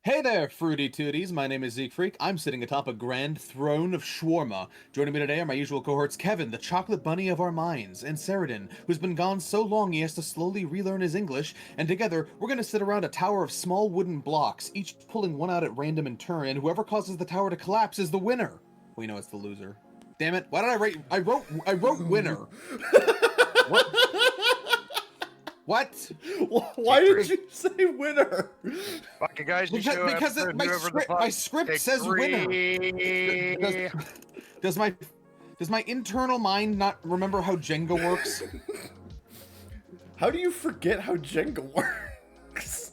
Hey there, Fruity Tooties. My name is Zeke Freak. I'm sitting atop a grand throne of shawarma. Joining me today are my usual cohorts Kevin, the chocolate bunny of our minds, and Saradin, who's been gone so long he has to slowly relearn his English, and together we're gonna sit around a tower of small wooden blocks, each pulling one out at random in turn, and whoever causes the tower to collapse is the winner. We know it's the loser. Damn it, why did I write I wrote winner. What? What? Why did you say winner? Baka Gaijin show Because episode, my whoever the script, fuck my script take says winner. three. Does my internal mind not remember how Jenga works? How do you forget how Jenga works?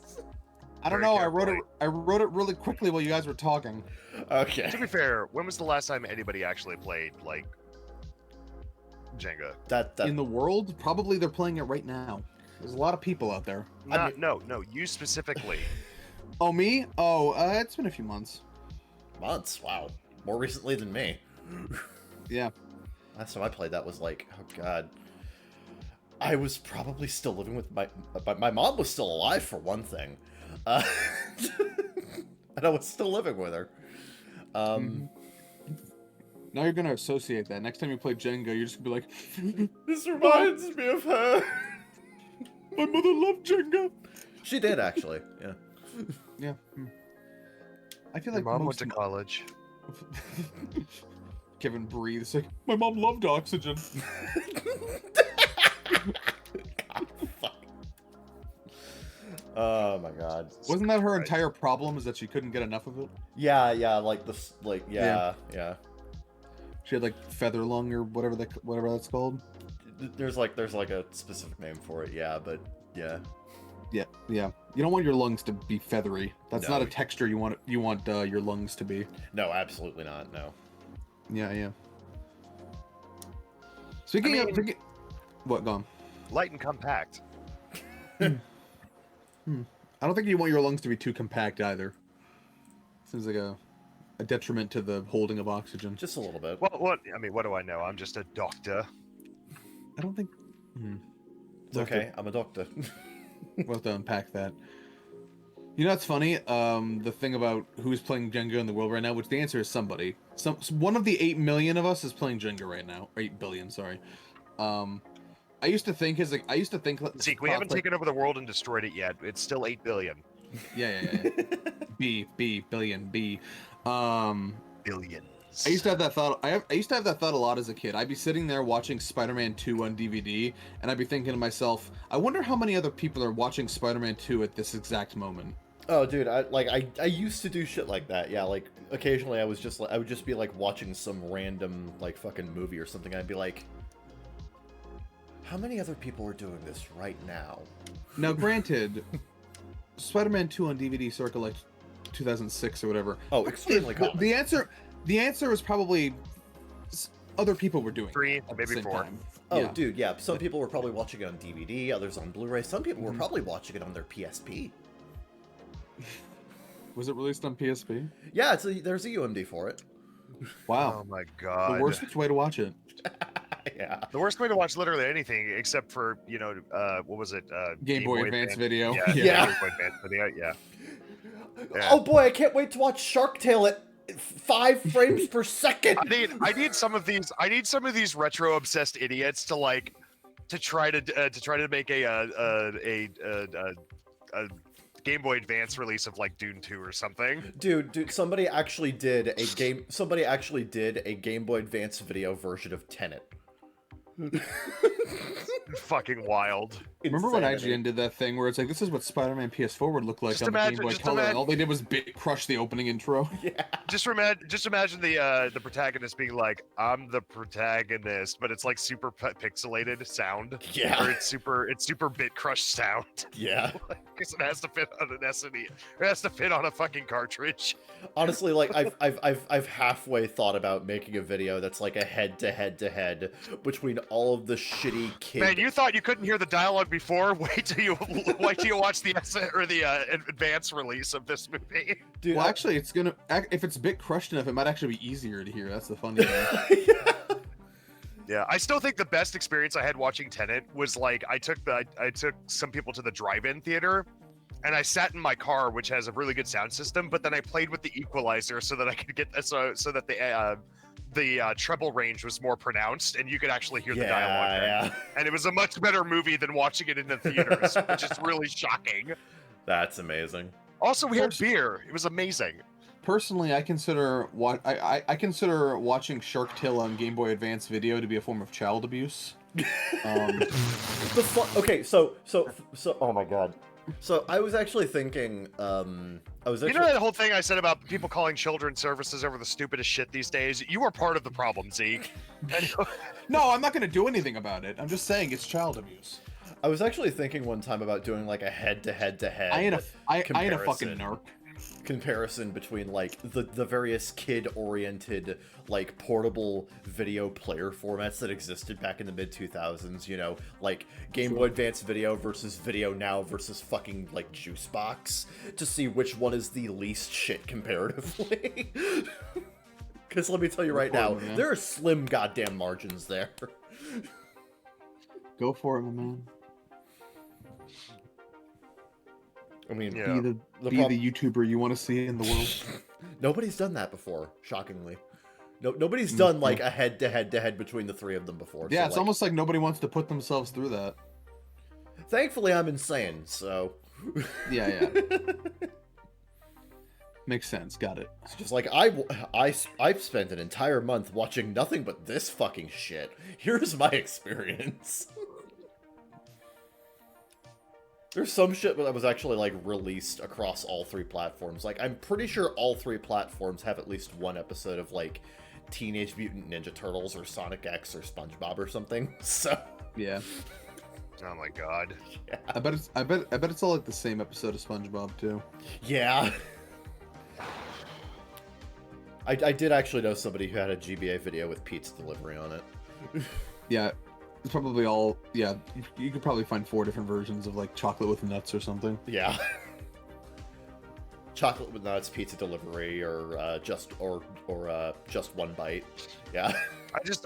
I don't Very know. carefully. I wrote it really quickly while you guys were talking. Okay. To be fair, when was the last time anybody actually played like Jenga? That In the world, probably they're playing it right now. There's a lot of people out there. No, you specifically. Oh, me? Oh, it's been a few months. months. Wow. More recently than me. Yeah. Last time I played that was like, oh god. I was probably still living with my mom was still alive for one thing. And I was still living with her. Now you're gonna associate that. Next time you play Jenga, you're just gonna be like, This reminds me of her. my mother loved Jenga. She did actually, yeah. Yeah. I feel Your like mom went most to college. Kevin breathes like, my mom loved oxygen. Oh my god. Wasn't that her Right. entire problem? Is that she couldn't get enough of it? Yeah, like this, like yeah. She had like feather lung or whatever that's called. There's like a specific name for it, yeah, but yeah. Yeah. You don't want your lungs to be feathery. That's No. not a texture you want your lungs to be. No, absolutely not. No. Yeah. Speaking of what, gone? Light and compact. I don't think you want your lungs to be too compact either. Seems like a detriment to the holding of oxygen. Just a little bit. Well, what? I mean, what do I know? I'm just a doctor. I don't think. It's okay. I'm a doctor. We'll have to unpack that. You know what's funny? The thing about who's playing Jenga in the world right now, which the answer is somebody. One of the 8 million of us is playing Jenga right now. Or 8 billion, sorry. I used to think Zeke, we haven't taken over the world and destroyed it yet. It's still 8 billion. Yeah. Billion. Billions. I used to have that thought. I used to have that thought a lot as a kid. I'd be sitting there watching Spider-Man 2 on DVD, and I'd be thinking to myself, I wonder how many other people are watching Spider-Man 2 at this exact moment. Oh, dude, I used to do shit like that. Yeah, like occasionally I would just be like watching some random like fucking movie or something. I'd be like, how many other people are doing this right now? Now, granted, Spider-Man 2 on DVD circa like 2006 or whatever. Oh, extremely common. The answer is probably other people were doing 3, it at the maybe same 4. time. Oh, Yeah. dude, yeah. Some people were probably watching it on DVD, others on Blu-ray. Some people were probably watching it on their PSP. Was it released on PSP? Yeah, there's a UMD for it. Wow. Oh my god. The worst way to watch it. Yeah. The worst way to watch literally anything, except for, what was it? Game Boy Advance video. Yeah. Yeah. Game Boy Advance video, yeah. Oh boy, I can't wait to watch Shark Tale at 5 frames per second. I need some of these retro obsessed idiots to try to make a Game Boy Advance release of like Dune 2 or something. Dude, somebody actually did a Game Boy Advance video version of Tenet. Fucking wild. Remember when Insanity. IGN did that thing where it's like, this is what Spider-Man PS4 would look like Just on the Game Boy imagine- Color, and all they did was crush the opening intro. Yeah. Just imagine the protagonist being like, "I'm the protagonist," but it's like super pixelated sound. Yeah. Or it's super bit crushed sound. Yeah. Because it has to fit on an SNES. It has to fit on a fucking cartridge. Honestly, like I've halfway thought about making a video that's like a head-to-head between all of the shitty kid. Man, you thought you couldn't hear the dialogue before? Wait till you watch the advanced release of this movie. Dude, Well, actually, it's gonna if it's bit crushed enough, it might actually be easier to hear. That's the funny thing. Yeah, I still think the best experience I had watching Tenet was like I took some people to the drive-in theater, and I sat in my car, which has a really good sound system, but then I played with the equalizer so that I could get so that the treble range was more pronounced, and you could actually hear the dialogue. Yeah. And it was a much better movie than watching it in the theaters, which is really shocking. That's amazing. Also, we had beer. It was amazing. Personally, I consider I consider watching Shark Tale on Game Boy Advance Video to be a form of child abuse. Okay, so oh my god. So I was actually thinking, You know that whole thing I said about people calling children's services over the stupidest shit these days? You are part of the problem, Zeke. No, I'm not going to do anything about it. I'm just saying it's child abuse. I was actually thinking one time about doing like a head-to-head-to-head I ain't a fucking narc. Comparison between like the various kid-oriented like portable video player formats that existed back in the mid-2000s, you know, like Game Boy Advance Video versus Video Now versus fucking like Juicebox, to see which one is the least shit comparatively. Because let me tell you right now, there are slim goddamn margins there. Go for it, my man. I mean, yeah. Be the YouTuber you want to see in the world. Nobody's done that before, shockingly. Nobody's done like a head-to-head-to-head between the three of them before. Yeah, so, it's like, almost like nobody wants to put themselves through that. Thankfully, I'm insane, so... Yeah. Makes sense. Got it. It's just like, I've spent an entire month watching nothing but this fucking shit. Here's my experience. There's some shit that was actually, like, released across all three platforms. Like, I'm pretty sure all three platforms have at least one episode of, like, Teenage Mutant Ninja Turtles or Sonic X or SpongeBob or something, so... Yeah. Oh my god. Yeah. I bet it's all like the same episode of SpongeBob too. Yeah. I did actually know somebody who had a GBA video with pizza delivery on it. Yeah. It's probably all, yeah, you could probably find 4 different versions of, like, chocolate with nuts or something. Yeah. Chocolate with nuts, pizza delivery, or just one bite. Yeah.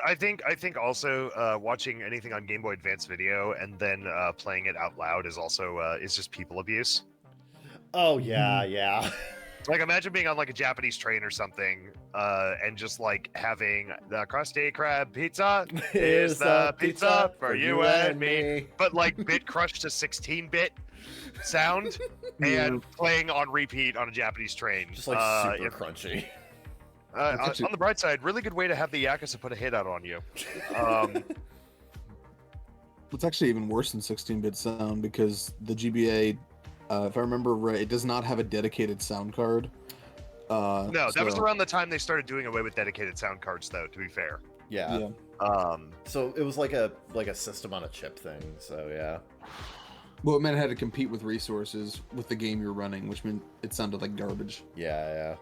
I think also watching anything on Game Boy Advance Video and then playing it out loud is also is just people abuse. Oh yeah, yeah. Like, imagine being on like a Japanese train or something, and just like having the Krusty Krab pizza is the pizza for you and me, but like bit crushed to 16-bit sound and playing on repeat on a Japanese train. Just like super crunchy. On the bright side, really good way to have the Yakuza put a hit out on you. It's actually even worse than 16-bit sound because the GBA, if I remember right, it does not have a dedicated sound card. No, that was around the time they started doing away with dedicated sound cards, though, to be fair. Yeah. So it was like a system on a chip thing, so yeah. Well, it meant it had to compete with resources with the game you're running, which meant it sounded like garbage. Yeah.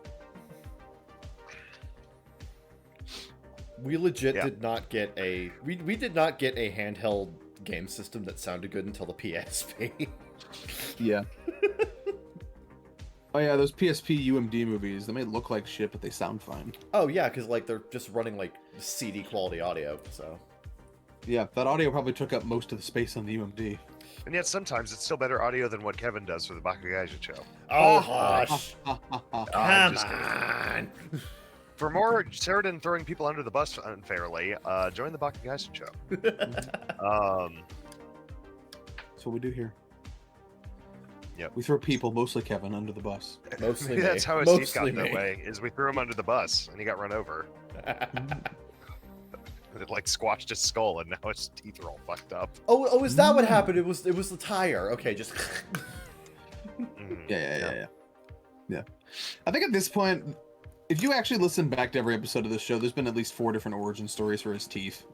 We legit did not get a... We did not get a handheld game system that sounded good until the PSP. Yeah. Oh yeah, those PSP UMD movies, they may look like shit, but they sound fine. Oh yeah, because like they're just running like CD quality audio, so... Yeah, that audio probably took up most of the space on the UMD. And yet sometimes it's still better audio than what Kevin does for the bakagaijinshow. Oh, hush! Come on! For more Sheridan throwing people under the bus unfairly, join the bakagaijinshow. That's what we do here. Yep. We throw people, mostly Kevin, under the bus. Mostly Maybe that's how Steve got that way, is we threw him under the bus, and he got run over. It like squashed his skull, and now his teeth are all fucked up. Oh, is that what happened? It was the tire. Okay, just... Yeah. I think at this point, if you actually listen back to every episode of this show, there's been at least 4 different origin stories for his teeth.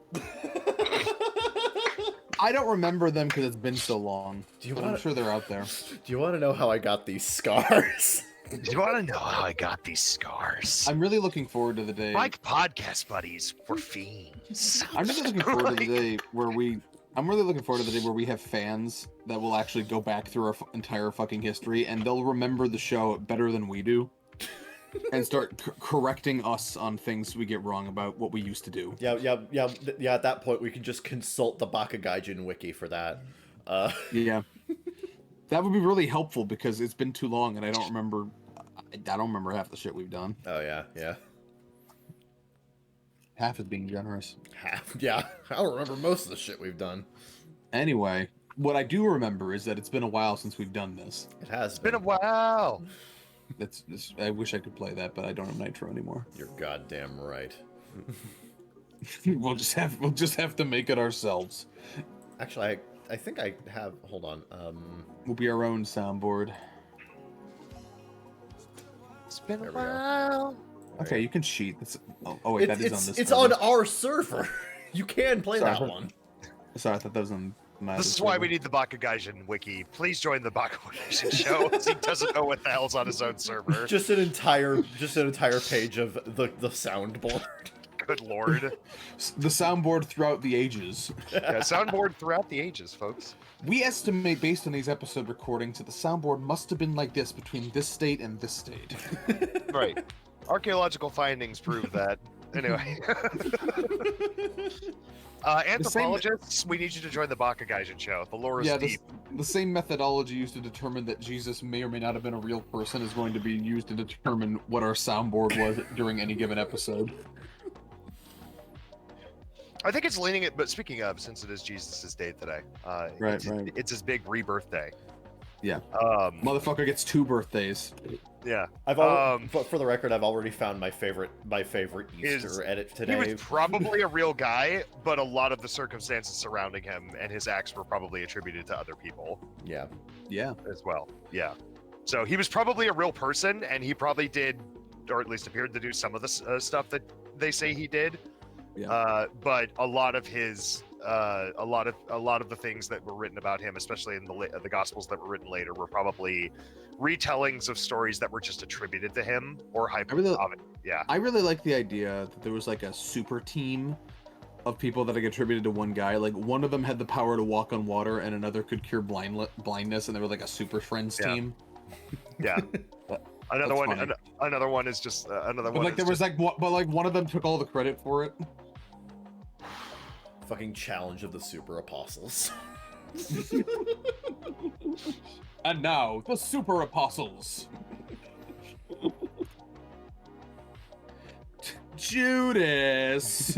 I don't remember them because it's been so long. I'm sure they're out there. Do you want to know how I got these scars? Do you want to know how I got these scars? I'm really looking forward to the day. Like podcast buddies for fiends. I'm really looking forward to the day where we... I'm really looking forward to the day where we have fans that will actually go back through our entire fucking history, and they'll remember the show better than we do. And start correcting us on things we get wrong about what we used to do. Yeah. At that point, we can just consult the Baka Gaijin wiki for that. Yeah. That would be really helpful because it's been too long and I don't remember. I don't remember half the shit we've done. Oh yeah, yeah. Half is being generous. Half. Yeah, I don't remember most of the shit we've done. Anyway, what I do remember is that it's been a while since we've done this. It has It's been a while. I wish I could play that, but I don't have Nitro anymore. You're goddamn right. we'll just have to make it ourselves. Actually, I think I have. Hold on. We'll be our own soundboard. It's been a There we go. while. Okay, you can cheat. Oh wait, that is on this. It's server. on our server. You can play Sorry, that one. Sorry, I thought that was on my. This other is why server. we need the Bakagaijin wiki. Please join the Bakagaijinshow. He doesn't know what the hell's on his own server. Just an entire page of the soundboard. Good lord. The soundboard throughout the ages. Yeah, soundboard throughout the ages, folks. We estimate, based on these episode recordings, that the soundboard must have been like this between this state and this state. Right. Archaeological findings prove that. Anyway. Anthropologists, we need you to join the Bakagaijin show. The lore is deep. The same methodology used to determine that Jesus may or may not have been a real person is going to be used to determine what our soundboard was during any given episode. I think it's leaning it, but speaking of, since it is Jesus' day today, Right. it's his big rebirth day. Yeah. Um, Motherfucker gets 2 birthdays. yeah. But for the record, I've already found my favorite Easter edit today. He was probably a real guy, but a lot of the circumstances surrounding him and his acts were probably attributed to other people. Yeah. Yeah. As well. Yeah. So he was probably a real person, and he probably did, or at least appeared to do some of the stuff that they say he did. Yeah. But a lot of his, a lot of the things that were written about him, especially in the Gospels that were written later, were probably retellings of stories that were just attributed to him or hype. Yeah. I really like the idea that there was like a super team of people that I attributed to one guy. Like one of them had the power to walk on water, and another could cure blindness, and they were like a super friends team. Yeah. Another That's one. funny. Another one is just another But one. like there was but like one of them took all the credit for it. Fucking challenge of the super apostles. And now the super apostles. Judas.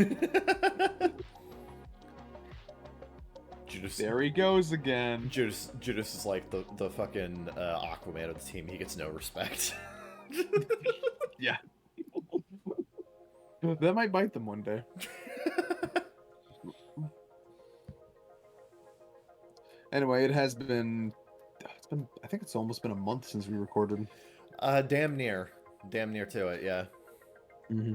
Judas. There he goes again. Judas is like the fucking Aquaman of the team. He gets no respect. Yeah. That might bite them one day. Anyway, it's been I think it's almost been a month since we recorded. Damn near to it, yeah. Mm-hmm.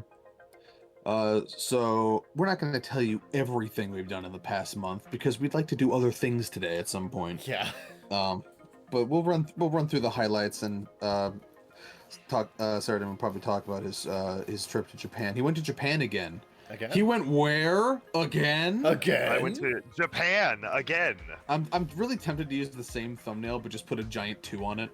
So we're not going to tell you everything we've done in the past month because we'd like to do other things today at some point. Yeah. But we'll run through the highlights and Sarah will probably talk about his trip to Japan. He went to Japan again. Again? He went where again? Again. I went to Japan again. I'm really tempted to use the same thumbnail, but just put a giant 2 on it.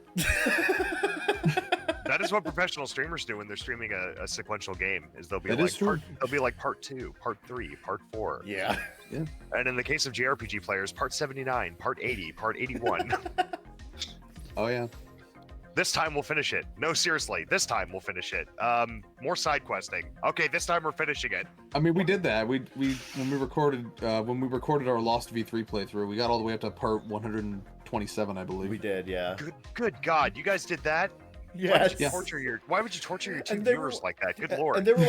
That is what professional streamers do when they're streaming a sequential game. Is they'll be That like is true. they'll be like part 2, part 3, part 4. Yeah. And in the case of JRPG players, part 79, part 80, part 81. Oh yeah. This time we'll finish it. No, seriously, this time we'll finish it. More side questing. Okay, this time we're finishing it. I mean, we did that. We when we recorded our Lost V3 playthrough, we got all the way up to part 127, I believe. We did, yeah. Good God, you guys did that? Yes. Why would you torture your two And they viewers were- like that? Good lord. And they were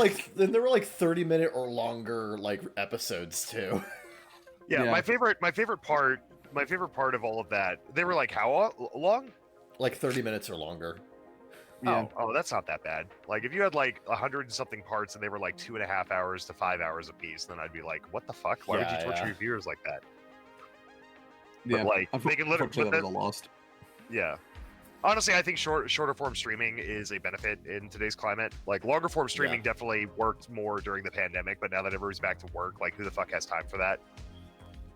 like 30-minute or longer like episodes too. Yeah, Yeah. my favorite part of all of that. They were like how long? Like 30 minutes or longer. Yeah. Oh, that's not that bad. Like if you had like 100 and something parts and they were like 2.5 hours to 5 hours a piece, then I'd be like, what the fuck? Why would you Yeah, torture yeah. your viewers like that? Yeah. like, they can literally- Unfortunately, that was a Lost. Yeah. Honestly, I think shorter form streaming is a benefit in today's climate. Like longer form streaming definitely worked more during the pandemic, but now that everybody's back to work, like who the fuck has time for that?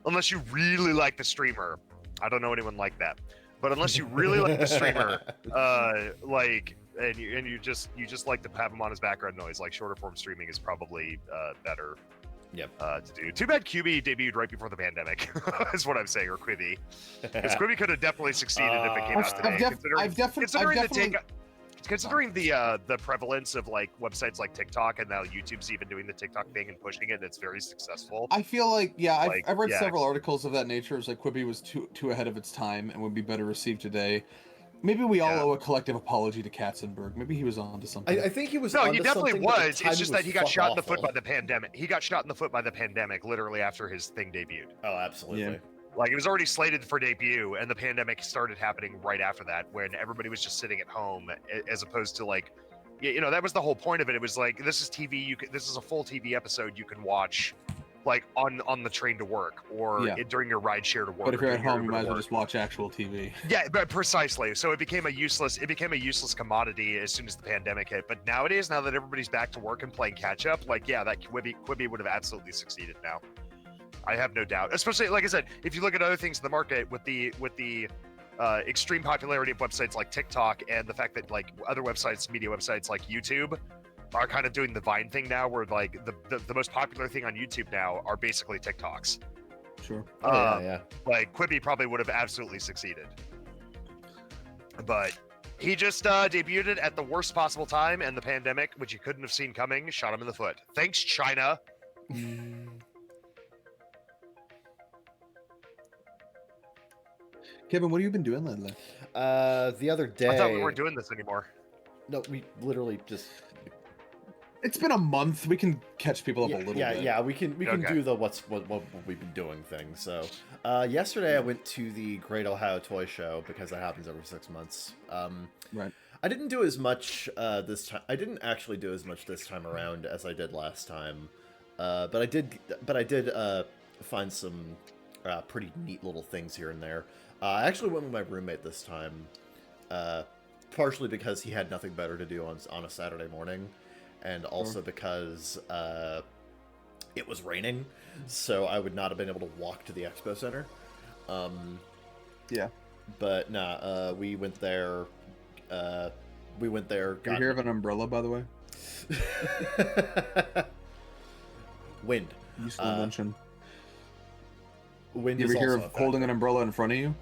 Unless you really like the streamer. I don't know anyone like that. But unless you really like the streamer, and you just like to have him on as background noise, like shorter form streaming is probably better. Yep. To do. Too bad QB debuted right before the pandemic, is what I'm saying, or Quibi. Because Quibi could have definitely succeeded if it came out today. Considering the prevalence of like websites like TikTok, and now YouTube's even doing the TikTok thing and pushing it, and it's very successful. I feel like, yeah, Like, I've read yeah. several articles of that nature. It's like Quibi was too ahead of its time and would be better received today. Maybe we all owe a collective apology to Katzenberg. Maybe he was on to something. I think he was. No, onto he definitely something, but was. the It's just that he got timing was shot in the fuck foot by awful. the pandemic. He got shot in the foot by the pandemic literally after his thing debuted. Oh, absolutely. Yeah. Like, it was already slated for debut, and the pandemic started happening right after that, when everybody was just sitting at home, as opposed to like, you know, that was the whole point of it. It was like, this is TV. This is a full TV episode you can watch, like on the train to work, or during your ride share to work. But if you're or at during your home, you Uber might to as well work. just watch actual TV. Yeah, but precisely. So it became a useless commodity as soon as the pandemic hit. But nowadays, now that everybody's back to work and playing catch up, like, yeah, that Quibi would have absolutely succeeded now. I have no doubt. Especially, like I said, if you look at other things in the market with the extreme popularity of websites like TikTok, and the fact that like other websites, media websites like YouTube, are kind of doing the Vine thing now, where like the most popular thing on YouTube now are basically TikToks. Sure. Yeah. Like, Quibi probably would have absolutely succeeded. But he just debuted it at the worst possible time, and the pandemic, which he couldn't have seen coming, shot him in the foot. Thanks, China. Kevin, what have you been doing lately? The other day. I thought we weren't doing this anymore. No, we literally just. It's been a month. We can catch people up a little bit. Yeah, we can Okay. do the what we've been doing thing. So, yesterday I went to the Great Ohio Toy Show because that happens every 6 months. Right. I didn't do as much this time. I didn't actually do as much this time around as I did last time. But I did find some pretty neat little things here and there. I actually went with my roommate this time, partially because he had nothing better to do on a Saturday morning, and also because it was raining, so I would not have been able to walk to the expo center. Yeah. But nah, we went there. You hear of an umbrella, by the way? Wind. Useful invention. Wind You is ever hear also of a holding an umbrella in front of you?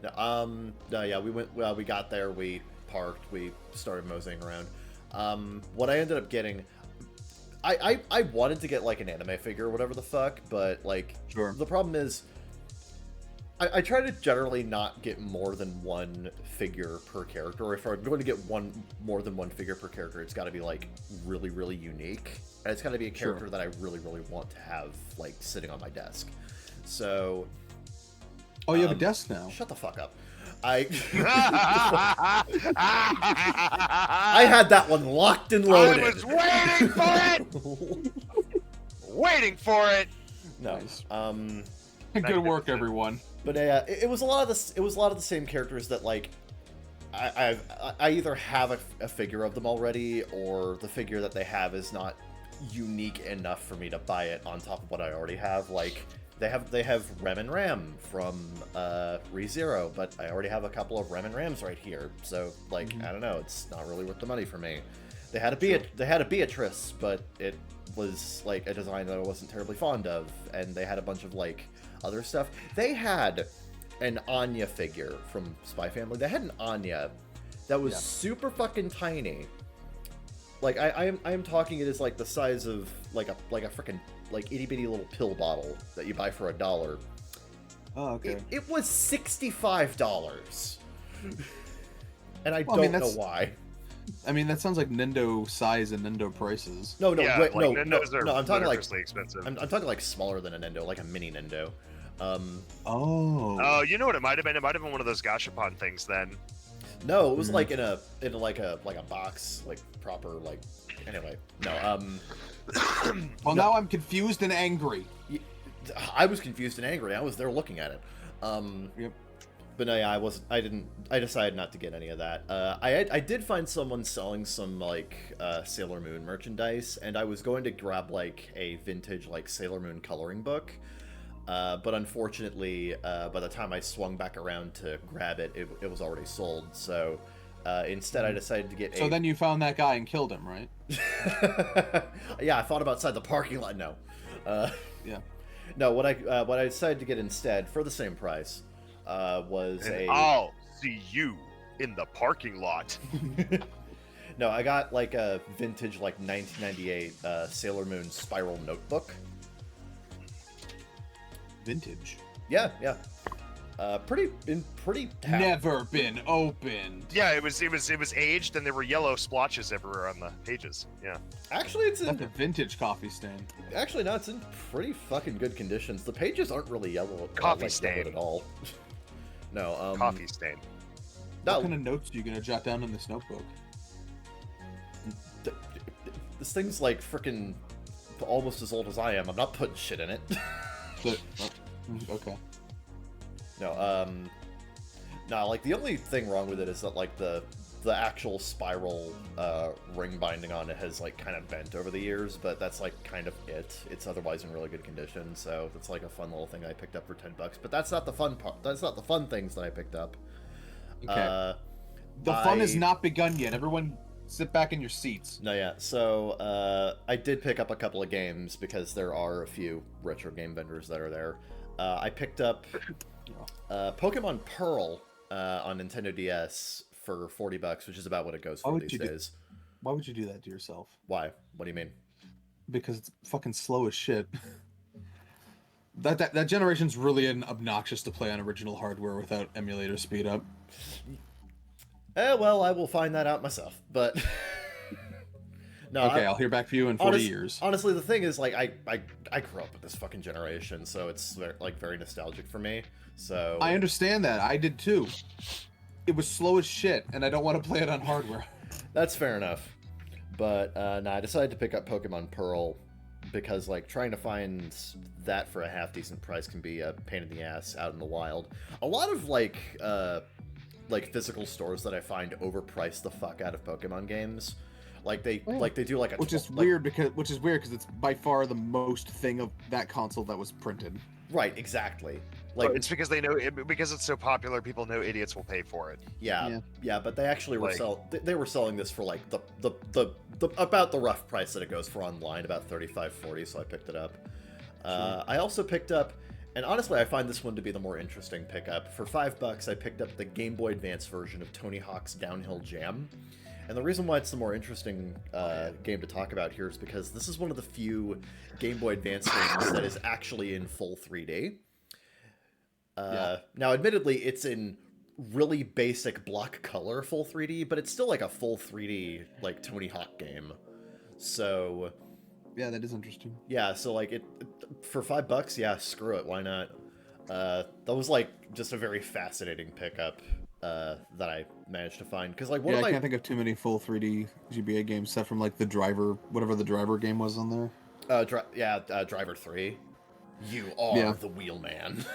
No, yeah, we went. Well, we got there. We parked. We started moseying around. What I ended up getting, I wanted to get like an anime figure or whatever the fuck, but like, Sure. the problem is, I try to generally not get more than one figure per character. Or if I'm going to get more than one figure per character, it's got to be like really, really unique, and it's got to be a character that I really, really want to have like sitting on my desk. So, Oh, you have a desk now. shut the fuck up. I had that one locked and loaded. I was waiting for it. Waiting for it. No. Nice. Nice. Good work, everyone. But it was a lot of this. It was a lot of the same characters that like I either have a figure of them already, or the figure that they have is not unique enough for me to buy it on top of what I already have. Like they have Rem and Ram from ReZero, but I already have a couple of Rem and Rams right here. So like I don't know, it's not really worth the money for me. They had a Beatrice, but it was like a design that I wasn't terribly fond of, and they had a bunch of like other stuff. They had an Anya figure from Spy Family. They had an Anya that was super fucking tiny. Like I'm talking, it is like the size of like a freaking like itty bitty little pill bottle that you buy for $1. Oh, okay. It was $65, and I Well, I mean, don't know that's- why. I mean, that sounds like Nintendo size and Nintendo prices. No, Yeah, wait, like, no, Nintendos are I'm talking like ludicrously expensive. I'm talking like smaller than a Nintendo, like a mini Nintendo. Oh. Oh, you know what it might have been? It might have been one of those Gashapon things then. No, it was like in a box, like proper, like, anyway. No, Well, now I'm confused and angry. I was confused and angry. I was there looking at it. Yep. But no, yeah, I decided not to get any of that. I did find someone selling some like Sailor Moon merchandise, and I was going to grab like a vintage like Sailor Moon coloring book. But unfortunately, by the time I swung back around to grab it, it was already sold. So Instead, I decided to get So then you found that guy and killed him, right? Yeah, I fought him outside the parking lot. No. Yeah. No, what I decided to get instead for the same price was And a. I'll see you in the parking lot. No, I got like a vintage, like 1998 Sailor Moon Spiral notebook. Vintage. Yeah. Pretty. Never been opened. Yeah, it was aged, and there were yellow splotches everywhere on the pages. Yeah. Actually, it's That's in. a vintage coffee stain. Actually, no, it's in pretty fucking good conditions. The pages aren't really yellow. Coffee like, stain. yellowed at all. No. Coffee stain. No. What kind of notes are you gonna jot down in this notebook? This thing's like freaking almost as old as I am. I'm not putting shit in it. Okay. No, like the only thing wrong with it is that like the actual spiral ring binding on it has like kind of bent over the years, but that's like kind of it. It's otherwise in really good condition, so that's like a fun little thing I picked up for $10. But that's not the fun part. That's not the fun things that I picked up. Okay. The fun has not begun yet. Everyone, sit back in your seats. No, yeah. So I did pick up a couple of games because there are a few retro game vendors that are there. I picked up Pokemon Pearl on Nintendo DS for $40, which is about what it goes for these days. Why would you do that to yourself? Why? What do you mean? Because it's fucking slow as shit. That generation's really obnoxious to play on original hardware without emulator speed up. Well, I will find that out myself, but no. Okay, I'll hear back from you in 40 years. Honestly, the thing is, like, I grew up with this fucking generation, so it's like very nostalgic for me. So I understand that. I did too. It was slow as shit, and I don't want to play it on hardware. That's fair enough. But no, I decided to pick up Pokemon Pearl because like trying to find that for a half decent price can be a pain in the ass out in the wild. A lot of like physical stores that I find overprice the fuck out of Pokemon games. Like they do like a which is weird because it's by far the most thing of that console that was printed. Right, exactly. Like it's because because it's so popular, people know idiots will pay for it. Yeah, but they actually were they were selling this for like the about the rough price that it goes for online, about $35-40, so I picked it up. I also picked up, and honestly I find this one to be the more interesting pickup. For $5 I picked up the Game Boy Advance version of Tony Hawk's Downhill Jam. And the reason why it's the more interesting game to talk about here is because this is one of the few Game Boy Advance games that is actually in full 3D. Now, admittedly, it's in really basic block color full 3D, but it's still like a full 3D like Tony Hawk game. So yeah, that is interesting. Yeah, so like it for $5, yeah, screw it, why not? That was like just a very fascinating pickup that I managed to find because like I can't think of too many full 3D GBA games except from like the Driver, whatever the Driver game was on there. Driver 3. You are the wheelman.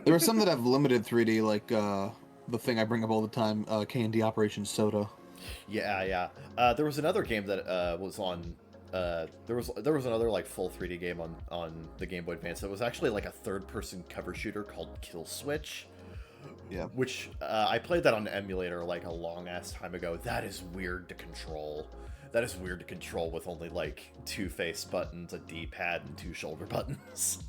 There are some that have limited 3D, like the thing I bring up all the time, K&D Operation Soda. Yeah. There was another game that was on. There was another like full 3D game on the Game Boy Advance. It was actually like a third-person cover shooter called Kill Switch. Yeah. Which I played that on the emulator like a long ass time ago. That is weird to control. That is weird to control with only like 2 face buttons, a D-pad, and 2 shoulder buttons.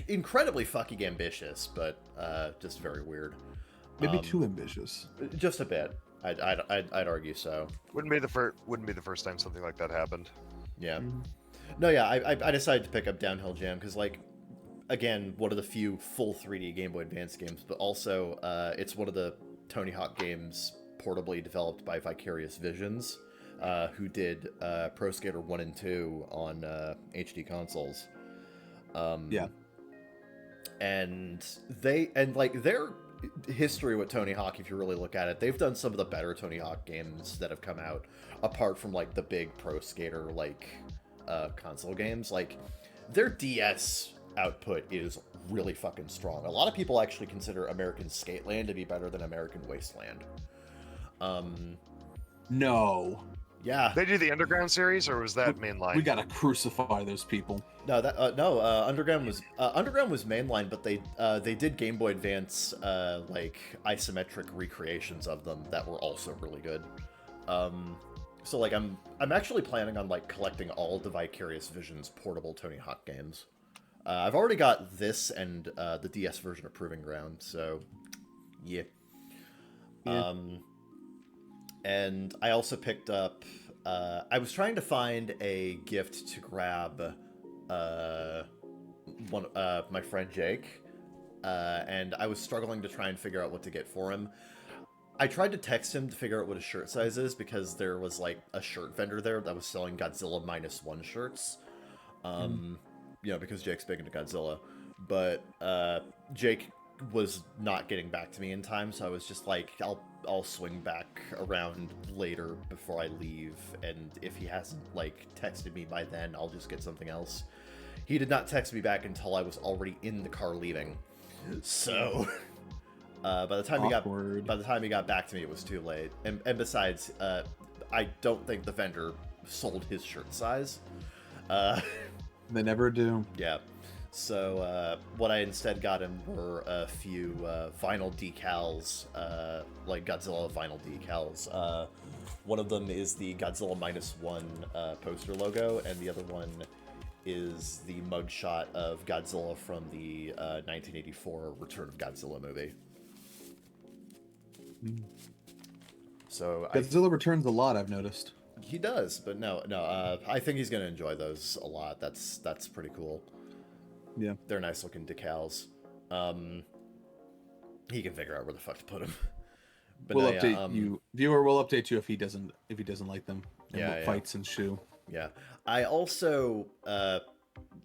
Incredibly fucking ambitious, but just very weird. Maybe too ambitious. Just a bit. I'd argue so. Wouldn't be the first time something like that happened. Yeah. No, yeah. I decided to pick up Downhill Jam because, like, again, one of the few full 3D Game Boy Advance games, but also it's one of the Tony Hawk games portably developed by Vicarious Visions, who did Pro Skater 1 and 2 on HD consoles. And their history with Tony Hawk, if you really look at it, they've done some of the better Tony Hawk games that have come out, apart from like the big Pro Skater like console games. Like their DS output is really fucking strong. A lot of people actually consider American Skateland to be better than American Wasteland. No. Yeah. They do the Underground series, or was that mainline? We gotta crucify those people. No, that Underground was mainline, but they did Game Boy Advance like isometric recreations of them that were also really good. So like I'm actually planning on like collecting all the Vicarious Visions portable Tony Hawk games. I've already got this and the DS version of Proving Ground, so yeah. And I also picked up. I was trying to find a gift to grab my friend Jake, and I was struggling to try and figure out what to get for him. I tried to text him to figure out what his shirt size is because there was like a shirt vendor there that was selling Godzilla -1 shirts. You know, because Jake's big into Godzilla, but Jake was not getting back to me in time, so I was just like, I'll swing back around later before I leave, and if he hasn't like texted me by then, I'll just get something else. He did not text me back until I was already in the car leaving, so by the time he got back to me, it was too late. And besides, I don't think the vendor sold his shirt size. They never do. Yeah. So what I instead got him were a few vinyl decals, like Godzilla vinyl decals. One of them is the Godzilla -1 poster logo, and the other one is the mugshot of Godzilla from the 1984 Return of Godzilla movie. So Godzilla returns a lot, I've noticed. He does, but no. I think he's gonna enjoy those a lot. That's pretty cool. Yeah, they're nice looking decals. He can figure out where the fuck to put them. But we'll update you, viewer. We'll update you if he doesn't like them. And what fights ensue. Yeah. I also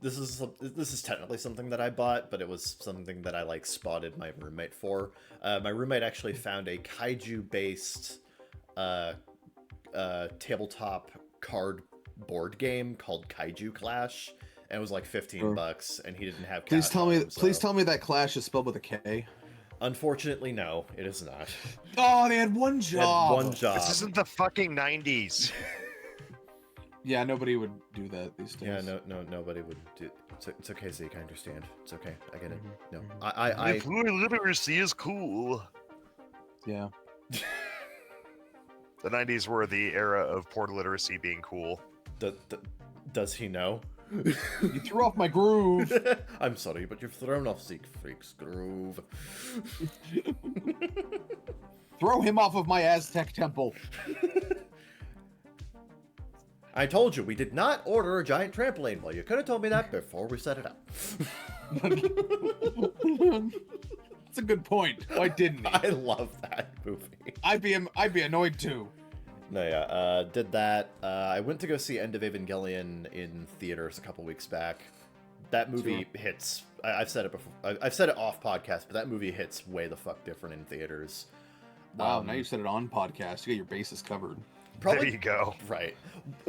this is technically something that I bought, but it was something that I like spotted my roommate for. My roommate actually found a kaiju based tabletop card board game called Kaiju Clash, and it was like $15, and he didn't have cash. Please tell me that Clash is spelled with a K. Unfortunately, no, it is not. Oh, they had one job. This isn't the fucking 90s. Yeah, nobody would do that these days. Yeah, nobody would do. It's okay, Zeke. I understand. It's okay. I get it. No, I. Fluid literacy is cool. Yeah. The 90s were the era of port literacy being cool. Does he know? You threw off my groove. I'm sorry, but you've thrown off Zeke Freak's groove. Throw him off of my Aztec temple. I told you, we did not order a giant trampoline. Well, you could have told me that before we set it up. That's a good point. Why didn't he? I love that movie. I'd be annoyed too. No, yeah, did that. I went to go see End of Evangelion in theaters a couple weeks back. That movie hits. I've said it before. I've said it off podcast, but that movie hits way the fuck different in theaters. Wow, now you said it on podcast. You got your bases covered. Probably, there you go. Right.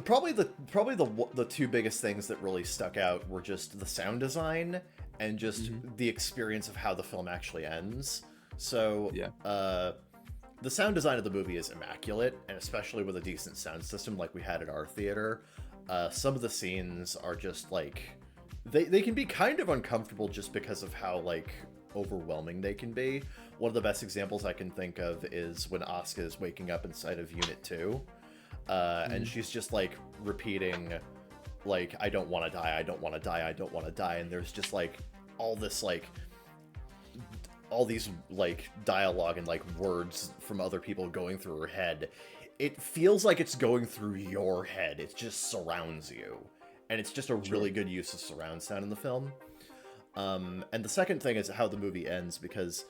Probably the two biggest things that really stuck out were just the sound design and just the experience of how the film actually ends. So, the sound design of the movie is immaculate, and especially with a decent sound system like we had at our theater, some of the scenes are just like they can be kind of uncomfortable just because of how like overwhelming they can be. One of the best examples I can think of is when Asuka is waking up inside of Unit 2, and she's just like repeating like, I don't want to die, I don't want to die, I don't want to die, and there's just like all these like dialogue and like words from other people going through her head. It feels like it's going through your head. It just surrounds you, and it's just a really good use of surround sound in the film. And the second thing is how the movie ends, because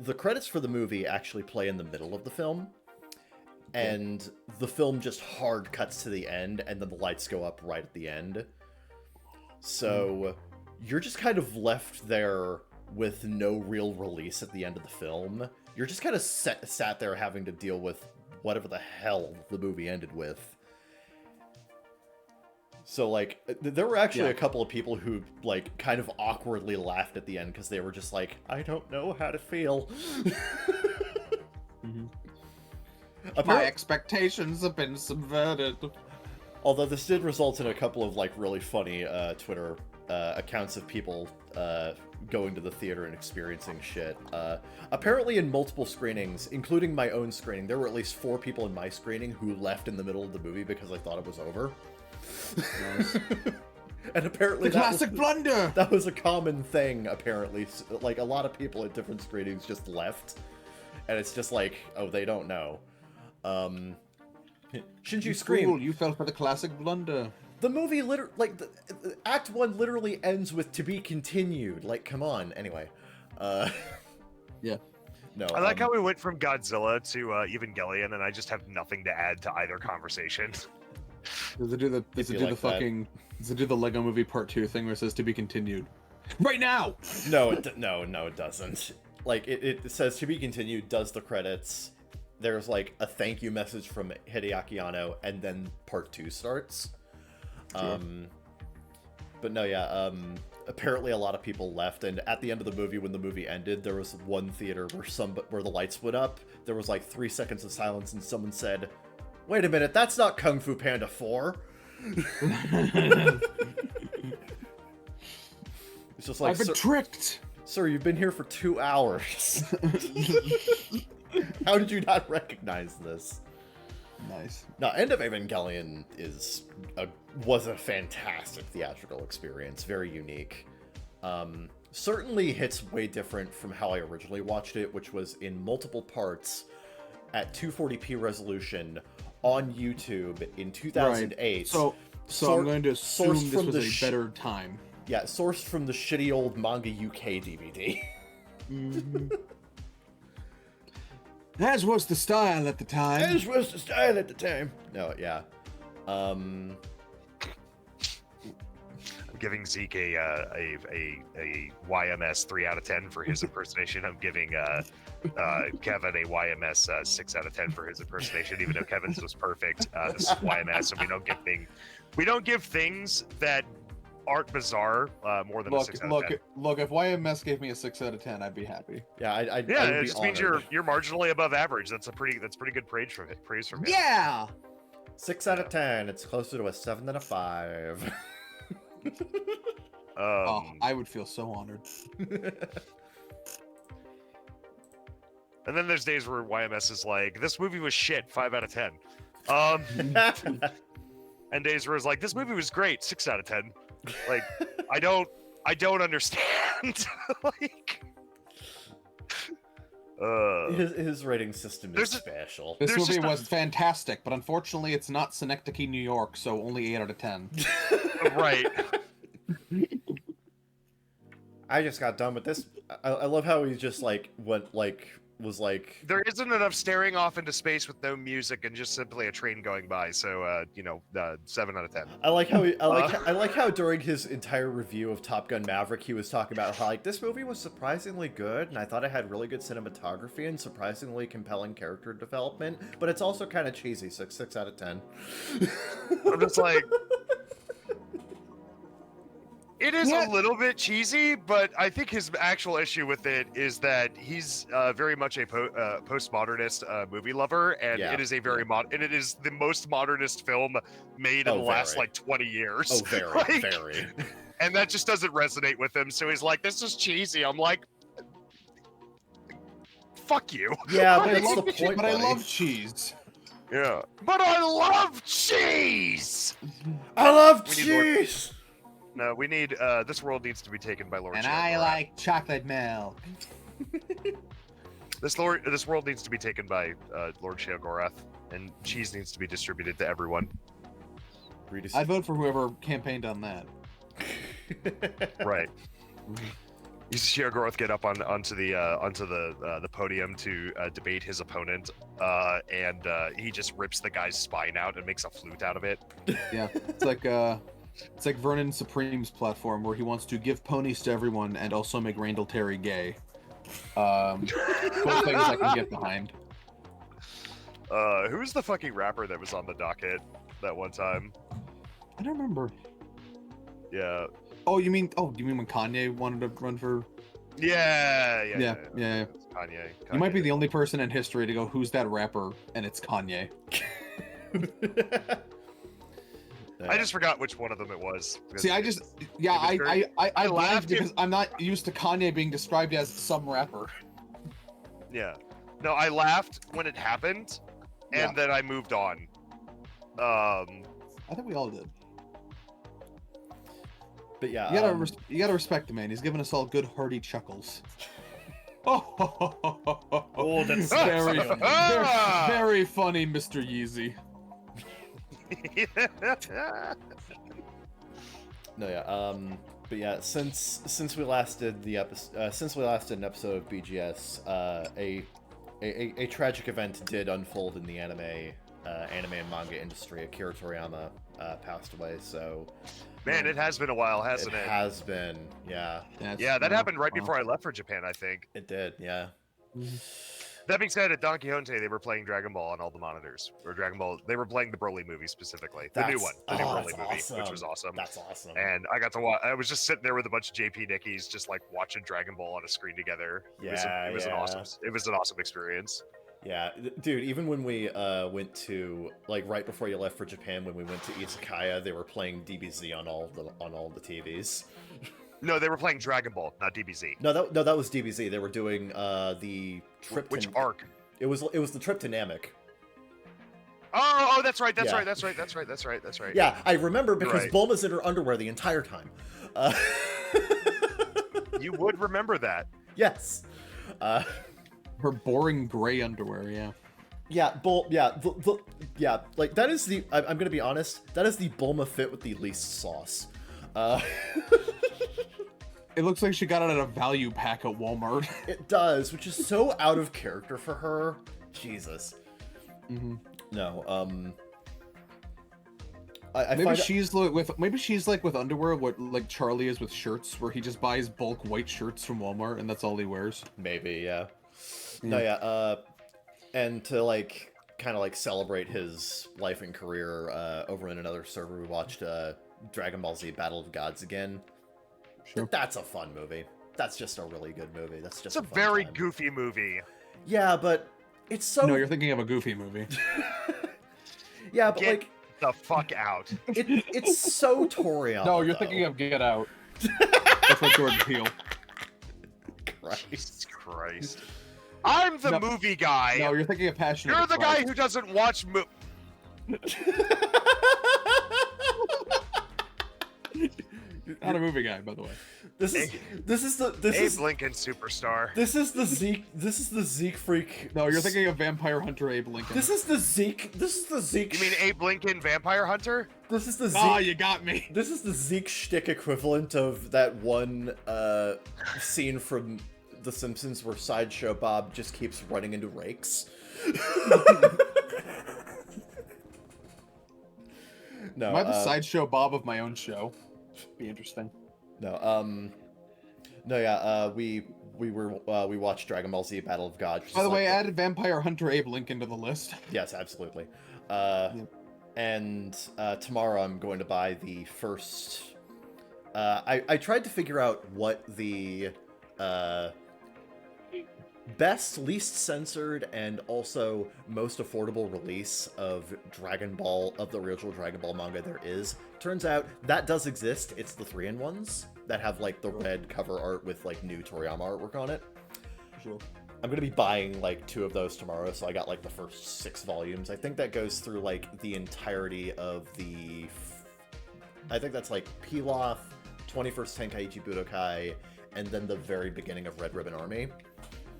the credits for the movie actually play in the middle of the film, and the film just hard cuts to the end, and then the lights go up right at the end. So you're just kind of left there with no real release at the end of the film. You're just kind of sat there having to deal with whatever the hell the movie ended with. So, like, there were actually a couple of people who, like, kind of awkwardly laughed at the end because they were just like, I don't know how to feel. My expectations have been subverted. Although this did result in a couple of like really funny Twitter accounts of people going to the theater and experiencing shit. Apparently in multiple screenings, including my own screening, there were at least 4 people in my screening who left in the middle of the movie because they thought it was over. Nice. And apparently The classic blunder! that was a common thing, apparently. Like, a lot of people at different screenings just left. And it's just like, oh, they don't know. Shouldn't you scream? Fool, you fell for the classic blunder. The movie Act 1 literally ends with "to be continued." Like, come on. Anyway. Yeah. No. I like how we went from Godzilla to Evangelion, and I just have nothing to add to either conversation. Does it do the Lego Movie Part 2 thing where it says to be continued? Right now! No, it doesn't. Like, it says to be continued, does the credits. There's like a thank you message from Hideaki Anno, and then part 2 starts. Sure. But no, yeah, apparently a lot of people left, and at the end of the movie, when the movie ended, there was one theater where the lights went up, there was like 3 seconds of silence, and someone said, "Wait a minute, that's not Kung Fu Panda 4." It's just like, I've been tricked! Sir, you've been here for 2 hours. How did you not recognize this? Nice. Now, End of Evangelion was a fantastic theatrical experience, very unique. Certainly hits way different from how I originally watched it, which was in multiple parts at 240p resolution on YouTube in 2008. Right. So I'm going to assume this was a better time. Yeah, sourced from the shitty old Manga UK DVD. Mm-hmm. As was the style at the time. No, yeah. I'm giving Zeke a YMS 3 out of 10 for his impersonation. I'm giving Kevin a YMS 6 out of 10 for his impersonation, even though Kevin's was perfect. This is YMS, and we don't give things that aren't bizarre more than a 6 out of 10. Look, if YMS gave me a 6 out of 10, I'd be happy. Yeah, it just means you're marginally above average. That's pretty good praise from him. Yeah. 6 out of 10. It's closer to a 7 than a 5. I would feel so honored. And then there's days where YMS is like, "This movie was shit, 5 out of 10." And days where it's like, "This movie was great, 6 out of 10." Like, I don't understand. Like, his rating system is special. This movie was fantastic, but unfortunately, it's not Synecdoche, New York, so only 8 out of 10. Right. I just got done with this. I love how he just was like, there isn't enough staring off into space with no music and just simply a train going by. So 7 out of 10. I like how during his entire review of Top Gun Maverick, he was talking about how like this movie was surprisingly good, and I thought it had really good cinematography and surprisingly compelling character development, but it's also kind of cheesy. 6 out of 10. I'm just like, it is a little bit cheesy, but I think his actual issue with it is that he's very much a postmodernist movie lover, and it is it is the most modernist film made in the last like 20 years. Oh, very, very. And that just doesn't resonate with him. So he's like, "This is cheesy." I'm like, "Fuck you." Yeah, but that's the point. But I love cheese. Yeah, but I love cheese. I love cheese. No, we need, this world needs to be taken by Lord And Sheogorath. I like chocolate milk. This world needs to be taken by Lord Sheogorath, and cheese needs to be distributed to everyone. I'd vote for whoever campaigned on that. Right. You see Sheogorath get up onto the podium to debate his opponent, and he just rips the guy's spine out and makes a flute out of it. Yeah, it's like Vernon Supreme's platform, where he wants to give ponies to everyone and also make Randall Terry gay. Both things I can get behind. Who's the fucking rapper that was on the docket that one time? I don't remember. Yeah. Oh, you mean when Kanye wanted to run for Yeah. It's Kanye. You might be did the it. only person in history to go, "Who's that rapper?" And it's Kanye. I just forgot which one of them it was. See, I I laughed laughed because I'm not used to Kanye being described as some rapper. Yeah. No, I laughed when it happened, and Yeah. then I moved on. I think we all did. But yeah, You gotta respect the man. He's giving us all good hearty chuckles. Oh, that's very, funny. very funny, Mr. Yeezy. No, yeah. But yeah, since we last did an episode of BGS, a tragic event did unfold in the anime and manga industry. Akira Toriyama passed away. So, Man, it has been a while, hasn't it? It has been, yeah. Yeah, that happened right before I left for Japan, I think. It did, yeah. That being said, at Don Quixote, they were playing Dragon Ball on all the monitors. Or Dragon Ball, they were playing the Broly movie specifically. The new one, the new Broly movie, which was awesome. That's awesome. And I got to watch, I was just sitting there with a bunch of JP Nickies, just like watching Dragon Ball on a screen together. It was an awesome experience. Yeah, dude, even when we went to, like, right before you left for Japan, when we went to Izakaya, they were playing DBZ on all the TVs. No, they were playing Dragon Ball, not DBZ. No, that was DBZ. They were doing the trip. Which arc? It was the trip to Namek. Oh, that's right. Yeah. That's right. Yeah, I remember because Right. Bulma's in her underwear the entire time. You would remember that. Yes. Her boring gray underwear, yeah. Yeah, like, that is the... I'm gonna be honest, that is the Bulma fit with the least sauce. It looks like she got it at a value pack at Walmart. It does, which is so out of character for her. Jesus. Mm-hmm. No, Maybe she's like with underwear what like Charlie is with shirts, where he just buys bulk white shirts from Walmart and that's all he wears. Maybe, yeah. No, yeah, and to, like, kind of, like, celebrate his life and career, over in another server, we watched, Dragon Ball Z Battle of Gods again. Sure. That's a fun movie. That's just a really good movie. That's just It's a fun very time. goofy movie. Yeah, but it's so... No, you're thinking of a Goofy movie. Yeah, but, Get like, the fuck out. it's so Toriyama, No, you're though. thinking of Get Out. That's what Jordan Peele. Jesus Christ. I'm the movie guy. No, you're thinking of Passion. You're the guy who doesn't watch Not a movie guy, by the way. This is Abe Lincoln Superstar. This is the Zeke freak. No, you're thinking of Vampire Hunter Abe Lincoln. This is the Zeke. You mean Abe Lincoln Vampire Hunter? This is the Zeke. Oh, you got me. This is the Zeke shtick equivalent of that one scene from The Simpsons where Sideshow Bob just keeps running into rakes. No, Am I the Sideshow Bob of my own show? Be interesting. No, yeah, we watched Dragon Ball Z Battle of Gods. By the way, I added Vampire Hunter Abe Lincoln to the list. Yes, absolutely. And tomorrow I'm going to buy the first... I tried to figure out what the best, least censored, and also most affordable release of Dragon Ball, of the original Dragon Ball manga there is. Turns out that does exist. It's the 3-in-1s that have, like, the red cover art with, like, new Toriyama artwork on it. Sure. I'm gonna be buying, like, 2 of those tomorrow, so I got, like, the first 6 volumes. I think that goes through, like, the entirety of the... I think that's, like, Pilaf, 21st Tenkaichi Budokai, and then the very beginning of Red Ribbon Army.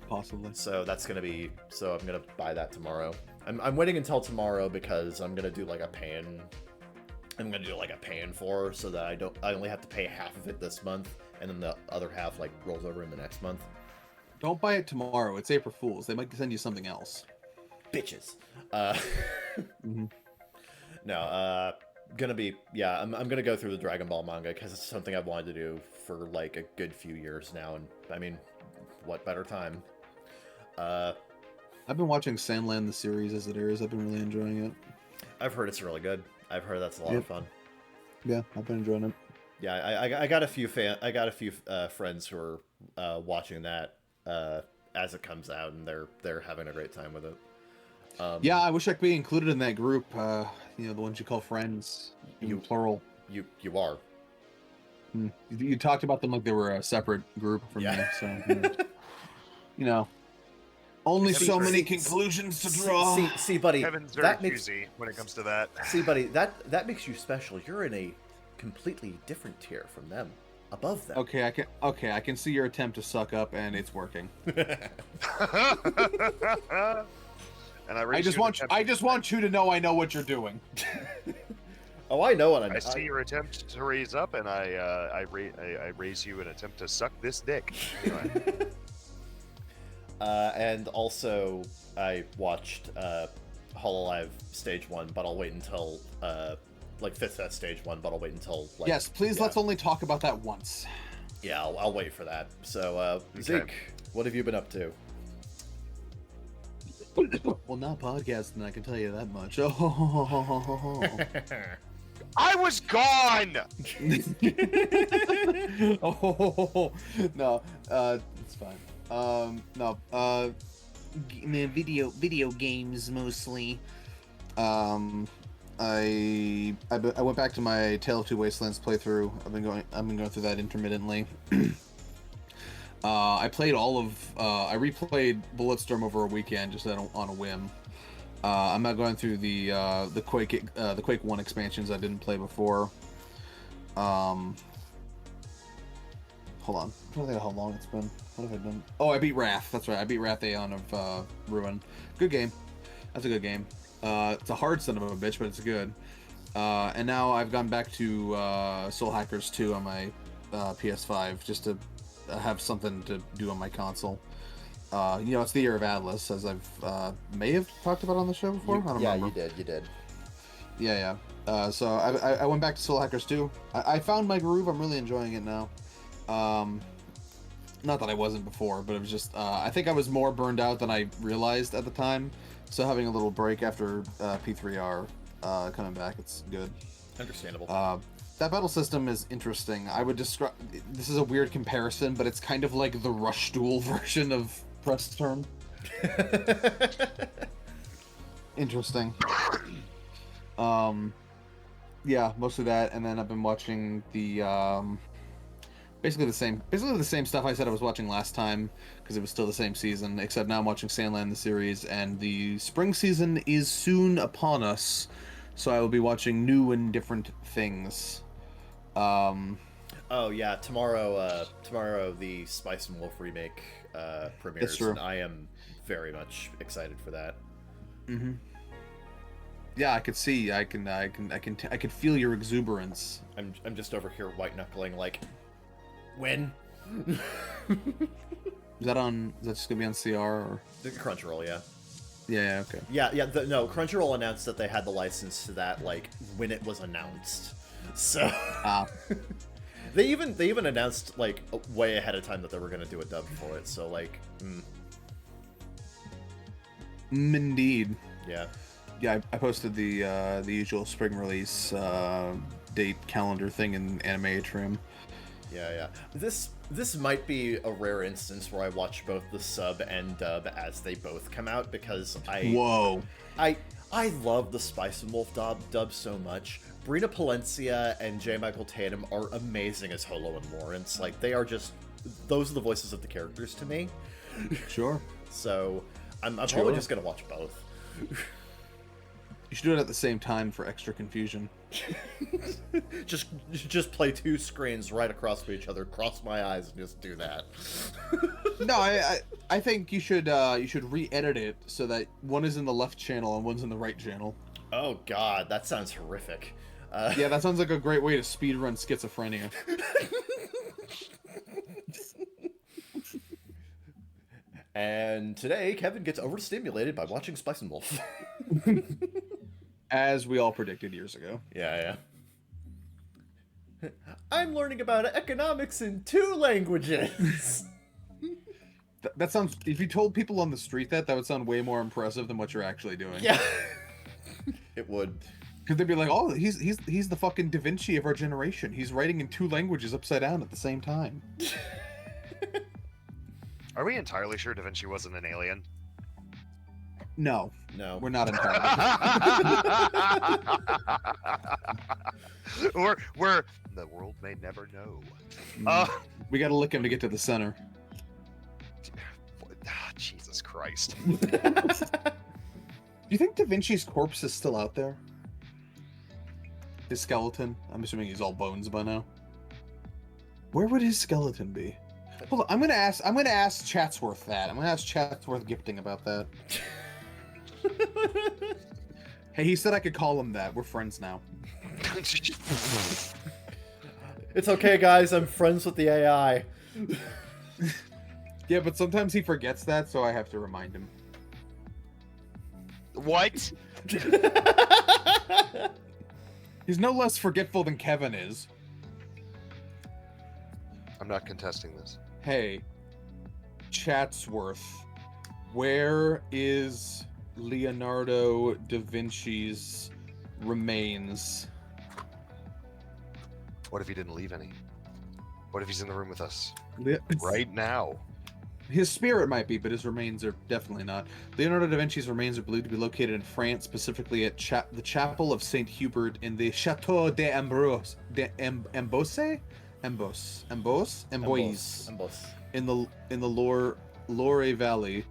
Possibly. So that's gonna be... So I'm gonna buy that tomorrow. I'm waiting until tomorrow because I'm gonna do, like, a pan... I'm gonna do, like, a pan for, so that I only have to pay half of it this month, and then the other half, like, rolls over in the next month. Don't buy it tomorrow. It's April Fool's. They might send you something else. Bitches. Mm-hmm. No, gonna be... Yeah, I'm gonna go through the Dragon Ball manga, because it's something I've wanted to do for, like, a good few years now, and, I mean, what better time? I've been watching Sandland the series as it airs. I've been really enjoying it. I've heard it's really good. I've heard that's a lot of fun. Yeah, I've been enjoying it. Yeah, I got a few friends who are watching that as it comes out, and they're having a great time with it. Yeah, I wish I could be included in that group. The ones you call friends, in plural. You are. You talked about them like they were a separate group from me. So, only so many conclusions to draw. See, buddy, Kevin's very choosy when it comes to that. See, buddy, that makes you special. You're in a completely different tier from them, above them. Okay, I can see your attempt to suck up, and it's working. And I just want you to know I know what you're doing. Oh, I know what I know. I see your attempt to raise up, and I raise you and attempt to suck this dick. Anyway. And also, I watched Hololive Stage 1, but I'll wait until, Fifth Set Stage 1, but I'll wait until, Yes, please, let's only talk about that once. Yeah, I'll wait for that. So, Okay. Zeke, what have you been up to? Well, not podcasting, I can tell you that much. I was gone! No, it's fine. No, video games mostly. I went back to my Tale of Two Wastelands playthrough. I've been going through that intermittently. I played I replayed Bulletstorm over a weekend just on a whim. I'm not going through the Quake 1 expansions I didn't play before. Hold on. I'm trying to think of how long it's been. What have I done? Oh, I beat Wrath. That's right. I beat Wrath Aeon of Ruin. Good game. That's a good game. It's a hard son of a bitch, but it's good. And now I've gone back to Soul Hackers 2 on my PS5 just to have something to do on my console. It's the year of Atlas, as I've may have talked about on the show before. I don't remember. You did. Yeah. So I went back to Soul Hackers 2. I found my groove. I'm really enjoying it now. Not that I wasn't before, but it was just I think I was more burned out than I realized at the time. So having a little break after P3R coming back, it's good. Understandable. That battle system is interesting. I would describe... This is a weird comparison, but it's kind of like the Rush Duel version of Press Turn. Interesting. Yeah, mostly that, and then I've been watching the... Basically the same stuff I said I was watching last time, because it was still the same season, except now I'm watching Sandland the series, and the spring season is soon upon us, so I will be watching new and different things. Oh yeah, tomorrow the Spice and Wolf remake premieres, and I am very much excited for that. Mm-hmm. Yeah, I could see. I could feel your exuberance. I'm just over here white knuckling like, when? Is that just gonna be on CR or The Crunchyroll? Yeah. Yeah. Okay. Yeah. No, Crunchyroll announced that they had the license to that like when it was announced. So they even announced like way ahead of time that they were gonna do a dub for it. So like, Indeed. Yeah. Yeah, I posted the usual spring release date calendar thing in Anime Atrium. Yeah. This might be a rare instance where I watch both the sub and dub as they both come out, because I love the Spice and Wolf dub so much. Brina Palencia and J. Michael Tatum are amazing as Holo and Lawrence. Like, those are the voices of the characters to me. Sure. So I'm probably just gonna watch both. You should do it at the same time for extra confusion. just play two screens right across from each other, cross my eyes, and just do that. No, I think you should re-edit it so that one is in the left channel and one's in the right channel. Oh god, that sounds horrific. Yeah, that sounds like a great way to speedrun schizophrenia. And today, Kevin gets overstimulated by watching Spice and Wolf. As we all predicted years ago. Yeah. I'm learning about economics in 2 languages. That sounds... If you told people on the street that would sound way more impressive than what you're actually doing. Yeah. It would. Because they'd be like, oh, he's the fucking Da Vinci of our generation. He's writing in 2 languages upside down at the same time. Are we entirely sure Da Vinci wasn't an alien? No, No. we're not entirely. we're the world may never know. We got to lick him to get to the center. Jesus Christ. Do you think Da Vinci's corpse is still out there? His skeleton? I'm assuming he's all bones by now. Where would his skeleton be? Hold on, I'm gonna ask Chatsworth that. I'm gonna ask Chatsworth Gifting about that. Hey, he said I could call him that. We're friends now. It's okay, guys. I'm friends with the AI. Yeah, but sometimes he forgets that, so I have to remind him. What? He's no less forgetful than Kevin is. I'm not contesting this. Hey, Chatsworth, where is Leonardo da Vinci's remains? What if he didn't leave any? What if he's in the room with us Le- right now? His spirit might be, but his remains are definitely not. Leonardo da Vinci's remains are believed to be located in France, specifically at the Chapel of Saint Hubert in the Chateau d'Ambrose, Amboise, in the Loire Valley.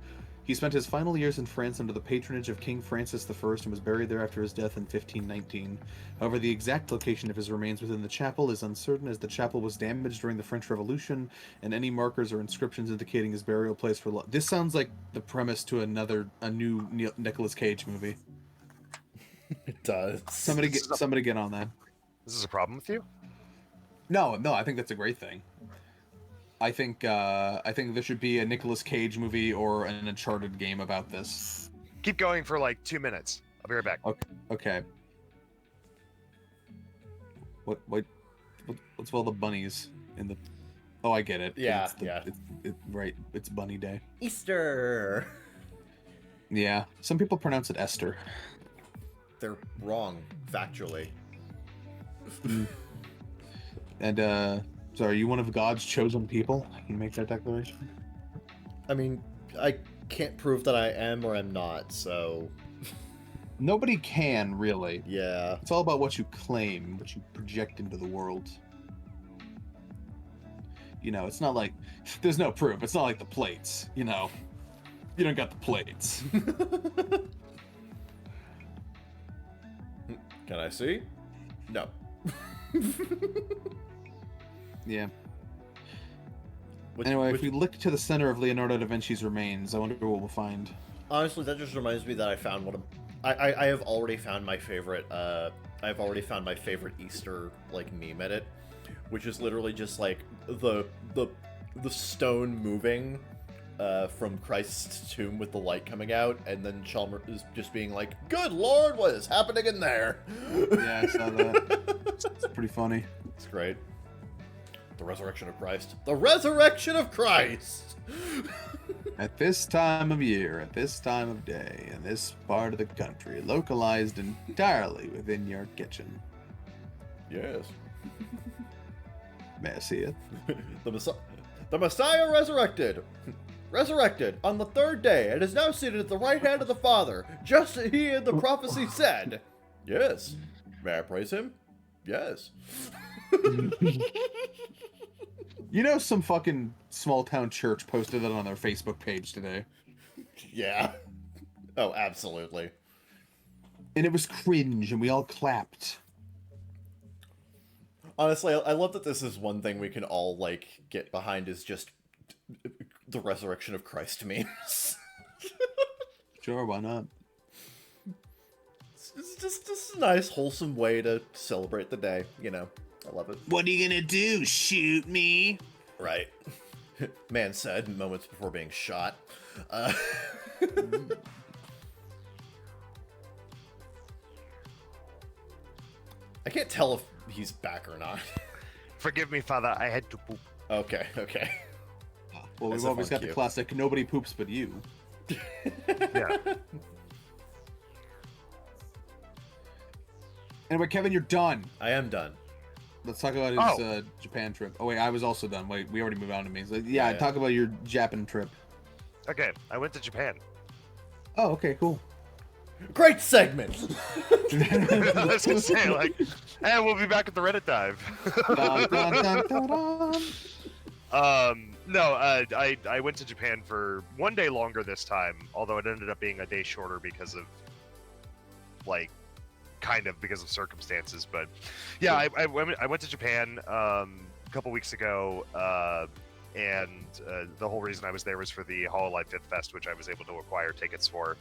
He spent his final years in France under the patronage of King Francis I and was buried there after his death in 1519. However, the exact location of his remains within the chapel is uncertain, as the chapel was damaged during the French Revolution, and any markers or inscriptions indicating his burial place were lost. This sounds like the premise to a new Nicolas Cage movie. It does. Somebody get on that. This is a problem with you? No, I think that's a great thing. I think there should be a Nicolas Cage movie or an Uncharted game about this. Keep going for like 2 minutes. I'll be right back. Okay. What's with all the bunnies in the? Oh, I get it. Yeah, Right, it's Bunny Day. Easter. Yeah, some people pronounce it Esther. They're wrong, factually. And so are you one of God's chosen people? Can you make that declaration? I mean, I can't prove that I am or am not, so Nobody can, really. yeah. It's all about what you claim, what you project into the world. You know, it's not like there's no proof. It's not like the plates, you know. You don't got the plates. Can I see? No. Yeah. Anyway, if we look to the center of Leonardo da Vinci's remains, I wonder what we'll find. Honestly, that just reminds me that I found one of I have already found my favorite I've already found my favorite Easter like meme edit, which is literally just like the stone moving from Christ's tomb with the light coming out, and then Chalmers is just being like, "Good Lord, what is happening in there?" Yeah, I saw that. It's pretty funny. It's great. The resurrection of Christ. The resurrection of Christ! At this time of year, at this time of day, in this part of the country, localized entirely within your kitchen. Yes. May I see it? The Messiah resurrected. Resurrected on the third day, and is now seated at the right hand of the Father, just as he in the prophecy said. Yes. May I praise him? Yes. You know, some fucking small town church posted it on their Facebook page today. Yeah. Oh, absolutely. And it was cringe, and we all clapped. Honestly, I love that this is one thing we can all, like, get behind is just the resurrection of Christ memes. Sure, why not? It's just a nice, wholesome way to celebrate the day, you know. I love it. What are you gonna do, shoot me? Right. Man said moments before being shot. I can't tell if he's back or not. Forgive me, Father. I had to poop. Okay. Well, That's we've a always fun got the cue. classic, nobody poops but you. Yeah. Anyway, Kevin, you're done. I am done. Let's talk about his Japan trip. Oh wait, I was also done. Wait, we already moved on to me. So, yeah, Yeah. talk about your Japan trip. Okay, I went to Japan. Oh, okay, cool. Great segment. I was gonna say, like, and we'll be back at the Reddit dive. Dun, dun, dun, dun, dun. No, I went to Japan for 1 day longer this time, although it ended up being a day shorter because of, like, kind of because of circumstances. But yeah, I went to Japan a couple weeks ago, and the whole reason I was there was for the Hololive Fifth Fest, which I was able to acquire tickets for.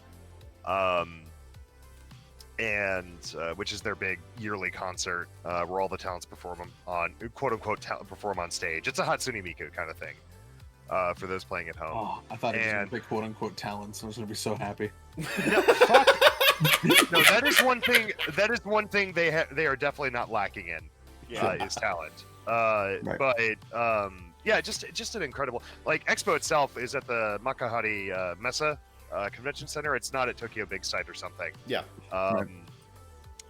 Which is their big yearly concert where all the talents perform on quote unquote perform on stage. It's a Hatsune Miku kind of thing for those playing at home. Oh, I thought it was gonna be quote unquote talents. I was gonna be so happy. No, fuck. No, that is one thing. That is one thing they are definitely not lacking in. Is talent. Right. But yeah, just an incredible. Like Expo itself is at the Makahari Mesa Convention Center. It's not at Tokyo Big Sight or something. Yeah. Right.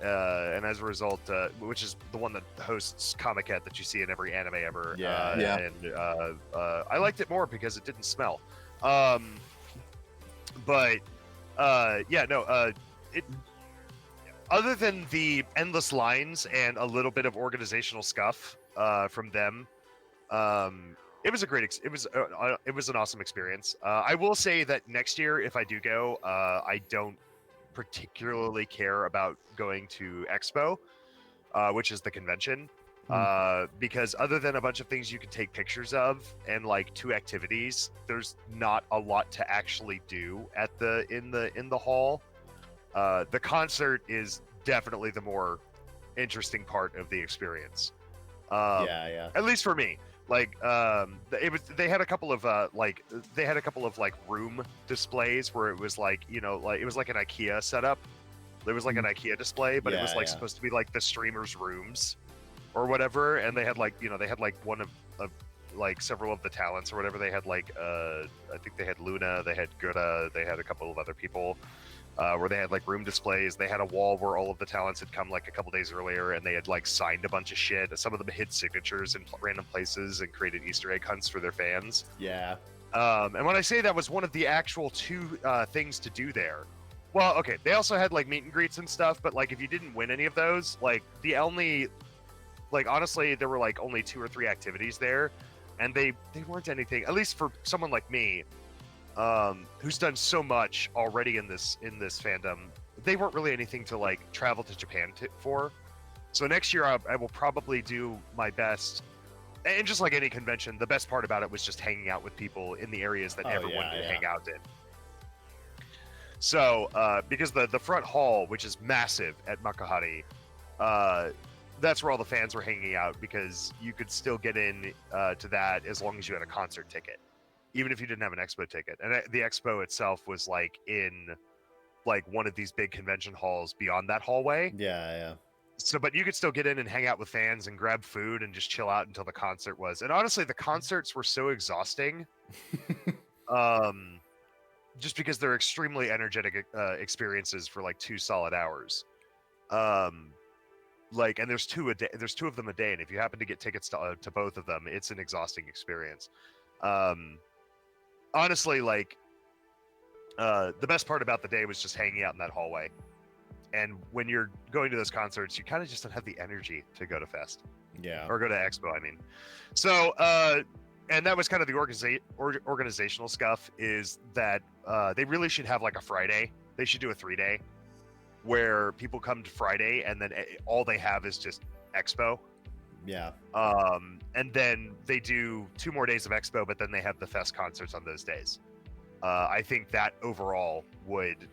And as a result, which is the one that hosts Comic-Con that you see in every anime ever. Yeah. Yeah. And I liked it more because it didn't smell. It. Other than the endless lines and a little bit of organizational scuff from them, it was a great. It was an awesome experience. I will say that next year, if I do go, I don't particularly care about going to Expo, which is the convention, because other than a bunch of things you can take pictures of and like 2 activities, there's not a lot to actually do at in the hall. The concert is definitely the more interesting part of the experience. Yeah. At least for me. Like they had a couple of room displays where it was like, you know, like it was like an IKEA setup. There was like an IKEA display, but it was like supposed to be like the streamers' rooms or whatever, and they had like, you know, they had like one of like several of the talents or whatever. They had like I think they had Luna, they had Gura, they had a couple of other people. Where they had like room displays. They had a wall where all of the talents had come like a couple days earlier, and they had like signed a bunch of shit. Some of them hid signatures in random places and created Easter egg hunts for their fans. Yeah. And when I say that was one of the actual 2 things to do there. Well, okay, they also had like meet and greets and stuff, but like if you didn't win any of those, like the only, like honestly, there were like only 2 or 3 activities there, and they weren't anything. At least for someone like me, who's done so much already in this fandom, they weren't really anything to like travel to Japan for. So next year I will probably do my best, and just like any convention, the best part about it was just hanging out with people in the areas that everyone could hang out in. So because the front hall, which is massive at Makahari, that's where all the fans were hanging out, because you could still get in to that as long as you had a concert ticket, even if you didn't have an expo ticket. And the expo itself was like in like one of these big convention halls beyond that hallway. Yeah. So, but you could still get in and hang out with fans and grab food and just chill out until the concert was. And honestly, the concerts were so exhausting. Just because they're extremely energetic experiences for like 2 solid hours. Like, and there's 2 a day. There's 2 of them a day, and if you happen to get tickets to both of them, it's an exhausting experience. Honestly, like, the best part about the day was just hanging out in that hallway. And when you're going to those concerts, you kind of just don't have the energy to go to Fest. Yeah. Or go to Expo, I mean. So, and that was kind of the organizational stuff, is that they really should have like a Friday. They should do a 3-day where people come to Friday and then all they have is just Expo. Yeah. And then they do 2 more days of Expo, but then they have the Fest concerts on those days. I think that overall would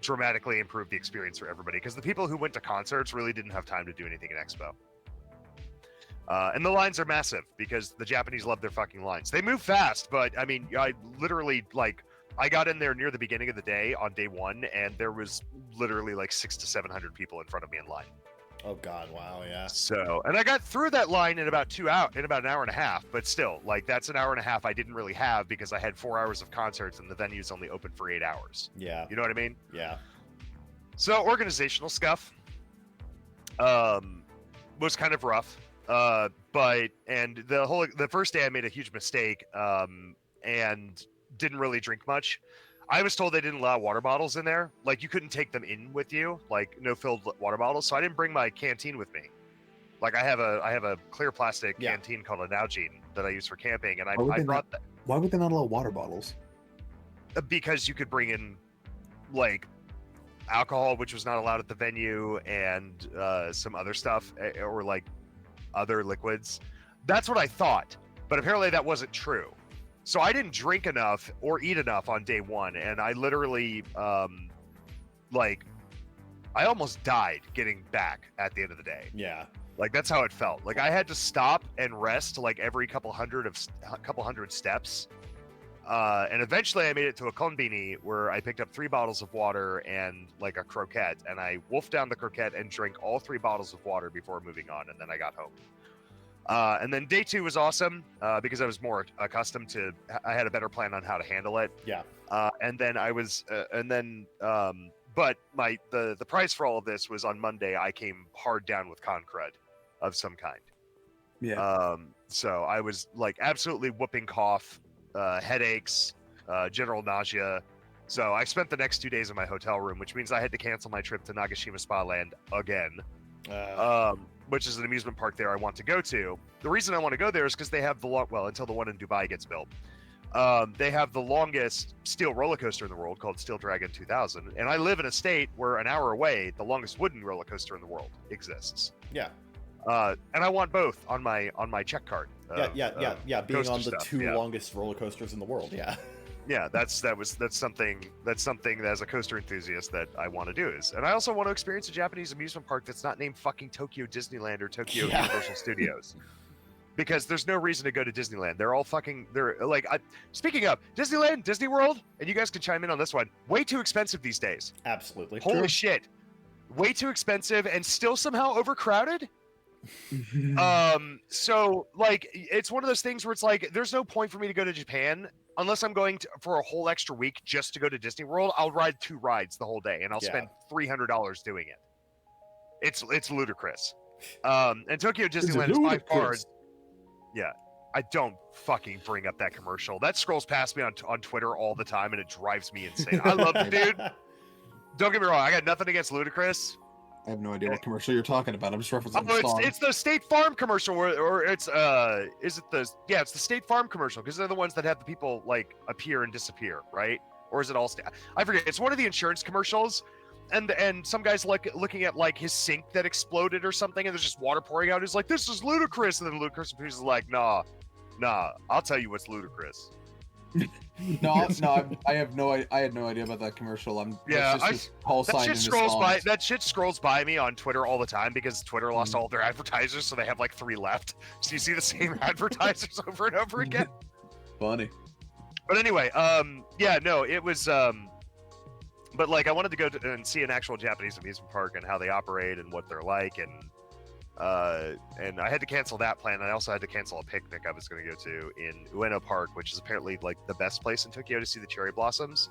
dramatically improve the experience for everybody, because the people who went to concerts really didn't have time to do anything in Expo. And the lines are massive because the Japanese love their fucking lines. They move fast, but I mean, I literally, like, I got in there near the beginning of the day on day 1, and there was literally like 600 to 700 people in front of me in line. Oh God! Wow. Yeah. So, and I got through that line in about an hour and a half. But still, like, that's an hour and a half I didn't really have because I had 4 hours of concerts and the venue's only open for 8 hours. Yeah. You know what I mean? Yeah. So organizational stuff was kind of rough. And the first day I made a huge mistake, and didn't really drink much. I was told they didn't allow water bottles in there. Like, you couldn't take them in with you, like no filled water bottles. So I didn't bring my canteen with me. Like, I have a clear plastic canteen called a Gaijin that I use for camping, and I brought that. Why would they not allow water bottles? Because you could bring in like alcohol, which was not allowed at the venue, and some other stuff, or like other liquids. That's what I thought, but apparently that wasn't true. So I didn't drink enough or eat enough on day one, and I literally like I almost died getting back at the end of the day. Yeah. Like, that's how it felt. Like, I had to stop and rest like every couple hundred steps. And eventually I made it to a konbini where I picked up 3 bottles of water and like a croquette, and I wolfed down the croquette and drank all 3 bottles of water before moving on, and then I got home. And then day 2 was awesome because I was more accustomed to. I had a better plan on how to handle it. Yeah. And then I was, but the price for all of this was on Monday. I came hard down with con crud of some kind. Yeah. So I was like absolutely whooping cough, headaches, general nausea. So I spent the next 2 days in my hotel room, which means I had to cancel my trip to Nagashima Spa Land again. Which is an amusement park there I want to go to. The reason I want to go there is because they have until the one in Dubai gets built. They have the longest steel roller coaster in the world called Steel Dragon 2000. And I live in a state where an hour away, the longest wooden roller coaster in the world exists. Yeah. And I want both on my check card. Yeah. Being on the 2 longest roller coasters in the world. Yeah. Yeah, that's something that as a coaster enthusiast that I want to do and I also want to experience a Japanese amusement park that's not named fucking Tokyo Disneyland or Tokyo Universal Studios. Because there's no reason to go to Disneyland. Speaking of Disneyland, Disney World, and you guys can chime in on this one, way too expensive these days. Absolutely. Holy shit. Way too expensive and still somehow overcrowded. So like it's one of those things where it's like there's no point for me to go to Japan unless I'm going for a whole extra week just to go to Disney World. I'll ride 2 rides the whole day and I'll spend $300 doing it. It's ludicrous. And Tokyo Disneyland is by far. Yeah, I don't fucking bring up that commercial. That scrolls past me on Twitter all the time and it drives me insane. I love it, dude. Don't get me wrong. I got nothing against Ludacris. I have no idea what commercial you're talking about. I'm just referencing the song. It's the State Farm commercial, or it's it's the State Farm commercial because they're the ones that have the people like appear and disappear, right? Or is it all? I forget. It's one of the insurance commercials, and some guy's like looking at like his sink that exploded or something, and there's just water pouring out. He's like, "This is ludicrous," and then Ludacris is like, "Nah, I'll tell you what's ludicrous." No, I had no idea about that commercial. That shit scrolls by me on Twitter all the time because Twitter lost all their advertisers, so they have like 3 left. So you see the same advertisers over and over again. Funny. But anyway, it was but like I wanted to go and see an actual Japanese amusement park and how they operate and what they're like, and I had to cancel that plan. I also had to cancel a picnic I was going to go to in Ueno Park, which is apparently like the best place in Tokyo to see the cherry blossoms.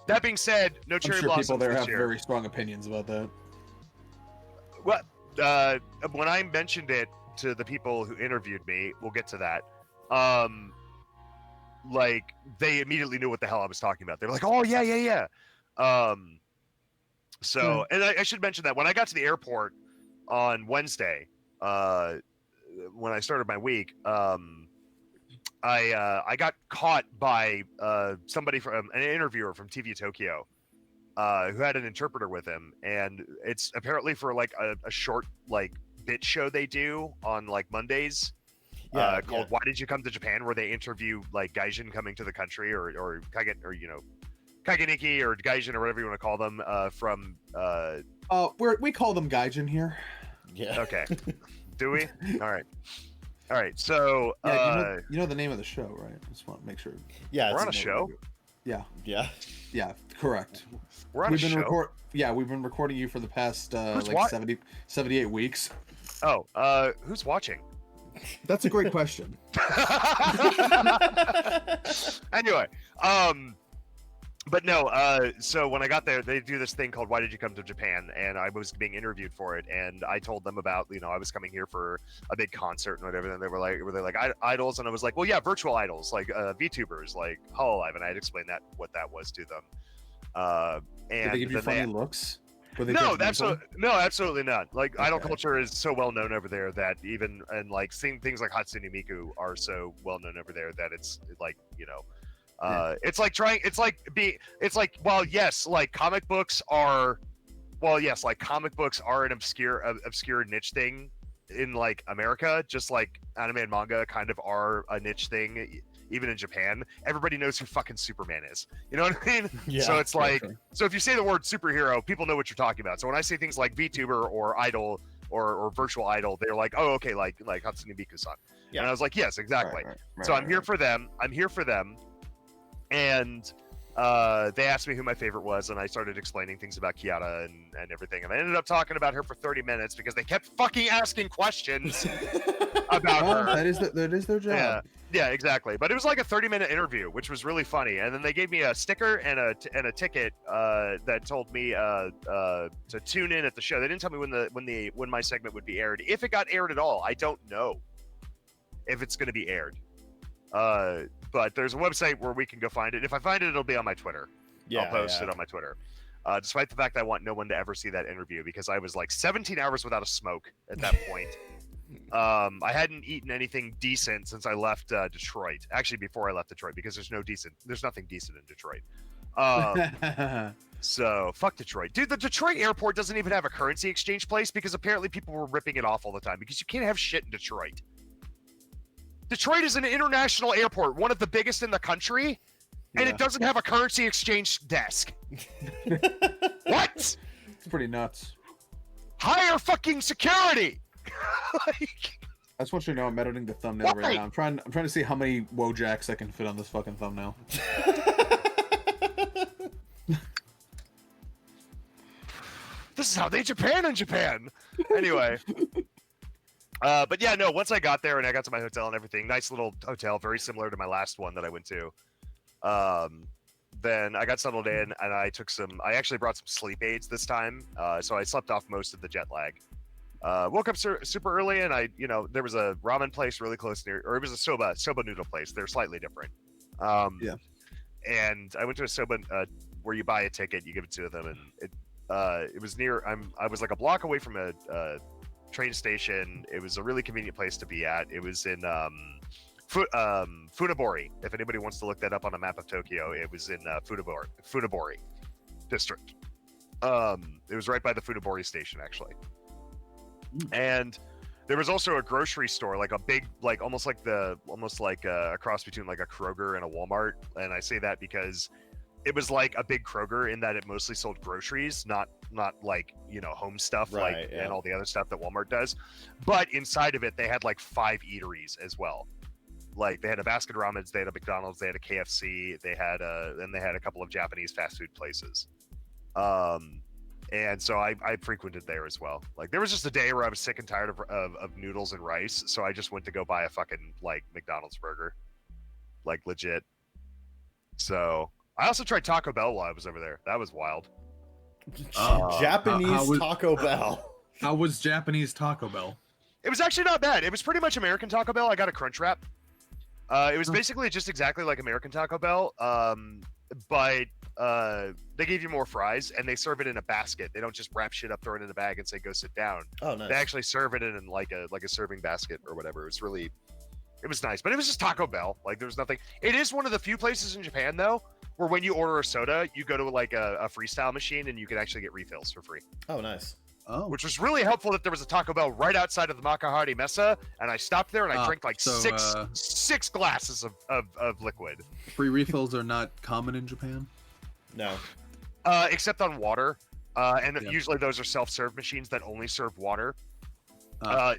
That being said, no cherry blossoms. People there have very strong opinions about that. Well, when I mentioned it to the people who interviewed me, we'll get to that. Like they immediately knew what the hell I was talking about. They were like, "Oh yeah." So, and I should mention that when I got to the airport on Wednesday, when I started my week, I got caught by somebody from an interviewer from TV Tokyo, who had an interpreter with him, and it's apparently for like a short like bit show they do on like Mondays, called "Why Did You Come to Japan?" where they interview like Gaijin coming to the country or Kage, or Kageniki or Gaijin or whatever you want to call them from. We call them Gaijin here. Yeah. Okay. Do we? All right. So you know the name of the show, right? I just want to make sure. Yeah, we're on a show. Yeah, correct. We're on a show. We've been recording you for the past 78 weeks. Oh, who's watching? That's a great question. Anyway, But no, so when I got there, they do this thing called "Why Did You Come to Japan?" and I was being interviewed for it, and I told them about, I was coming here for a big concert and whatever. And they were they like idols? And I was like, well, yeah, virtual idols, like VTubers, like Hololive, and I had explained what that was to them. And Did they give you funny looks? Were they no, judgmental? no, absolutely not. Like idol Okay. culture is so well known over there that even and like seeing things like Hatsune Miku are so well known over there that it's like it's like well, yes, like comic books are an obscure niche thing in like America, just like anime and manga kind of are a niche thing. Even in Japan, everybody knows who fucking Superman is. You know what I mean? Yeah, so it's like, sure. so if you say the word superhero, people know what you're talking about. So when I say things like VTuber or idol or virtual idol, they're like, oh, okay, like Hatsune Miku-san. Yeah. And I was like, yes, exactly. So I'm here for them. And they asked me who my favorite was, and I started explaining things about Kiara and everything. And I ended up talking about her for 30 minutes because they kept fucking asking questions about Well, her. that is their job. Yeah, exactly. But it was like a 30-minute interview, which was really funny. And then they gave me a sticker and a ticket that told me to tune in at the show. They didn't tell me when my segment would be aired, if it got aired at all. I don't know if it's going to be aired. But there's a website where we can go find it. If I find it, it'll be on my Twitter. Yeah, I'll post it on my Twitter. Despite the fact that I want no one to ever see that interview because I was like 17 hours without a smoke at that point. I hadn't eaten anything decent since I left Detroit. Actually, before I left Detroit, because there's nothing decent in Detroit. So fuck Detroit, dude. The Detroit airport doesn't even have a currency exchange place because apparently people were ripping it off all the time because you can't have shit in Detroit. Detroit is an international airport, one of the biggest in the country, and it doesn't have a currency exchange desk. What? It's pretty nuts. Hire fucking security. Like, That's what you know. I'm editing the thumbnail right now. I'm trying to see how many Wojaks I can fit on this fucking thumbnail. this is how they Japan in Japan. Anyway. But yeah, no, once I got there and I got to my hotel and everything, nice little hotel, very similar to my last one that I went to. Then I got settled in and I actually brought some sleep aids this time. So I slept off most of the jet lag. Woke up super early and there was a ramen place really close near, or it was a soba noodle place. They're slightly different. And I went to a soba where you buy a ticket, you give it to them, and it was near. I was like a block away from a train station. It was a really convenient place to be at. It was in Funabori. If anybody wants to look that up on a map of Tokyo, it was in Funabori district. It was right by the Funabori station, actually. And there was also a grocery store, like a big, like almost like a cross between like a Kroger and a Walmart. And I say that because it was like a big Kroger in that it mostly sold groceries, not like home stuff, Right, and all the other stuff that Walmart does. But inside of it, they had like 5 eateries as well. Like they had a Baskin Robbins, they had a McDonald's, they had a KFC, they had a couple of Japanese fast food places. And so I frequented there as well. Like there was just a day where I was sick and tired of noodles and rice, so I just went to go buy a fucking like McDonald's burger, like legit. So I also tried Taco Bell while I was over there. That was wild. Japanese Taco Bell. How was Japanese Taco Bell? It was actually not bad. It was pretty much American Taco Bell. I got a crunch wrap. It was basically just exactly like American Taco Bell, but they gave you more fries and they serve it in a basket. They don't just wrap shit up, throw it in a bag, and say go sit down. Oh, nice. They actually serve it in like a serving basket or whatever. It was nice, but it was just Taco Bell. Like there was nothing. It is one of the few places in Japan though where when you order a soda, you go to like a freestyle machine and you can actually get refills for free. Oh, nice. Oh, Which was really helpful that there was a Taco Bell right outside of the Makahari Mesa, and I stopped there and I drank like six glasses of liquid. free refills are not common in Japan. No. Except on water, and usually those are self-serve machines that only serve water.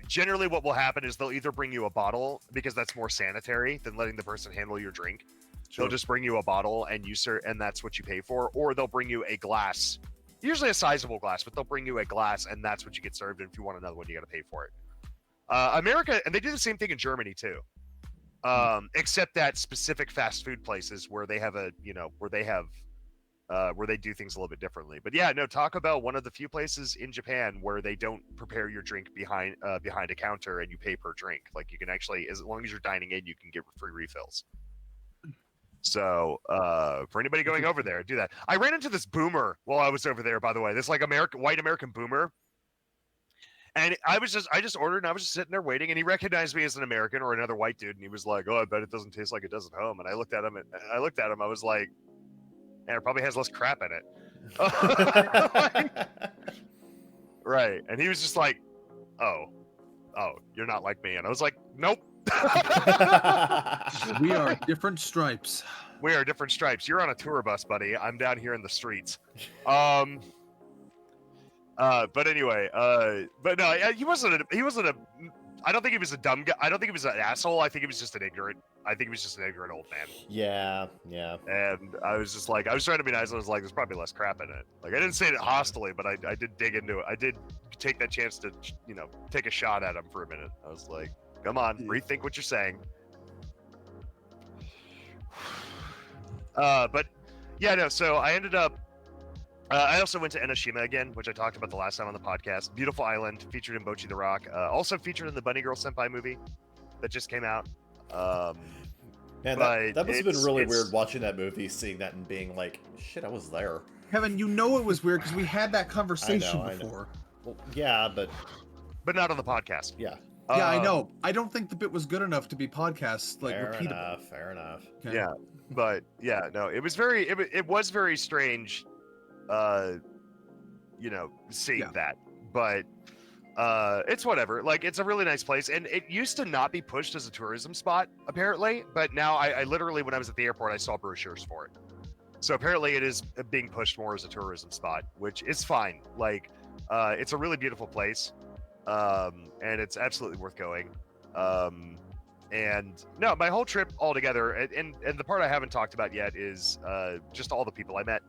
Generally, what will happen is they'll either bring you a bottle because that's more sanitary than letting the person handle your drink. Sure. They'll just bring you a bottle and and that's what you pay for, or they'll bring you a glass. Usually a sizable glass, but they'll bring you a glass and that's what you get served. And if you want another one, you got to pay for it. America, and they do the same thing in Germany too. Except that specific fast food places where they have where they do things a little bit differently. But yeah, no, Taco Bell, one of the few places in Japan where they don't prepare your drink behind a counter and you pay per drink. Like you can actually, as long as you're dining in, you can get free refills. So for anybody going over there, do that. I ran into this boomer while I was over there, by the way. This like white American boomer. And I just ordered and I was just sitting there waiting, and he recognized me as an American or another white dude, and he was like, "Oh, I bet it doesn't taste like it does at home." And I looked at him I was like, "And it probably has less crap in it." Right. And he was just like, "Oh, you're not like me." And I was like, "Nope." We are different stripes. We are different stripes. You're on a tour bus, buddy. I'm down here in the streets. But anyway, but no, he wasn't a, I don't think he was a dumb guy. I don't think he was an asshole. I think he was just an ignorant old man. Yeah. And I was just like, I was trying to be nice. I was like, there's probably less crap in it. Like, I didn't say it hostily, but I did dig into it. I did take that chance to, take a shot at him for a minute. I was like, come on, rethink what you're saying. But yeah, no, so I ended up, I also went to Enoshima again, which I talked about the last time on the podcast. Beautiful island, featured in Bocchi the Rock. Also featured in the Bunny Girl Senpai movie that just came out. Man, that must have been really weird watching that movie, seeing that and being like, shit, I was there. Kevin, you know it was weird because we had that conversation before. Well, yeah, but not on the podcast. Yeah. Yeah, I know. I don't think the bit was good enough to be podcast repeatable. Fair enough. Okay. Yeah, but yeah, no, it was very strange. Seeing that, but it's whatever. Like, it's a really nice place, and it used to not be pushed as a tourism spot apparently, but now I literally, when I was at the airport, I saw brochures for it. So apparently it is being pushed more as a tourism spot, which is fine. Like, it's a really beautiful place, and it's absolutely worth going. And no, my whole trip altogether, and the part I haven't talked about yet is just all the people I met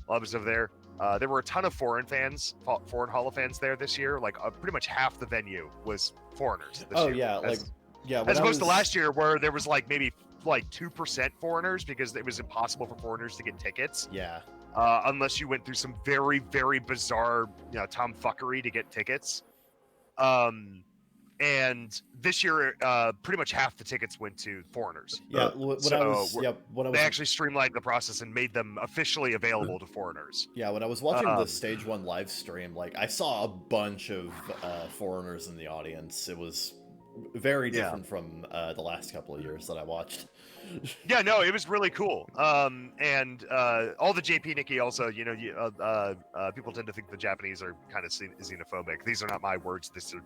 while I was over there. There were a ton of foreign Holo fans there this year. Like, pretty much half the venue was foreigners this year. Yeah, as opposed to last year where there was like maybe like 2% foreigners because it was impossible for foreigners to get tickets. Yeah. Unless you went through some very, very bizarre, tomfuckery to get tickets. And this year, pretty much half the tickets went to foreigners. Yeah, they actually streamlined the process and made them officially available to foreigners. Yeah, when I was watching the Stage 1 live stream, like, I saw a bunch of foreigners in the audience. It was very different from the last couple of years that I watched. Yeah, no, it was really cool. And all the JP Nikki also, people tend to think the Japanese are kind of xenophobic. These are not my words. This are,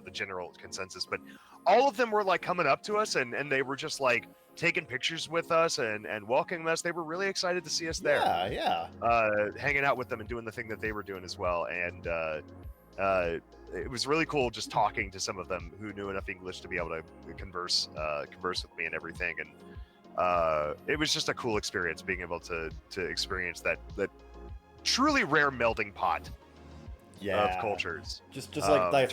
the general consensus. But all of them were like coming up to us and they were just like taking pictures with us and welcoming us. They were really excited to see us there. Yeah. Hanging out with them and doing the thing that they were doing as well. And it was really cool just talking to some of them who knew enough English to be able to converse with me and everything. And it was just a cool experience being able to experience that truly rare melding pot of cultures. Just like that.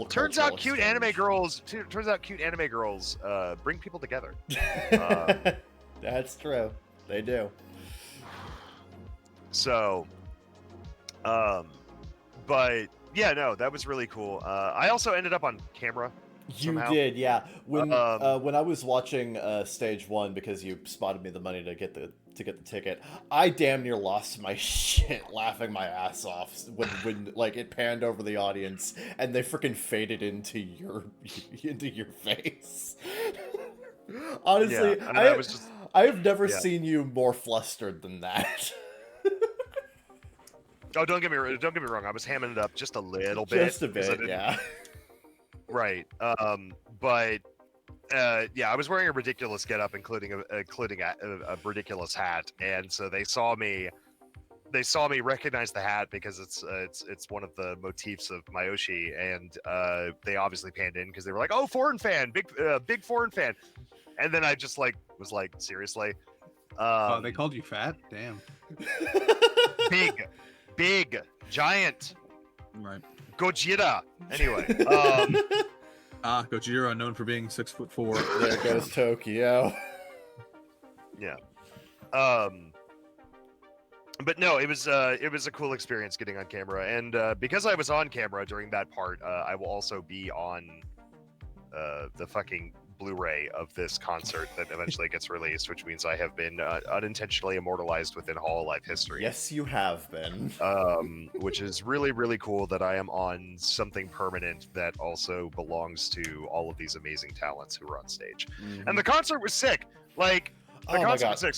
Turns out cute anime girls bring people together. That's true. They do. So, but yeah, no, that was really cool. I also ended up on camera. Somehow. You did, yeah. When I was watching Stage 1, because you spotted me the money to get the ticket, I damn near lost my shit laughing my ass off when like it panned over the audience and they freaking faded into your face. Honestly, yeah, I have never seen you more flustered than that. Oh, don't get me wrong. I was hamming it up just a little bit. Just a bit, yeah. Right. But I was wearing a ridiculous getup, including a ridiculous hat, and so they saw me recognize the hat because it's one of the motifs of Mayoshi, and they obviously panned in because they were like, "Oh, foreign fan, big foreign fan," and then I just was like, seriously. They called you fat? Damn. Big, giant. Right. Gojira. Anyway. Gojira, known for being 6'4". There goes Tokyo. Yeah. But no, it was a cool experience getting on camera, and because I was on camera during that part, I will also be on the fucking Blu-ray of this concert that eventually gets released, which means I have been unintentionally immortalized within Hall of Life history. Yes, you have been. Which is really, really cool that I am on something permanent that also belongs to all of these amazing talents who were on stage. And the concert was sick. Like, the concert was sick.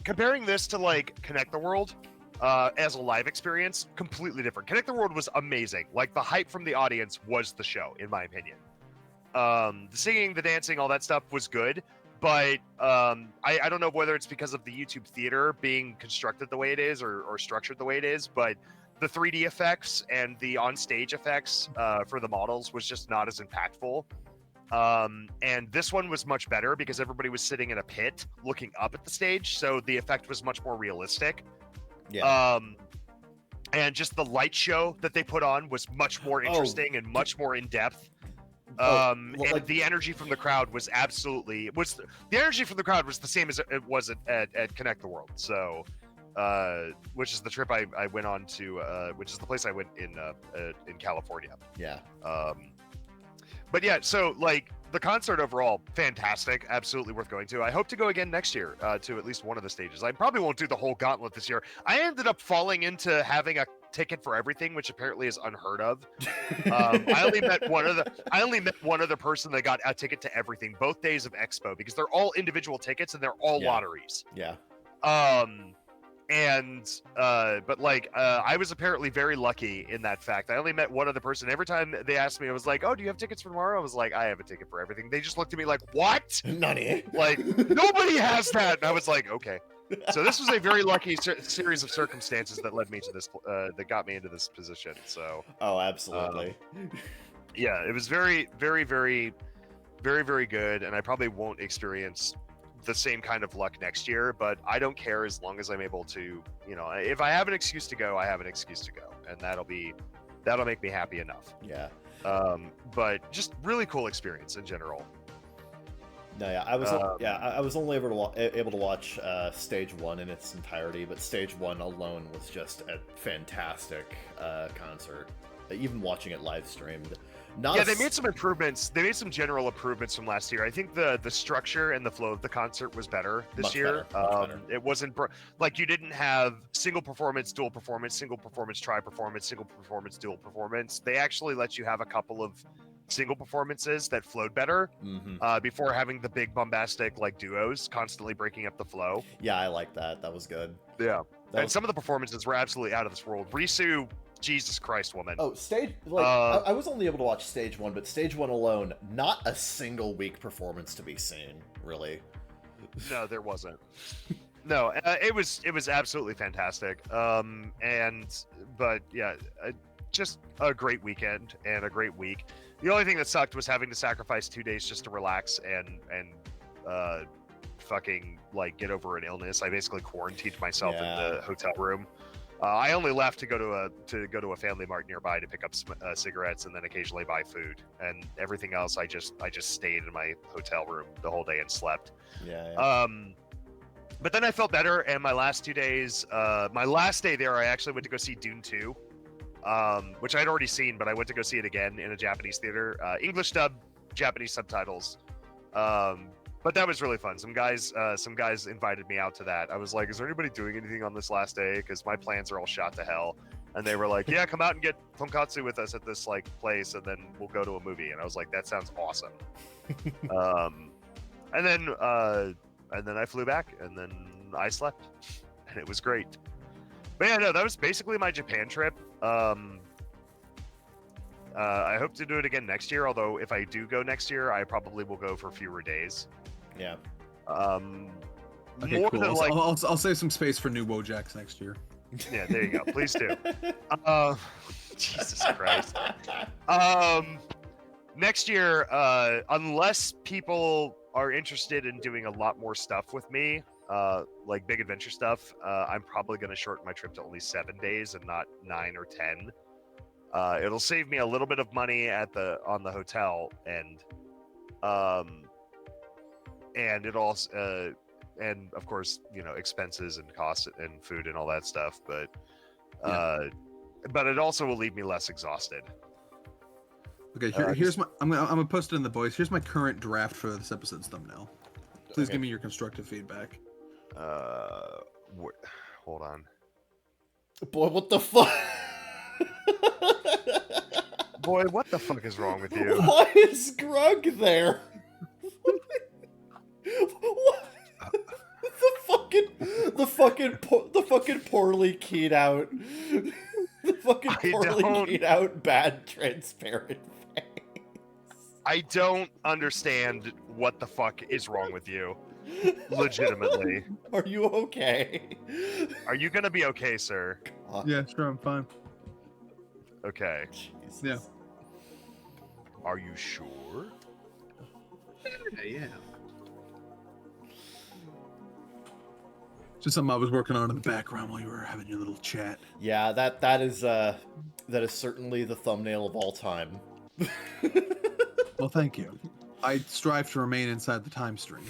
Comparing this to like Connect the World as a live experience, completely different. Connect the World was amazing. Like, the hype from the audience was the show, in my opinion. The singing, the dancing, all that stuff was good, but I don't know whether it's because of the YouTube theater being constructed the way it is or structured the way it is, but the 3D effects and the on-stage effects for the models was just not as impactful. And this one was much better because everybody was sitting in a pit looking up at the stage, so the effect was much more realistic. Yeah. And just the light show that they put on was much more interesting and much more in depth. And the energy from the crowd was the energy from the crowd was the same as it was at Connect the World. So, which is the trip I went on to, which is the place I went in California. Yeah. But yeah, so like the concert overall, fantastic, absolutely worth going to. I hope to go again next year to at least one of the stages. I probably won't do the whole gauntlet this year. I ended up falling into having a ticket for everything, which apparently is unheard of. I only met one other person that got a ticket to everything both days of Expo, because they're all individual tickets and they're all lotteries. Yeah. But like I was apparently very lucky in that fact. I only met one other person. Every time they asked me, I was like, "Oh, do you have tickets for tomorrow?" I was like, "I have a ticket for everything." They just looked at me like, "What? Nani?" Like, nobody has that. And I was like, "Okay." So this was a very lucky series of circumstances that led me to this, that got me into this position. So. Oh, absolutely. Yeah, it was very, very, very, very, very good, and I probably won't experience the same kind of luck next year, but I don't care as long as I'm able to, if I have an excuse to go, I have an excuse to go, and that'll make me happy enough. Yeah. But just really cool experience in general. No, yeah, I was only able to watch stage one in its entirety, but stage one alone was just a fantastic concert. Even watching it live streamed. They made some improvements. They made some general improvements from last year. I think the structure and the flow of the concert was better this year. Better. It wasn't like you didn't have single performance, dual performance, single performance, tri performance, single performance, dual performance. They actually let you have a couple of single performances that flowed better before having the big bombastic like duos constantly breaking up the flow. Yeah, I like that. That was good. Yeah, some of the performances were absolutely out of this world. Risu, Jesus Christ, woman. Oh, I was only able to watch stage one, but stage one alone, not a single weak performance to be seen, really. No, there wasn't. No, it was absolutely fantastic. But yeah, just a great weekend and a great week. The only thing that sucked was having to sacrifice 2 days just to relax and fucking like get over an illness. I basically quarantined myself in the hotel room. I only left to go to a Family Mart nearby to pick up cigarettes and then occasionally buy food, and everything else I just stayed in my hotel room the whole day and slept. Yeah. But then I felt better, and my last 2 days, my last day there, I actually went to go see Dune 2, which I'd already seen, but I went to go see it again in a Japanese theater, English dub, Japanese subtitles. But that was really fun. Some guys invited me out to that. I was like, is there anybody doing anything on this last day? Because my plans are all shot to hell. And they were like, yeah, come out and get tonkatsu with us at this like place, and then we'll go to a movie. And I was like, that sounds awesome. And then I flew back, and then I slept, and it was great. But yeah, no, that was basically my Japan trip. I hope to do it again next year. Although if I do go next year, I probably will go for fewer days. Yeah. Okay, cool. I'll save some space for new Wojaks next year. Yeah, there you go. Please do. Jesus Christ. Next year, unless people are interested in doing a lot more stuff with me, like big adventure stuff, I'm probably going to shorten my trip to only 7 days and not 9 or 10. It'll save me a little bit of money on the hotel, and it also and of course, expenses and costs and food and all that stuff, but it also will leave me less exhausted. Okay, here's my. I'm gonna post it in the boys. Here's my current draft for this episode's thumbnail. Please give me your constructive feedback. Hold on. Boy, what the fuck? Boy, what the fuck is wrong with you? Why is Grug there? What? The fucking poorly keyed out, keyed out bad transparent face. I don't understand what the fuck is wrong with you. Legitimately. Are you okay? Are you gonna be okay, sir? Yeah, sure, I'm fine. Okay. Jesus. Yeah. Are you sure? Yeah. Just something I was working on in the background while you were having your little chat. Yeah, that is certainly the thumbnail of all time. Well, thank you. I strive to remain inside the time stream.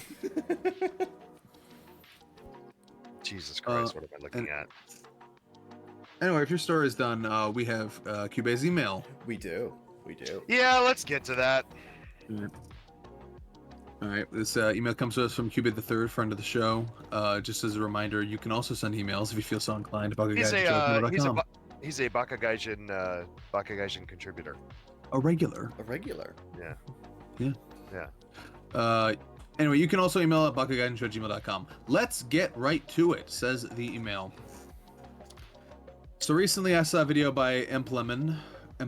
Jesus Christ, what am I looking at? Anyway, if your story is done, we have Cube's email. We do. Yeah, let's get to that. All right, this email comes to us from Cubid the Third, friend of the show. Just as a reminder, you can also send emails if you feel so inclined. He's a Bakagaijin contributor. A regular. Yeah. Anyway, you can also email at bakagaijinshow@gmail.com. Let's get right to it, says the email. So recently I saw a video by Empleman. I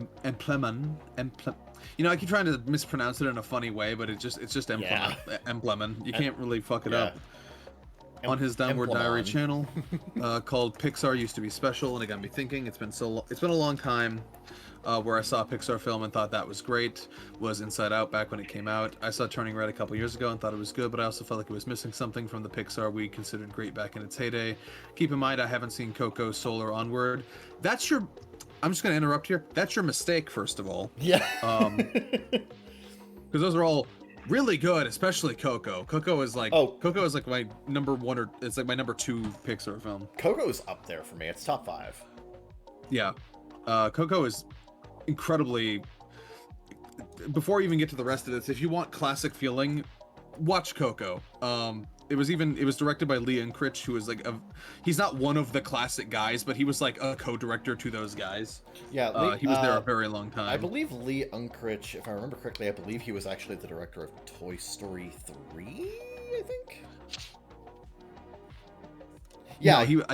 keep trying to mispronounce it in a funny way, but it's just Empleman. You can't really fuck it up. On his Downward Diary channel, called Pixar Used to Be Special, and it got me thinking. It's been a long time where I saw a Pixar film and thought that was great. Was Inside Out back when it came out. I saw Turning Red a couple years ago and thought it was good, but I also felt like it was missing something from the Pixar we considered great back in its heyday. Keep in mind, I haven't seen Coco, Soul, or Onward. I'm just going to interrupt here. That's your mistake, first of all. Yeah. Because those are all really good, especially Coco. Coco is like my number one, it's like my number 2 Pixar film. Coco's up there for me. It's top 5. Yeah. Coco is incredibly. Before you even get to the rest of this, if you want classic feeling, watch Coco. It was directed by Lee Unkrich, who is he's not one of the classic guys, but he was like a co-director to those guys. Yeah, he was there a very long time. I believe Lee Unkrich, if I remember correctly, I believe he was actually the director of Toy Story 3, I think. Yeah, he was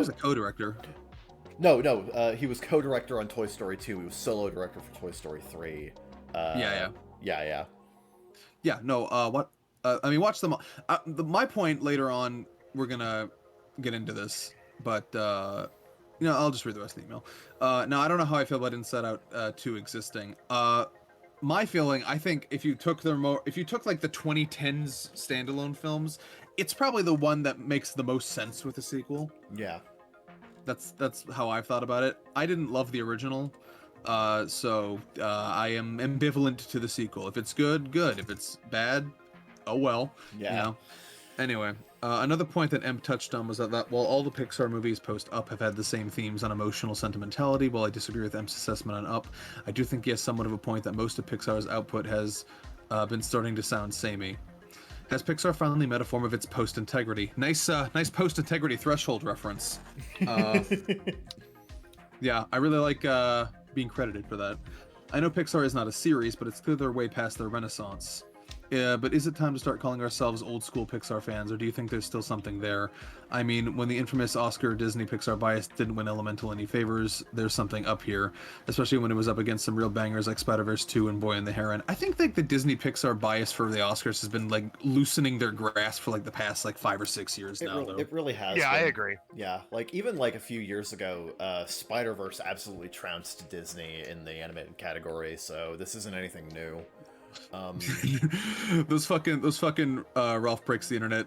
a co-director. No, he was co-director on Toy Story 2. He was solo director for Toy Story 3. Yeah. What? Watch them. My point later on, we're gonna get into this, but I'll just read the rest of the email. Now, I don't know how I feel about Inside Out 2 existing. My feeling, I think, if you took like the 2010s standalone films, it's probably the one that makes the most sense with a sequel. Yeah. That's how I've thought about it. I didn't love the original, so I am ambivalent to the sequel. If it's good, good. If it's bad, oh well. Yeah. Anyway, another point that Emp touched on was that while all the Pixar movies post Up have had the same themes on emotional sentimentality, while I disagree with Emp's assessment on Up, I do think he has somewhat of a point that most of Pixar's output has been starting to sound samey. Has Pixar finally met a form of its post-integrity? Nice post-integrity threshold reference. Yeah, I really like being credited for that. I know Pixar is not a series, but it's clear they're way past their renaissance. But is it time to start calling ourselves old school Pixar fans, or do you think there's still something there? I mean, when the infamous Oscar Disney Pixar bias didn't win Elemental any favors, there's something up here, especially when it was up against some real bangers like Spider-Verse 2 and Boy and the Heron. I think the Disney Pixar bias for the Oscars has been loosening their grasp for the past 5 or 6 years now. It really has. Yeah, been. I agree. Yeah, even a few years ago, Spider-Verse absolutely trounced Disney in the animated category, so this isn't anything new. Those fucking Ralph Breaks the Internet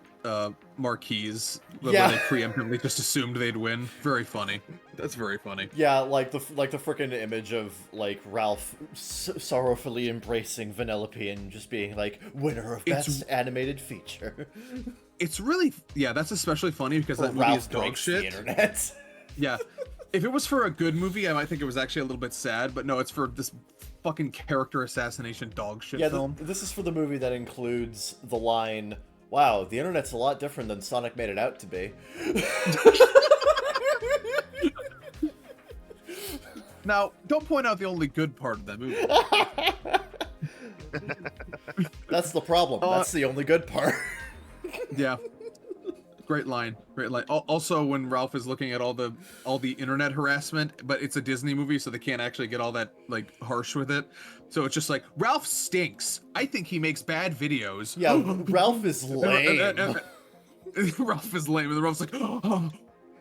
marquees where Yeah. they preemptively just assumed they'd win. Very funny. That's very funny. Yeah, the freaking image of Ralph sorrowfully embracing Vanellope and just being winner of best animated feature. It's really, yeah, that's especially funny because that movie Ralph is dog breaks shit. the internet. Yeah. If it was for a good movie, I might think it was actually a little bit sad, but no, it's for this fucking character assassination dog shit film. This is for the movie that includes the line, "Wow, the internet's a lot different than Sonic made it out to be." Now, don't point out the only good part of that movie. That's the problem. That's the only good part. Yeah. Great line. Great line. Also, when Ralph is looking at all the internet harassment, but it's a Disney movie, so they can't actually get all that like harsh with it. So it's just like, Ralph stinks. I think he makes bad videos. Yeah, Ralph is lame. Ralph is lame, and Ralph's like, oh.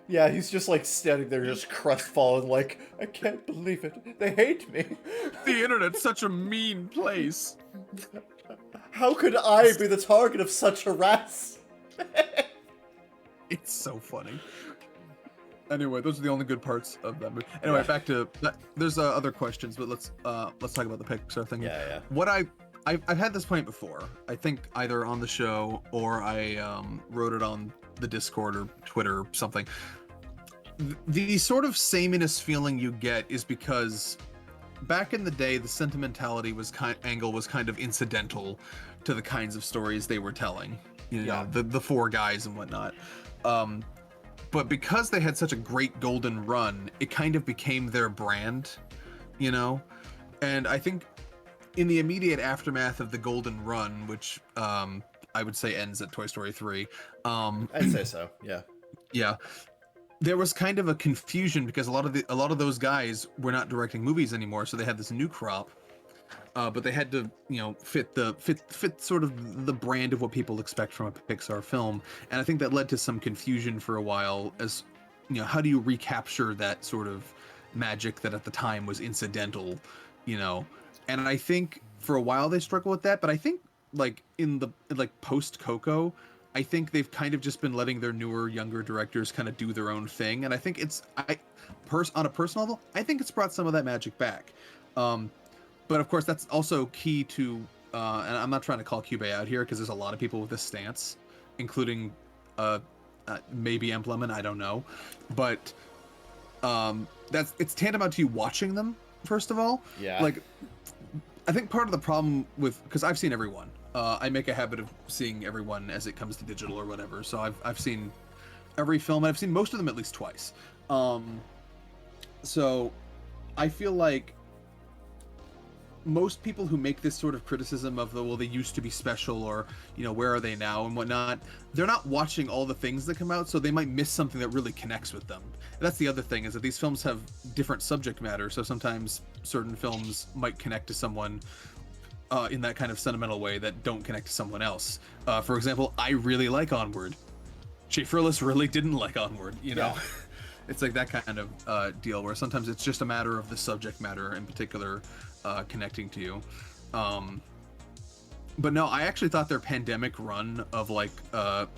Yeah, he's just like standing there, just crestfallen, like, I can't believe it. They hate me. The internet's such a mean place. How could I be the target of such harassment? It's so funny. Anyway, those are the only good parts of that movie. Anyway, back to there's other questions, but let's talk about the Pixar thing. Yeah. What I've had this point before. I think either on the show or I wrote it on the Discord or Twitter or something. The sort of sameness feeling you get is because back in the day, the sentimentality angle was kind of incidental to the kinds of stories they were telling. You know, the four guys and whatnot. But because they had such a great golden run, it kind of became their brand, you know? And I think in the immediate aftermath of the golden run, which I would say ends at Toy Story 3. I'd say so, yeah. Yeah. There was kind of a confusion because a lot of those guys were not directing movies anymore, so they had this new crop. But they had to, you know, fit sort of the brand of what people expect from a Pixar film, and I think that led to some confusion for a while. As you know, how do you recapture that sort of magic that at the time was incidental, you know? And I think for a while they struggled with that, but I think like in the post Coco, I think they've kind of just been letting their newer, younger directors kind of do their own thing, and I think on a personal level, I think it's brought some of that magic back. But of course, that's also key to, and I'm not trying to call Cube out here because there's a lot of people with this stance, including maybe Emblem, I don't know, but it's tantamount to you watching them first of all. Yeah. Like, I think part of the problem because I've seen everyone. I make a habit of seeing everyone as it comes to digital or whatever. So I've seen every film, and I've seen most of them at least twice. So I feel like most people who make this sort of criticism of they used to be special, or, you know, where are they now and whatnot, they're not watching all the things that come out, so they might miss something that really connects with them. And that's the other thing, is that these films have different subject matter, so sometimes certain films might connect to someone in that kind of sentimental way that don't connect to someone else. For example, I really like Onward. Schaefer Ellis really didn't like Onward, you know? Yeah. It's like that kind of deal where sometimes it's just a matter of the subject matter in particular connecting to you. But no, I actually thought their pandemic run of like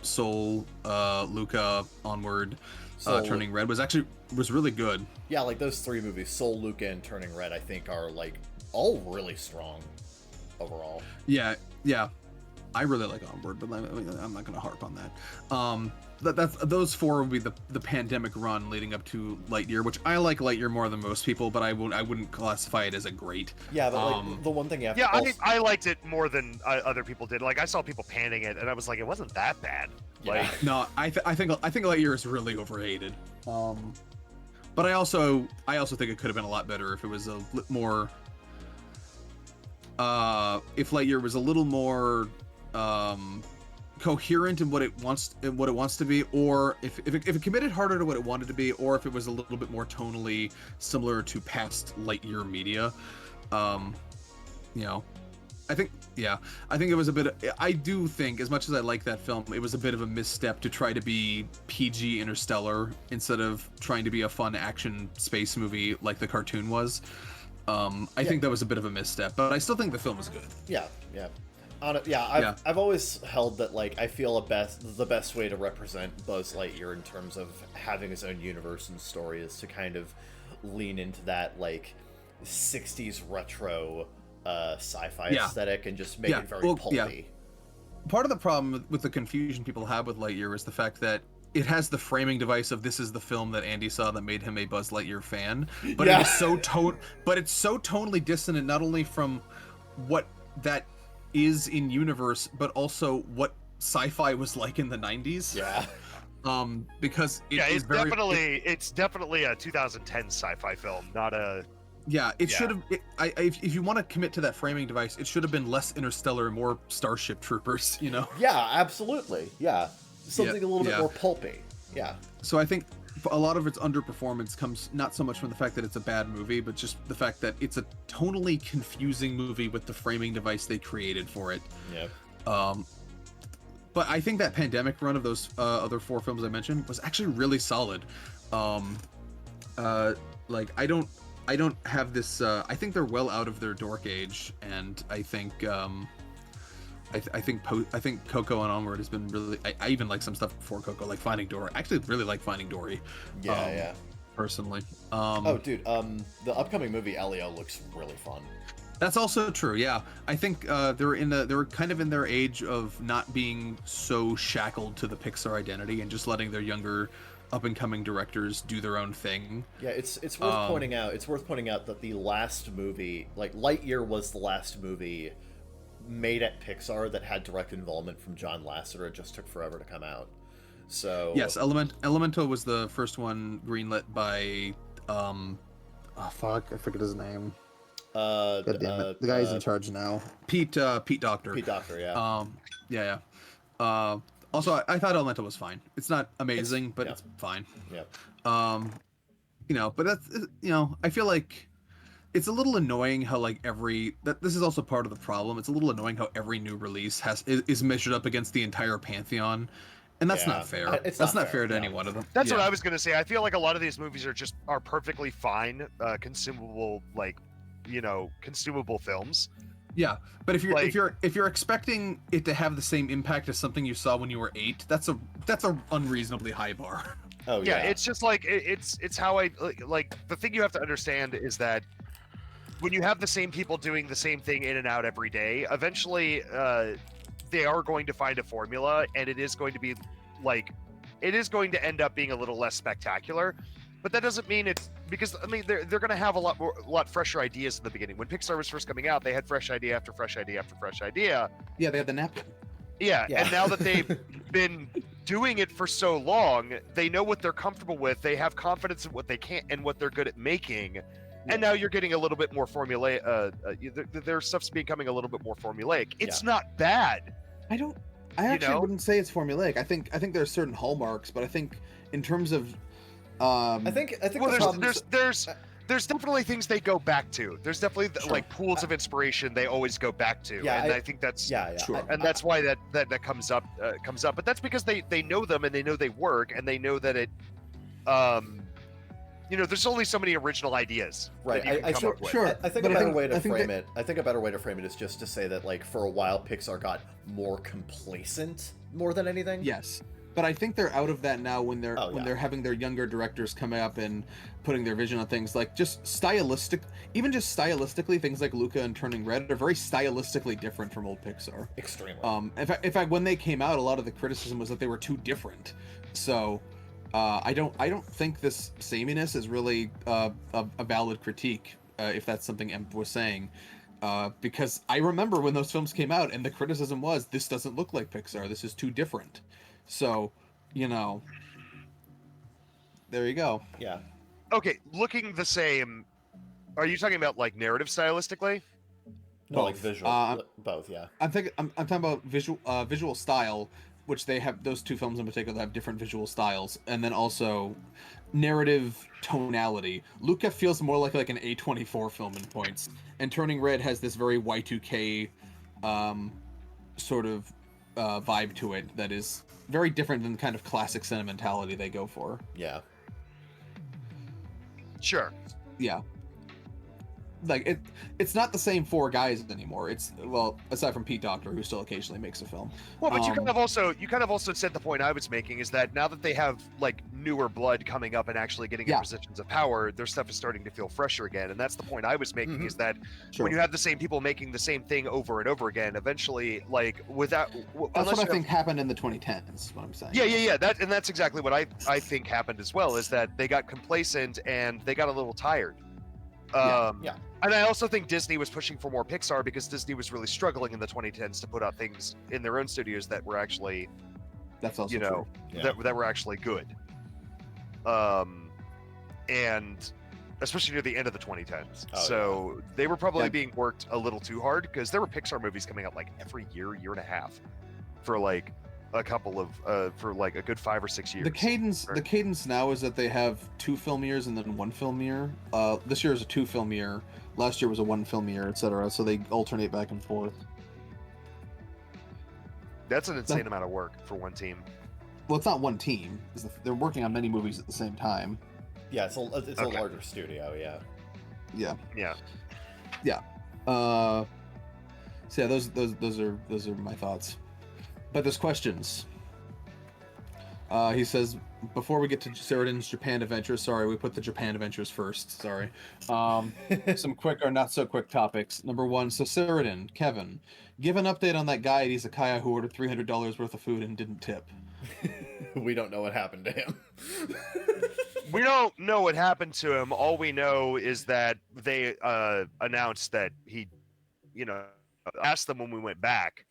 Soul, Luca, Onward, Turning Red was really good. Yeah, like those three movies, Soul, Luca, and Turning Red, I think are like all really strong overall. Yeah. I really like Onward, but I'm not going to harp on that. Those four would be the pandemic run leading up to Lightyear, which I like Lightyear more than most people, but I wouldn't classify it as a great. Yeah, but like the one thing you have to also... I liked it more than other people did. Like I saw people panning it, and I was like, it wasn't that bad. Yeah. Like, no, I think Lightyear is really overrated. But I also think it could have been a lot better if it was a more. If Lightyear was a little more coherent in what it wants to be, or if it committed harder to what it wanted to be, or if it was a little bit more tonally similar to past Lightyear media. You know, I think it was a bit. I do think, as much as I like that film, it was a bit of a misstep to try to be PG Interstellar instead of trying to be a fun action space movie like the cartoon was. I think that was a bit of a misstep, but I still think the film was good. Yeah. I've always held that, like, I feel the best way to represent Buzz Lightyear in terms of having his own universe and story is to kind of lean into that, like, 60s retro sci-fi aesthetic and just make it very pulpy. part of the problem with the confusion people have with Lightyear is the fact that it has the framing device of this is the film that Andy saw that made him a Buzz Lightyear fan, but Yeah. it's so tonally dissonant, not only from what that is in universe, but also what sci-fi was like in the 90s. Yeah. Because it's definitely a 2010 sci-fi film, not a. Yeah, it should have. If you want to commit to that framing device, it should have been less Interstellar, more Starship Troopers. You know. Yeah, absolutely. Yeah, something a little bit more pulpy. Yeah. So I think a lot of its underperformance comes not so much from the fact that it's a bad movie, but just the fact that it's a tonally confusing movie with the framing device they created for it. Yeah. But I think that pandemic run of those other 4 films I mentioned was actually really solid. Like I don't have this. I think they're well out of their dork age, and I think I think Coco and Onward has been really. I even like some stuff before Coco, like Finding Dory. I actually really like Finding Dory. Yeah. Personally. Oh, dude. The upcoming movie Elio looks really fun. That's also true. Yeah, I think they're kind of in their age of not being so shackled to the Pixar identity and just letting their younger, up and coming directors do their own thing. Yeah, it's worth pointing out. It's worth pointing out that the last movie, like Lightyear, was the last movie made at Pixar that had direct involvement from John Lasseter. It just took forever to come out. So yes, Elemental was the first one greenlit by oh fuck, I forget his name. God damn it. The guy who's in charge now. Pete Docter. Pete Docter, yeah. Yeah. Also, I thought Elemental was fine. It's not amazing, but it's fine. Yeah. You know, but that's, you know, I feel like it's a little annoying how like this is also part of the problem. It's a little annoying how every new release is measured up against the entire pantheon. And that's not fair. That's not fair to any one of them. That's what I was gonna say. I feel like a lot of these movies are perfectly fine, consumable, like, you know, consumable films. Yeah, but if you're expecting it to have the same impact as something you saw when you were 8, that's a unreasonably high bar. Oh yeah. It's just like it's how I like the thing you have to understand is that when you have the same people doing the same thing in and out every day, eventually they are going to find a formula, and it is going to be like it is going to end up being a little less spectacular. But that doesn't mean it's because I mean they're going to have a lot fresher ideas in the beginning. When Pixar was first coming out, they had fresh idea after fresh idea after fresh idea. Yeah, they had the napkin. Yeah, and now that they've been doing it for so long, they know what they're comfortable with. They have confidence in what they can and what they're good at making. And now you're getting a little bit more formulaic. Their stuff's becoming a little bit more formulaic. It's not bad. I actually wouldn't say it's formulaic. I think there are certain hallmarks, but I think in terms of I think well, there's definitely things they go back to. There's definitely like pools of inspiration they always go back to. Yeah, and I think that's sure. And that's why that comes up. But that's because they know them and they know they work and they know that it you know, there's only so many original ideas. Right. I think a better way to frame it is just to say that, like, for a while Pixar got more complacent more than anything. Yes. But I think they're out of that now when they're having their younger directors come up and putting their vision on things. Like just stylistically, things like Luca and Turning Red are very stylistically different from old Pixar. Extremely. In fact, when they came out, a lot of the criticism was that they were too different. So I don't think this sameness is really a valid critique, if that's something Emp was saying. Because I remember when those films came out and the criticism was, this doesn't look like Pixar, this is too different. So, you know, there you go. Yeah. Okay, looking the same. Are you talking about like narrative stylistically? No, like visual. Both, yeah. I'm talking about visual style, which they have. Those two films in particular have different visual styles, and then also narrative tonality. Luca feels more like an A24 film in points, and Turning Red has this very Y2K sort of vibe to it that is very different than the kind of classic sentimentality they go for. Yeah. Sure. Yeah. like it's not the same four guys anymore. It's, well, aside from Pete Docter, who still occasionally makes a film. Well, but you kind of also said the point I was making is that now that they have like newer blood coming up and actually getting in positions of power, their stuff is starting to feel fresher again. And that's the point I was making is that when you have the same people making the same thing over and over again, eventually, like without that's what I think happened in the 2010s. Is what I'm saying. Yeah. That's exactly what I think happened as well. Is that they got complacent and they got a little tired. Yeah. And I also think Disney was pushing for more Pixar because Disney was really struggling in the 2010s to put out things in their own studios that were actually, that's also true. That were actually good. And especially near the end of the 2010s. They were probably being worked a little too hard because there were Pixar movies coming out like every year and a half for like a couple of for like a good 5 or 6 years. The cadence now is that they have 2 film years and then 1 film year. This year is a 2 film year. Last year was a 1 film year, etc. So they alternate back and forth. That's an insane amount of work for one team. Well, it's not one team. They're working on many movies at the same time. Yeah, it's a larger studio. Yeah. So yeah, those are my thoughts. But there's questions. He says, before we get to Sheridan's Japan adventures, sorry, we put the Japan adventures first, sorry. Some quick or not so quick topics. Number 1, so Sheridan, Kevin, give an update on that guy at Izakaya who ordered $300 worth of food and didn't tip. We don't know what happened to him. We don't know what happened to him. All we know is that they announced that he, asked them when we went back.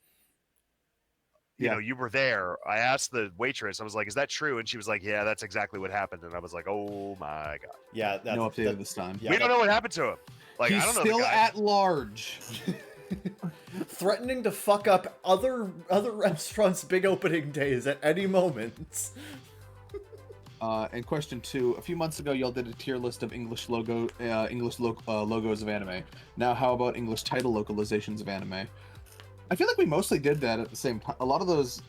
You know, you were there. I asked the waitress, I was like, is that true? And she was like, yeah, that's exactly what happened. And I was like, oh my God. Yeah, no update this time. We don't know what happened to him. Like, he's I don't know still at large. Threatening to fuck up other restaurants' big opening days at any moment. And question 2, a few months ago, y'all did a tier list of English logos of anime. Now, how about English title localizations of anime? I feel like we mostly did that at the same time. A lot of those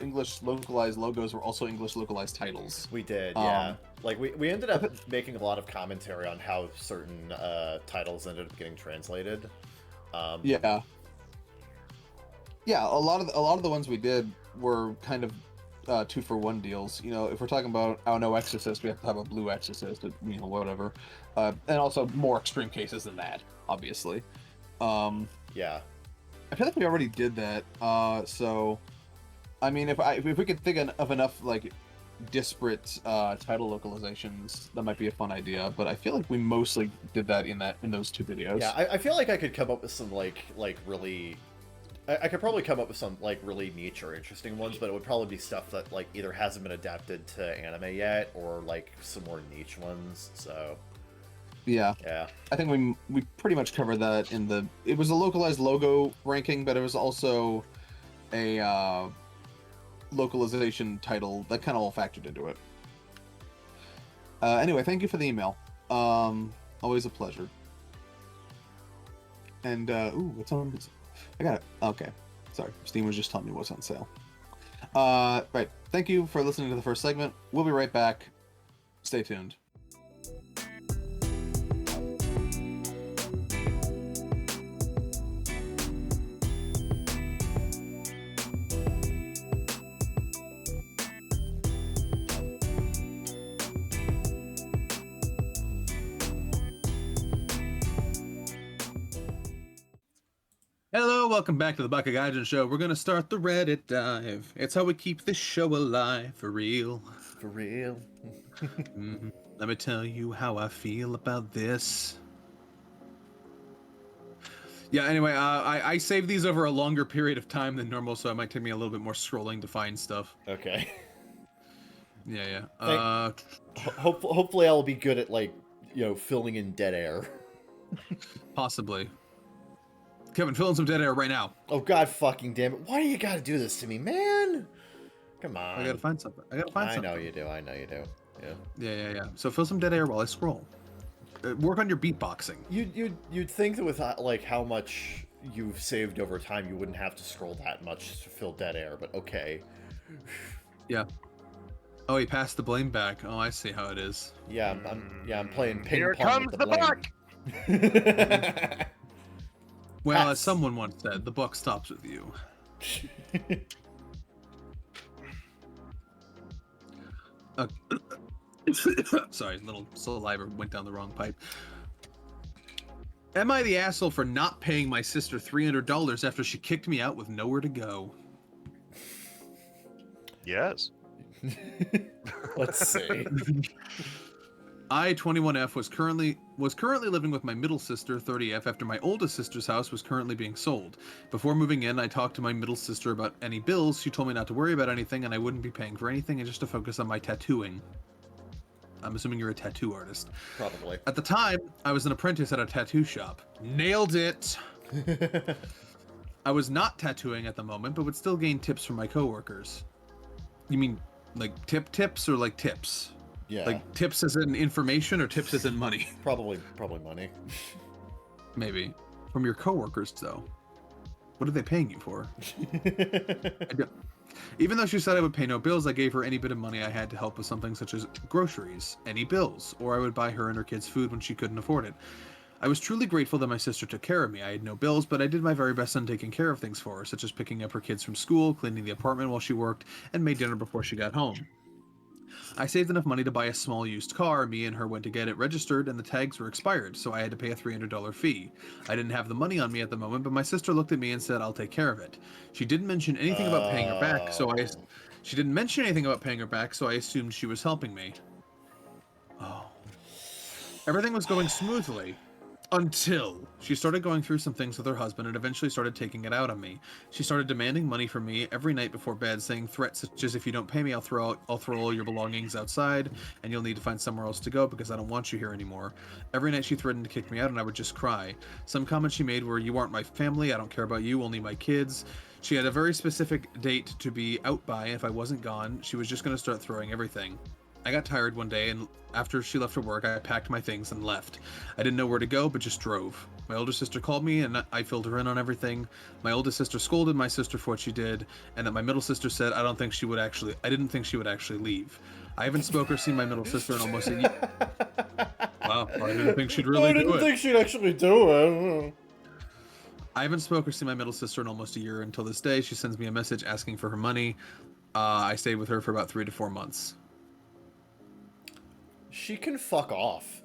English localized logos were also English localized titles. We did, yeah. Like, we ended up making a lot of commentary on how certain titles ended up getting translated. Yeah, a lot of the ones we did were kind of 2-for-1 deals. If we're talking about no Exorcist, we have to have a blue Exorcist, whatever. And also more extreme cases than that, obviously. Yeah. I feel like we already did that. So, I mean, if we could think of enough like disparate title localizations, that might be a fun idea. But I feel like we mostly did that in those 2 videos. Yeah, I feel like I could come up with some like really. I could probably come up with some like really niche or interesting ones, but it would probably be stuff that like either hasn't been adapted to anime yet, or like some more niche ones. So. Yeah. I think we pretty much covered that it was a localized logo ranking, but it was also a localization title that kind of all factored into it. Anyway, thank you for the email. Always a pleasure. And what's on? I got it. Okay, sorry. Steam was just telling me what's on sale. Right. Thank you for listening to the first segment. We'll be right back. Stay tuned. Hello, welcome back to the bakagaijinshow. We're gonna start the Reddit dive. It's how we keep this show alive, for real. For real. Let me tell you how I feel about this. Yeah, anyway, I saved these over a longer period of time than normal, so it might take me a little bit more scrolling to find stuff. Okay. Yeah. Hopefully I'll be good at, like, filling in dead air. Possibly. Kevin, fill in some dead air right now. Oh, God fucking damn it. Why do you gotta do this to me, man? Come on. I gotta find something. I know you do. Yeah. So fill some dead air while I scroll. Work on your beatboxing. You'd think that with, like, how much you've saved over time, you wouldn't have to scroll that much to fill dead air, but okay. Yeah. Oh, he passed the blame back. Oh, I see how it is. Yeah, I'm playing ping Here pong comes with the blame. buck! Well, as someone once said, the buck stops with you. Sorry, little saliva went down the wrong pipe. Am I the asshole for not paying my sister $300 after she kicked me out with nowhere to go? Yes. Let's see. I, 21F, was currently living with my middle sister, 30F, after my oldest sister's house was currently being sold. Before moving in, I talked to my middle sister about any bills. She told me not to worry about anything, and I wouldn't be paying for anything, and just to focus on my tattooing. I'm assuming you're a tattoo artist. Probably. At the time, I was an apprentice at a tattoo shop. Nailed it! I was not tattooing at the moment, but would still gain tips from my coworkers. You mean, like, tips or like tips? Yeah. Like, tips as in information or tips as in money? Probably money. Maybe. From your coworkers, though. What are they paying you for? Even though she said I would pay no bills, I gave her any bit of money I had to help with something such as groceries, any bills, or I would buy her and her kids food when she couldn't afford it. I was truly grateful that my sister took care of me. I had no bills, but I did my very best on taking care of things for her, such as picking up her kids from school, cleaning the apartment while she worked, and made dinner before she got home. I saved enough money to buy a small used car. Me and her went to get it registered, and the tags were expired, so I had to pay a $300 fee. I didn't have the money on me at the moment, but my sister looked at me and said, "I'll take care of it." She didn't mention anything about paying her back, so I assumed she was helping me. Oh. Everything was going smoothly. Until she started going through some things with her husband and eventually started taking it out on me. She started demanding money from me every night before bed, saying threats such as, "If you don't pay me, I'll throw all your belongings outside, and you'll need to find somewhere else to go because I don't want you here anymore." Every night she threatened to kick me out, and I would just cry. Some comments she made were, "You aren't my family, I don't care about you, only my kids." She had a very specific date to be out by, and if I wasn't gone, she was just going to start throwing everything. I got tired one day, and after she left for work, I packed my things and left. I didn't know where to go, but just drove. My older sister called me, and I filled her in on everything. My oldest sister scolded my sister for what she did, and that my middle sister said I didn't think she would actually leave. I haven't spoken or seen my middle sister in almost a year. Wow, I didn't think she'd really do it. I didn't think she'd actually do it. I haven't spoken or seen my middle sister in almost a year until this day. She sends me a message asking for her money. I stayed with her for about 3 to 4 months. She can fuck off.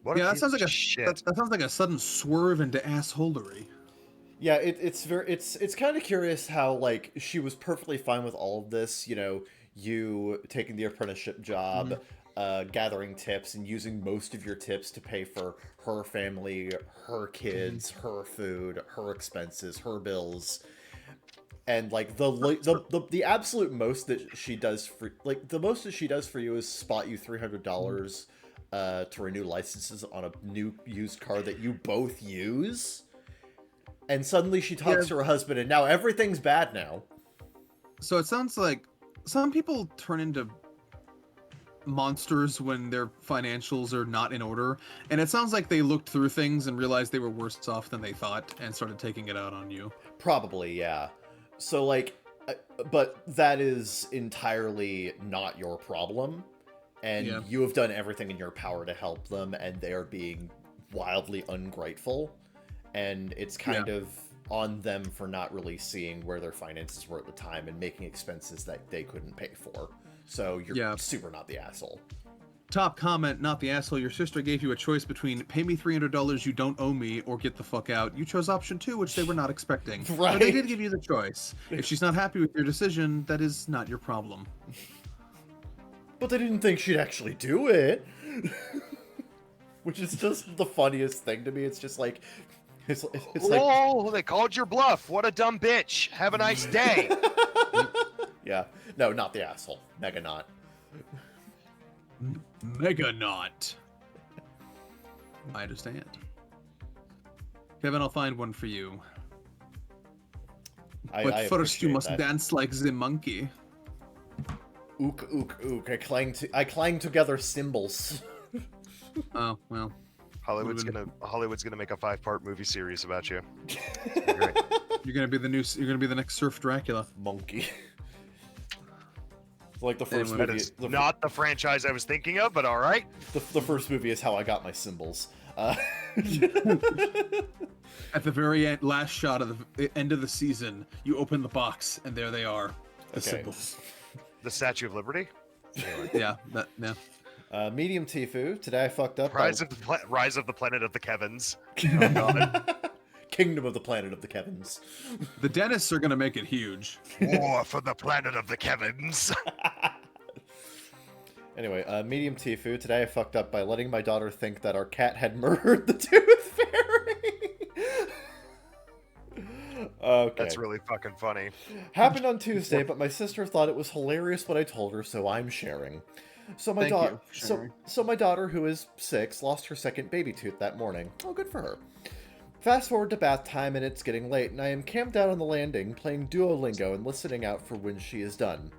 That sounds like a sudden swerve into assholery. Yeah, it's kind of curious how, like, she was perfectly fine with all of this, you taking the apprenticeship job, gathering tips and using most of your tips to pay for her family, her kids, her food, her expenses, her bills. And like the absolute most that she does for you is spot you $300 to renew licenses on a new used car that you both use. And suddenly she talks to her husband, and now everything's bad now. So it sounds like some people turn into monsters when their financials are not in order, and it sounds like they looked through things and realized they were worse off than they thought and started taking it out on you. Probably, yeah. So, like, but that is entirely not your problem, and you have done everything in your power to help them, and they are being wildly ungrateful, and it's kind of on them for not really seeing where their finances were at the time and making expenses that they couldn't pay for. So you're super not the asshole. Top comment, not the asshole. Your sister gave you a choice between pay me $300 you don't owe me or get the fuck out. You chose option 2, which they were not expecting. Right. But they did give you the choice. If she's not happy with your decision, that is not your problem. But they didn't think she'd actually do it. Which is just the funniest thing to me. It's just like... It's like... Oh, they called your bluff. What a dumb bitch. Have a nice day. Yeah. No, not the asshole. Mega not. Mega not. I understand. Kevin, I'll find one for you. But first you must dance like the monkey. Ook, ook, ook. I clang together cymbals. Oh, well. Hollywood's gonna make a 5-part movie series about you. Great. You're gonna be the next Surf Dracula. Monkey. Like the first That movie. is not the franchise I was thinking of, but all right. The first movie is how I got my symbols. At the very end, last shot of the end of the season, you open the box, and there they are, the symbols. The Statue of Liberty. Yeah. Medium Tifu. Today I fucked up. Rise of the Planet of the Kevins. Oh, God. Kingdom of the Planet of the Kevins. The dentists are gonna make it huge. War for the Planet of the Kevins. Anyway, Medium Tifu. Today I fucked up by letting my daughter think that our cat had murdered the Tooth Fairy. Okay. That's really fucking funny. Happened on Tuesday, but my sister thought it was hilarious what I told her, so I'm sharing. So my daughter, so my daughter, who is 6, lost her second baby tooth that morning. Oh, good for her. Fast forward to bath time, and it's getting late, and I am camped out on the landing, playing Duolingo and listening out for when she is done.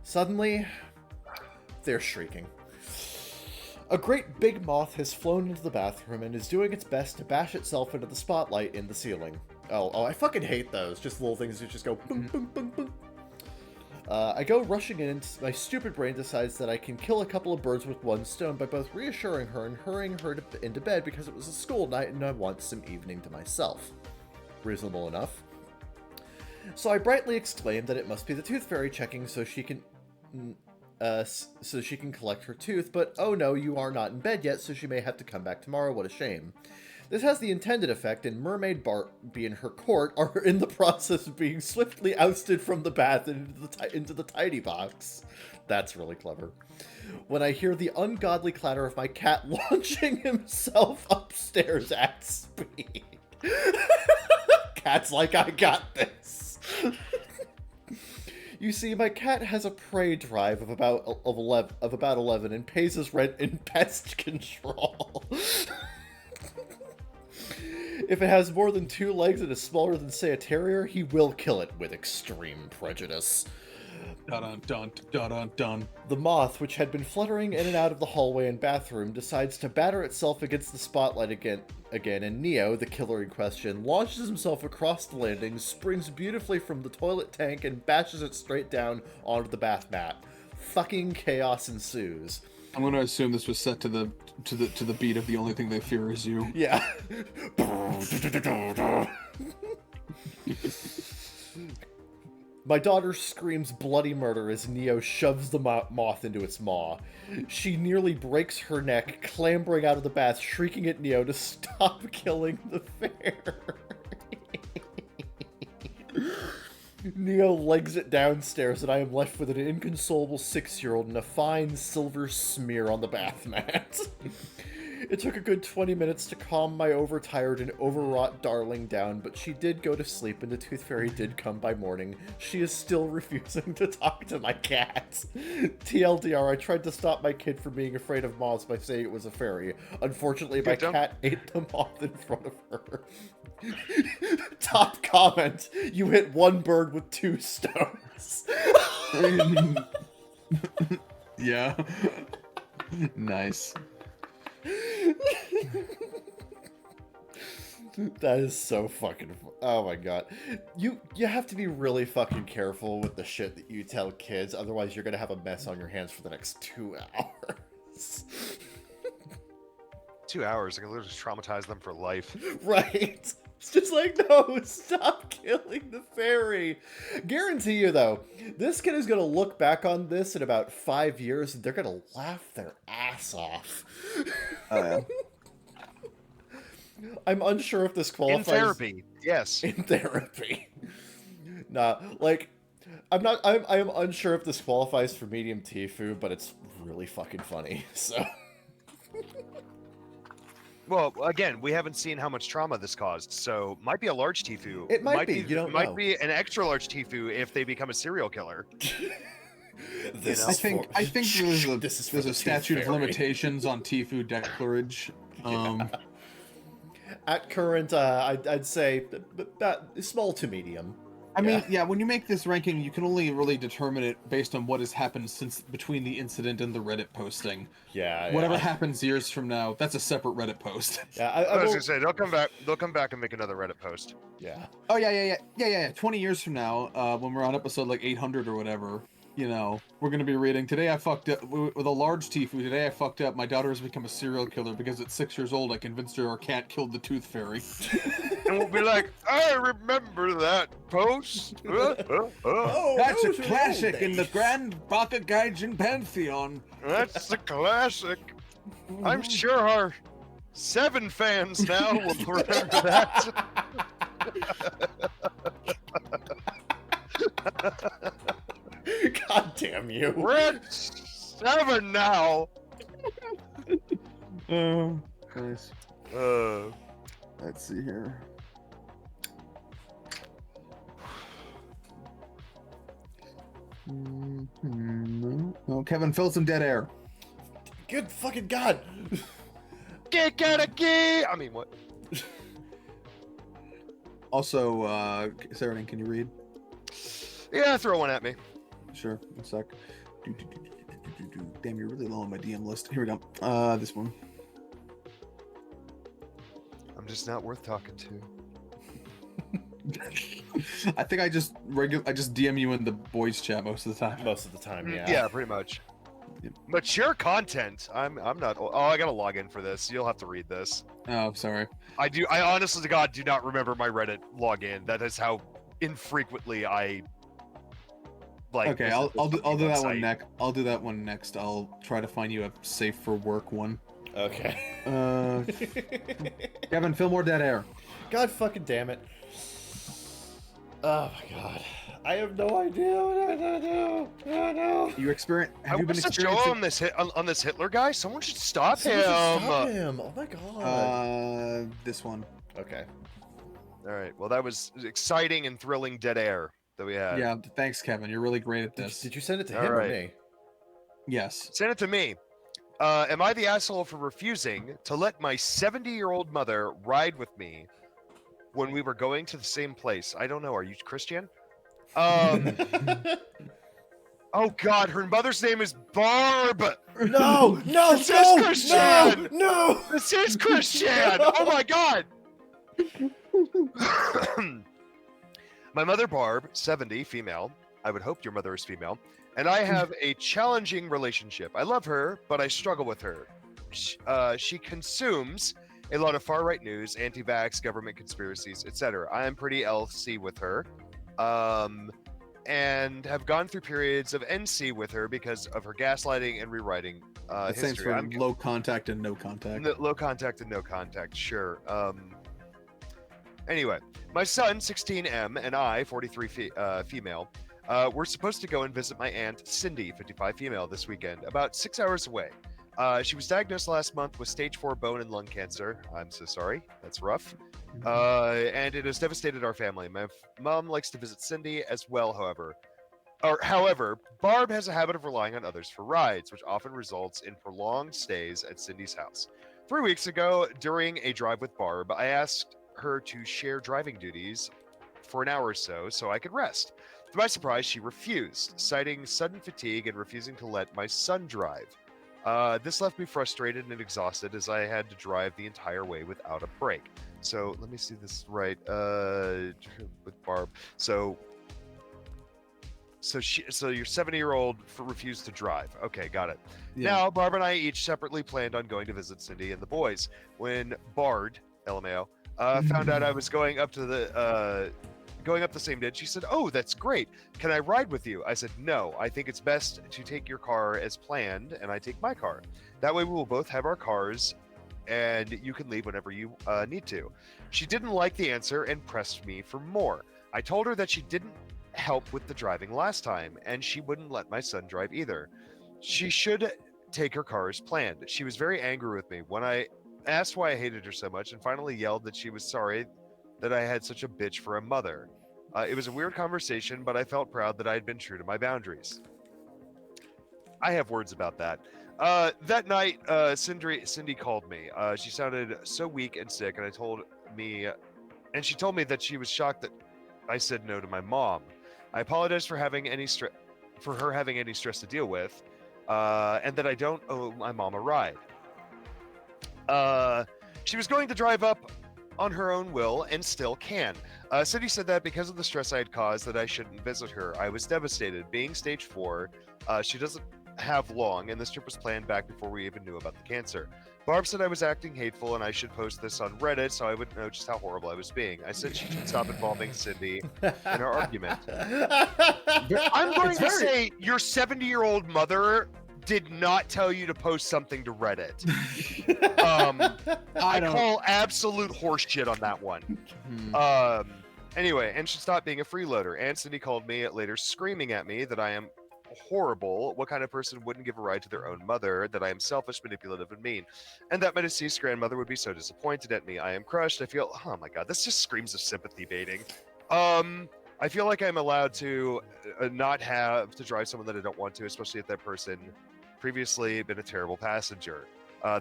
Suddenly, they're shrieking. A great big moth has flown into the bathroom and is doing its best to bash itself into the spotlight in the ceiling. Oh, I fucking hate those. Just little things that just go boom, boom, boom, boom. I go rushing in, and my stupid brain decides that I can kill a couple of birds with one stone by both reassuring her and hurrying her into bed because it was a school night and I want some evening to myself. Reasonable enough. So I brightly exclaim that it must be the Tooth Fairy checking so she can collect her tooth, but oh no, you are not in bed yet, so she may have to come back tomorrow. What a shame. This has the intended effect, and Mermaid Barbie and her court are in the process of being swiftly ousted from the bath and into the tidy box. That's really clever. When I hear the ungodly clatter of my cat launching himself upstairs at speed. Cat's like, I got this. You see, my cat has a prey drive of about 11 and pays his rent in pest control. If it has more than 2 legs and is smaller than, say, a terrier, he will kill it with extreme prejudice. Dun dun dun dun dun. The moth, which had been fluttering in and out of the hallway and bathroom, decides to batter itself against the spotlight again, and Neo, the killer in question, launches himself across the landing, springs beautifully from the toilet tank, and bashes it straight down onto the bath mat. Fucking chaos ensues. I'm gonna assume this was set to the beat of The Only Thing They Fear Is You. Yeah. My daughter screams bloody murder as Neo shoves the moth into its maw. She nearly breaks her neck, clambering out of the bath, shrieking at Neo to stop killing the fairy. Neo legs it downstairs, and I am left with an inconsolable 6-year-old and a fine silver smear on the bath mat. It took a good 20 minutes to calm my overtired and overwrought darling down, but she did go to sleep and the Tooth Fairy did come by morning. She is still refusing to talk to my cat. TLDR, I tried to stop my kid from being afraid of moths by saying it was a fairy. Unfortunately, my cat ate the moth in front of her. Top comment, you hit one bird with 2 stones. Yeah. Nice. That is so fucking oh my god. You have to be really fucking careful with the shit that you tell kids, otherwise you're gonna have a mess on your hands for the next 2 hours. 2 hours, I can literally traumatize them for life. Right. It's just like, no, stop killing the fairy. Guarantee you, though, this kid is going to look back on this in about 5 years, and they're going to laugh their ass off. Oh, yeah. I'm unsure if this qualifies... In therapy, yes. In therapy. Nah, like, I am unsure if this qualifies for medium Tifu, but it's really fucking funny, so... Well, again, we haven't seen how much trauma this caused, so might be a large Tifu. It might be. You don't know. Might be an extra large Tifu if they become a serial killer. I think there's a statute of limitations on Tifu declarage. At current, I'd say small to medium. I mean, yeah, when you make this ranking, you can only really determine it based on what has happened since between the incident and the Reddit posting. Yeah. Whatever happens years from now, that's a separate Reddit post. Yeah, I was gonna say they'll come back and make another Reddit post. Yeah. Oh yeah. 20 years from now, when we're on episode like 800 or whatever, you know, we're gonna be reading. Today I fucked up with a large Tifu. Today I fucked up. My daughter has become a serial killer because at 6 years old I convinced her our cat killed the tooth fairy. And we'll be like, I remember that post. Oh, That's a those were the old classic in the days. grand Baka Gaijin pantheon. That's the classic. I'm sure our 7 fans now will remember that. God damn you. We're at 7 now. Oh, nice. Let's see here. No, Kevin, fill some dead air. Good fucking God. Get a key. I mean, what? Also, Saradin, can you read? Yeah, throw one at me. Sure, one sec. Damn, you're really low on my DM list. Here we go. This one. I'm just not worth talking to. I think I just DM you in the boys chat most of the time. Most of the time, yeah. Yeah, pretty much. Yep. Mature content. I'm not. Oh, I gotta log in for this. You'll have to read this. Oh, sorry. I honestly to God do not remember my Reddit login. That is how infrequently I like. Okay, visit I'll this do fucking that one website. next. I'll do that one next. I'll try to find you a safe for work one. Okay. Kevin, fill more dead air. God fucking damn it. Oh my God. I have no idea what I'm gonna do. I don't know. You experience? Have I you been watched the show experiencing? on this Hitler guy. Someone should stop Someone him. should stop him. Oh my God. This one. Okay. All right. Well, that was exciting and thrilling dead air that we had. Yeah. Thanks, Kevin. You're really great at this. Did you send it to All him or right. me? Yes. Send it to me. Am I the asshole for refusing to let my 70-year-old mother ride with me when we were going to the same place? I don't know. Are you Christian? Oh God, her mother's name is Barb. No, no, This is no, Christian! no. This is Christian. Oh my God. My mother Barb, 70, female. I would hope your mother is female. And I have a challenging relationship. I love her, but I struggle with her. She consumes a lot of far-right news, anti-vax, government conspiracies, etc. I am pretty LC with her, and have gone through periods of NC with her because of her gaslighting and rewriting It stands history. for low contact and no contact. Low contact and no contact, sure. Anyway, my son, 16M, and I, 43 female, we're supposed to go and visit my aunt, Cindy, 55 female, this weekend, about 6 hours away. She was diagnosed last month with stage 4 bone and lung cancer. I'm so sorry. That's rough. And it has devastated our family. My mom likes to visit Cindy as well, however, Barb has a habit of relying on others for rides, which often results in prolonged stays at Cindy's house. 3 weeks ago, during a drive with Barb, I asked her to share driving duties for an hour or so I could rest. To my surprise, she refused, citing sudden fatigue and refusing to let my son drive. This left me frustrated and exhausted as I had to drive the entire way without a break. So let me see this right. With Barb. So your 70-year-old refused to drive. Okay, got it. Yeah. Now, Barb and I each separately planned on going to visit Cindy and the boys. When Bard, LMAO, found out I was going up the same day, she said, "Oh, that's great. Can I ride with you?" I said, "No, I think it's best to take your car as planned, and I take my car. That way we will both have our cars, and you can leave whenever you need to." She didn't like the answer and pressed me for more. I told her that she didn't help with the driving last time, and she wouldn't let my son drive either. She should take her car as planned. She was very angry with me when I asked why I hated her so much, and finally yelled that she was sorry that I had such a bitch for a mother. It was a weird conversation, but I felt proud that I had been true to my boundaries. I have words about that. That night, Cindy called me. She sounded so weak and sick, and she told me that she was shocked that I said no to my mom. I apologized for her having any stress to deal with, and that I don't owe my mom a ride. She was going to drive up on her own will and still can. Cindy said that because of the stress I had caused that I shouldn't visit her. I was devastated. Being stage 4, she doesn't have long, and this trip was planned back before we even knew about the cancer. Barb said I was acting hateful and I should post this on Reddit so I would know just how horrible I was being. I said she should stop involving Cindy in our argument. I'm going to say your 70-year-old mother did not tell you to post something to Reddit. I call absolute horseshit on that one. Anyway, and should stop being a freeloader. And Cindy called me later screaming at me that I am horrible. What kind of person wouldn't give a ride to their own mother? That I am selfish, manipulative, and mean. And that my deceased grandmother would be so disappointed at me. I am crushed. I feel, oh my god, this just screams of sympathy baiting. I feel like I'm allowed to not have to drive someone that I don't want to, especially if that person previously been a terrible passenger.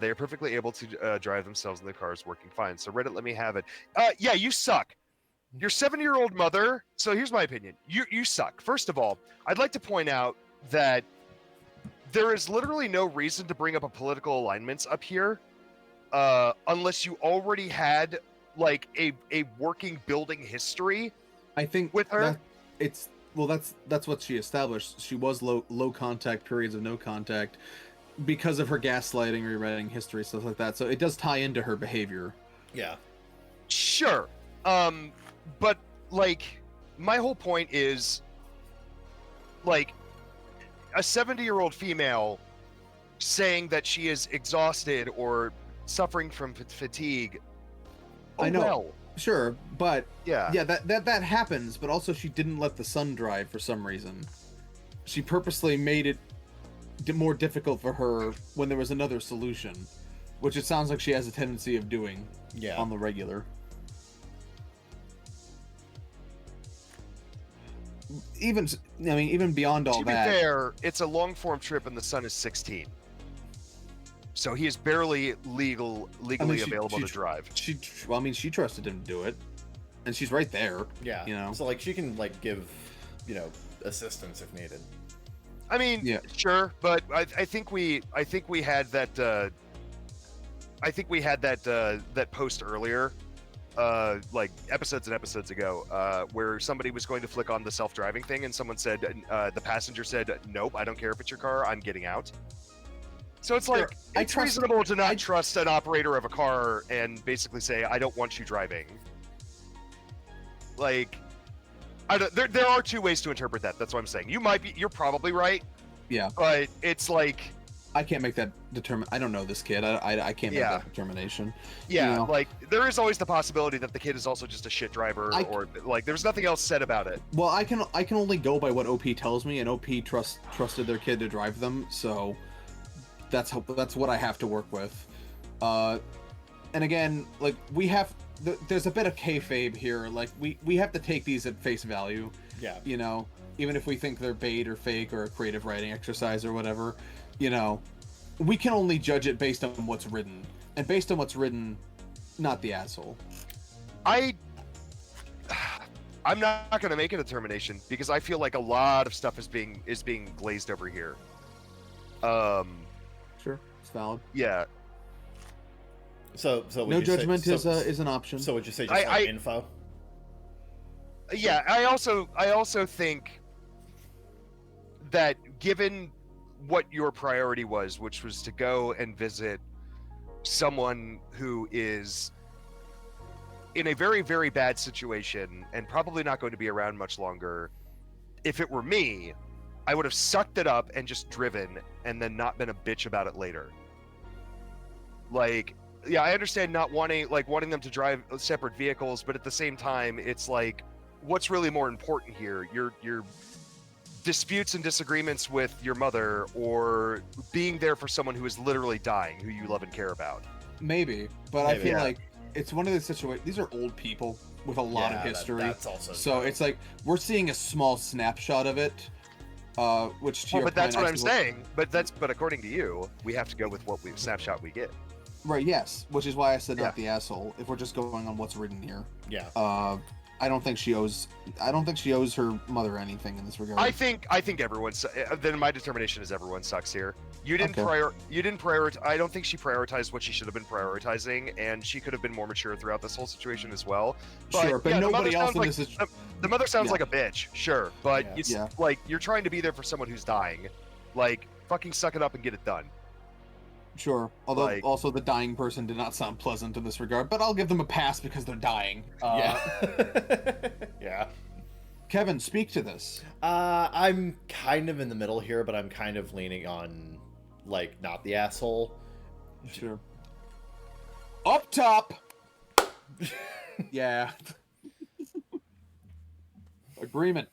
They are perfectly able to drive themselves in their cars working fine. So Reddit, let me have it. Yeah, you suck. Your 70-year-old mother. So here's my opinion. You suck. First of all, I'd like to point out that there is literally no reason to bring up a political alignments up here, unless you already had like a working building history. I think with her, that's what she established. She was low contact, periods of no contact, because of her gaslighting, rewriting history, stuff like that. So it does tie into her behavior. Yeah. Sure. But like, my whole point is, like, a 70-year-old female saying that she is exhausted or suffering from fatigue. Oh, I know. Well. Sure, but yeah, that happens. But also, she didn't let the sun drive for some reason. She purposely made it more difficult for her when there was another solution, which it sounds like she has a tendency of doing. Yeah. On the regular. Even beyond all that. To be fair, it's a long form trip and the son is 16. So he is barely legally available to drive. She trusted him to do it, and she's right there. Yeah. You know. So like she can like give, assistance if needed. I mean, yeah. Sure, but I think we had that. I think we had that post earlier, like episodes and episodes ago, where somebody was going to flick on the self-driving thing, and someone said, the passenger said, "Nope, I don't care if it's your car. I'm getting out." So it's like, it's reasonable to not trust an operator of a car and basically say, I don't want you driving. Like, there are two ways to interpret that. That's what I'm saying. You're probably right. Yeah. But it's like, I can't make that I don't know this kid. I can't make that determination. Yeah, like, there is always the possibility that the kid is also just a shit driver, or like, there's nothing else said about it. Well, I can only go by what OP tells me, and OP trusted their kid to drive them, so that's what I have to work with. And again, like, there's a bit of kayfabe here. Like, we have to take these at face value. Yeah. Even if we think they're bait or fake or a creative writing exercise or whatever, we can only judge it based on what's written. And based on what's written, not the asshole. I'm not going to make a determination because I feel like a lot of stuff is being glazed over here. Sure, it's valid. Yeah. So no judgment is an option. So would you say just info? Yeah, I also think that given what your priority was, which was to go and visit someone who is in a very, very bad situation and probably not going to be around much longer, if it were me, I would have sucked it up and just driven and then not been a bitch about it later. Like, yeah, I understand not wanting them to drive separate vehicles, but at the same time, it's like, what's really more important here? Your disputes and disagreements with your mother, or being there for someone who is literally dying, who you love and care about? Maybe, but I feel like it's one of those situations. These are old people with a lot of history. That's also so true. It's like we're seeing a small snapshot of it. Which to your but that's point, what I'm saying. But according to you, we have to go with what snapshot we get. Right. Yes. Which is why I said not the asshole. If we're just going on what's written here. Yeah. I don't think she owes her mother anything in this regard. I think everyone's. Then my determination is everyone sucks here. You didn't prioritize. I don't think she prioritized what she should have been prioritizing, and she could have been more mature throughout this whole situation as well. Sure, but nobody else in this is. The mother sounds like a bitch, sure, but it's like you're trying to be there for someone who's dying. Like, fucking suck it up and get it done. Sure, although also the dying person did not sound pleasant in this regard, but I'll give them a pass because they're dying. Yeah. Kevin, speak to this. I'm kind of in the middle here, but I'm kind of leaning on, like, not the asshole. Sure. Up top! Yeah. Agreement.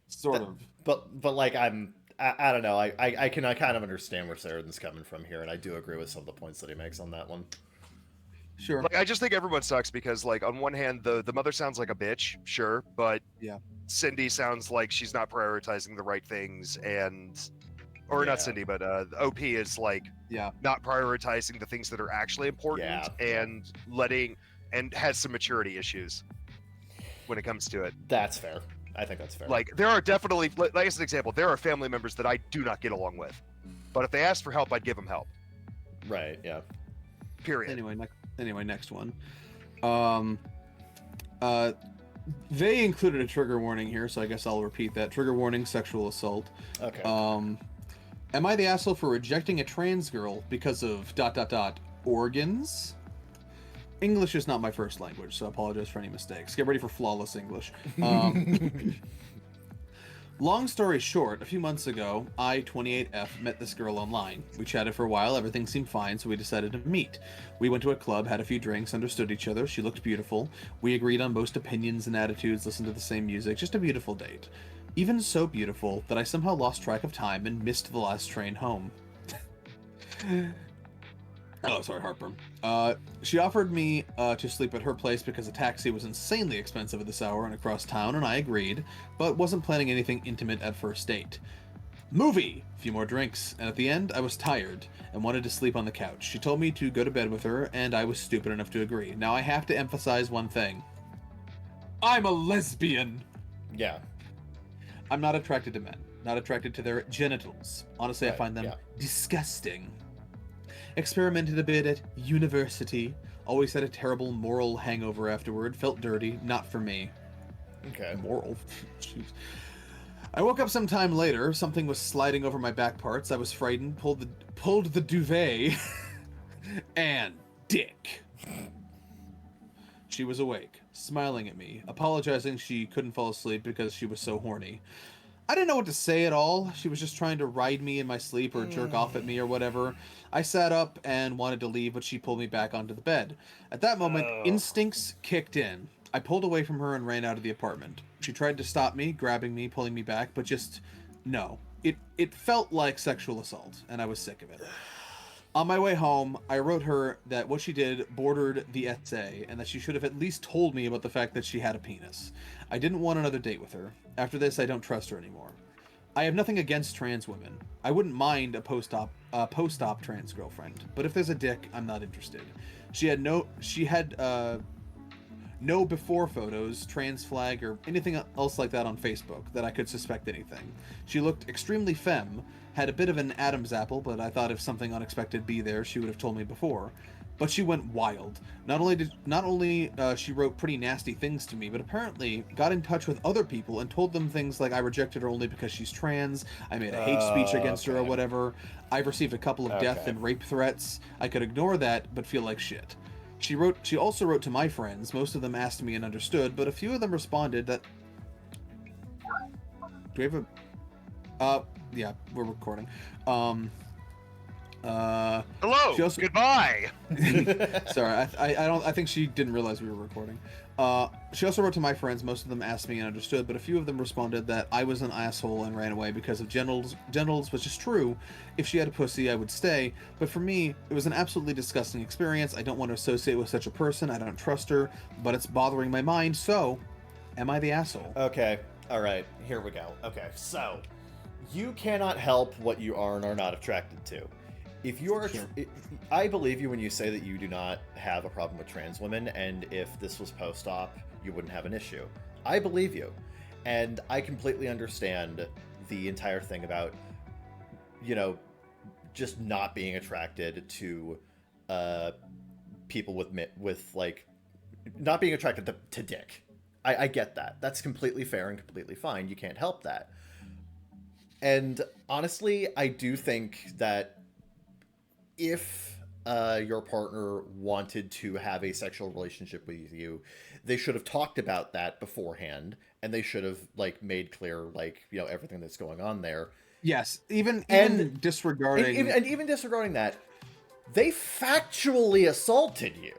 Sort of. But like, I don't know. I can kind of understand where Saradin's coming from here, and I do agree with some of the points that he makes on that one. Sure. Like, I just think everyone sucks because, like, on one hand, the mother sounds like a bitch, sure, but Cindy sounds like she's not prioritizing the right things, not Cindy, but OP is like not prioritizing the things that are actually important and has some maturity issues when it comes to it. That's fair. I think that's fair. Like, there are definitely, like as an example, there are family members that I do not get along with, but if they ask for help, I'd give them help. Right. Yeah. Period. Anyway, next one. They included a trigger warning here, so I guess I'll repeat that. Trigger warning: sexual assault. Okay. Am I the asshole for rejecting a trans girl because of ... organs? English is not my first language, so I apologize for any mistakes. Get ready for flawless English. Long story short, a few months ago, I, 28F, met this girl online. We chatted for a while, everything seemed fine, so we decided to meet. We went to a club, had a few drinks, understood each other, she looked beautiful. We agreed on most opinions and attitudes, listened to the same music, just a beautiful date. Even so beautiful that I somehow lost track of time and missed the last train home. Oh, sorry, heartburn. She offered me to sleep at her place because a taxi was insanely expensive at this hour and across town, and I agreed, but wasn't planning anything intimate at first date. Movie! A few more drinks, and at the end, I was tired and wanted to sleep on the couch. She told me to go to bed with her, and I was stupid enough to agree. Now, I have to emphasize one thing. I'm a lesbian! Yeah. I'm not attracted to men. Not attracted to their genitals. Honestly, I find them disgusting. Experimented a bit at university. Always had a terrible moral hangover afterward. Felt dirty. Not for me. Okay. Moral. Jeez. I woke up some time later. Something was sliding over my back parts. I was frightened. Pulled the duvet. And dick. She was awake, smiling at me, apologizing she couldn't fall asleep because she was so horny. I didn't know what to say at all. She was just trying to ride me in my sleep or jerk off at me or whatever. I sat up and wanted to leave, but she pulled me back onto the bed. At that moment, instincts kicked in. I pulled away from her and ran out of the apartment. She tried to stop me, grabbing me, pulling me back, but just no. It felt like sexual assault, and I was sick of it. On my way home, I wrote her that what she did bordered the essay, and that she should have at least told me about the fact that she had a penis. I didn't want another date with her. After this, I don't trust her anymore. I have nothing against trans women. I wouldn't mind a post-op trans girlfriend, but if there's a dick, I'm not interested. She had no before photos, trans flag, or anything else like that on Facebook that I could suspect anything. She looked extremely femme, had a bit of an Adam's apple, but I thought if something unexpected be there, she would have told me before. But she went wild. Not only she wrote pretty nasty things to me, but apparently got in touch with other people and told them things like I rejected her only because she's trans, I made a hate speech against her or whatever. I've received a couple of death and rape threats. I could ignore that, but feel like shit. She also wrote to my friends. Most of them asked me and understood, but a few of them responded that... Do we have a... yeah, we're recording. Hello. Goodbye. Sorry, I think she didn't realize we were recording. She also wrote to my friends. Most of them asked me and understood, but a few of them responded that I was an asshole and ran away because of genitals, which is true. If she had a pussy, I would stay. But for me, it was an absolutely disgusting experience. I don't want to associate with such a person. I don't trust her, but it's bothering my mind. So, am I the asshole? Okay. All right. Here we go. Okay. So, you cannot help what you are and are not attracted to. If you are, Sure. I believe you when you say that you do not have a problem with trans women, and if this was post-op, you wouldn't have an issue. I believe you, and I completely understand the entire thing about, you know, just not being attracted to people with like not being attracted to dick. I get that. That's completely fair and completely fine. You can't help that. And honestly, I do think that if your partner wanted to have a sexual relationship with you, they should have talked about that beforehand, and they should have like made clear like everything that's going on there. Yes, even And disregarding and even disregarding that, they factually assaulted you.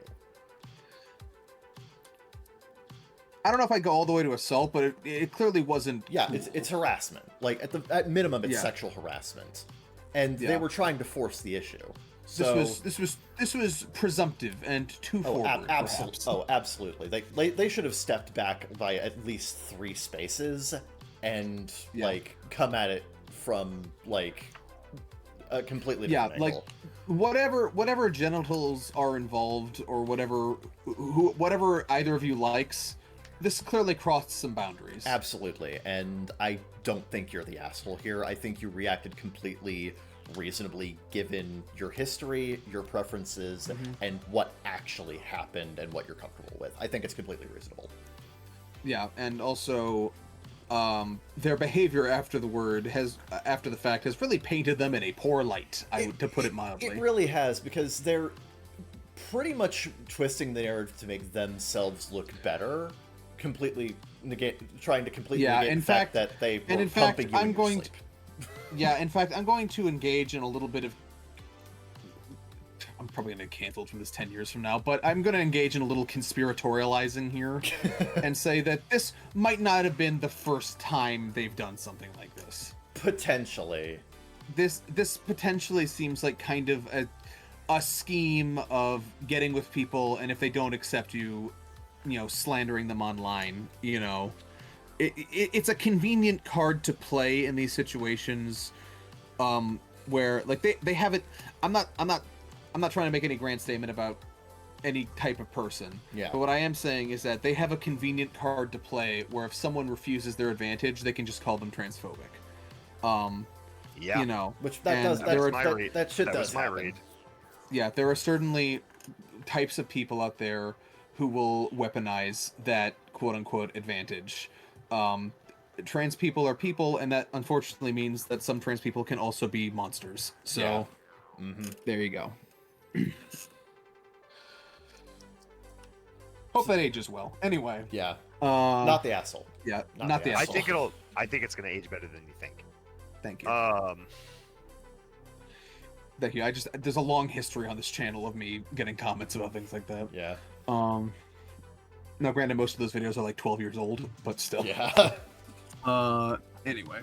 I don't know if I go all the way to assault, but it clearly wasn't. Yeah, cool. it's harassment. Like at minimum, it's Yeah. sexual harassment, and Yeah. they were trying to force the issue. So This was presumptive and too forward. absolutely. Perhaps. Oh, absolutely. They should have stepped back by at least 3 spaces and like come at it from like a completely different angle. Like whatever genitals are involved or whatever either of you likes, this clearly crossed some boundaries. Absolutely, and I don't think you're the asshole here. I think you reacted completely reasonably given your history, your preferences, and what actually happened and what you're comfortable with. I think it's completely reasonable. Yeah, and also their behavior after the fact has really painted them in a poor light, to put it mildly. It really has, because they're pretty much twisting the narrative to make themselves look better, trying to completely negate the fact that they were pumping you in your sleep. Yeah, in fact, I'm going to engage in a little bit of... I'm probably going to get canceled from this 10 years from now, but I'm going to engage in a little conspiratorializing here and say that this might not have been the first time they've done something like this. Potentially. This potentially seems like kind of a scheme of getting with people, and if they don't accept you, slandering them online, It's a convenient card to play in these situations, where like they have it. I'm not trying to make any grand statement about any type of person. Yeah. But what I am saying is that they have a convenient card to play where if someone refuses their advantage, they can just call them transphobic. Yeah. Which that shit That does was my happen. read. Yeah, there are certainly types of people out there who will weaponize that quote-unquote advantage. Trans people are people, and that unfortunately means that some trans people can also be monsters. So, There you go. Hope that ages well. Anyway. Yeah. Not the asshole. Yeah, Not the I asshole. think it's gonna age better than you think. Thank you. Um, Thank you. There's a long history on this channel of me getting comments about things like that. Yeah. Now, granted, most of those videos are like 12 years old, but still. Yeah. Anyway.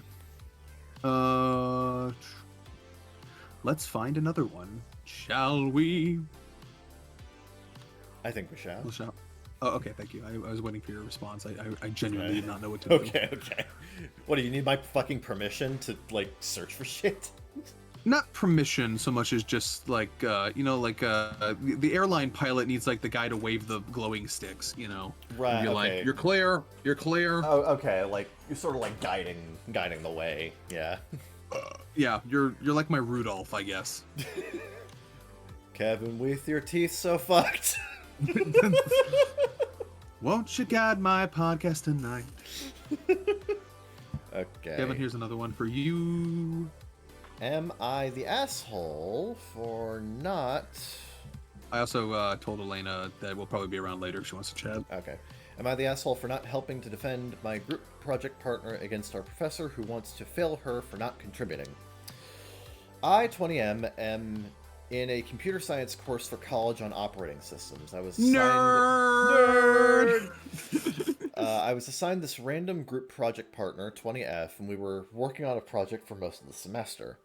Let's find another one. Shall we? I think we shall. We shall. Oh, okay, thank you. I was waiting for your response. I genuinely did not know what to do. Okay. What, do you need my fucking permission to, like, search for shit? Not permission so much as just like the airline pilot needs like the guy to wave the glowing sticks, Right. And you're okay. like, you're clear. Oh, okay. Like you're sort of like guiding the way. Yeah. Yeah, you're like my Rudolph, I guess. Kevin, with your teeth so fucked. Won't you guide my podcast tonight? Okay. Kevin, here's another one for you. Am I the asshole for not... I also told Elena that we'll probably be around later if she wants to chat. Okay. Am I the asshole for not helping to defend my group project partner against our professor who wants to fail her for not contributing? I, 20M, am in a computer science course for college on operating systems. I was assigned... Nerd! I was assigned this random group project partner, 20F, and we were working on a project for most of the semester.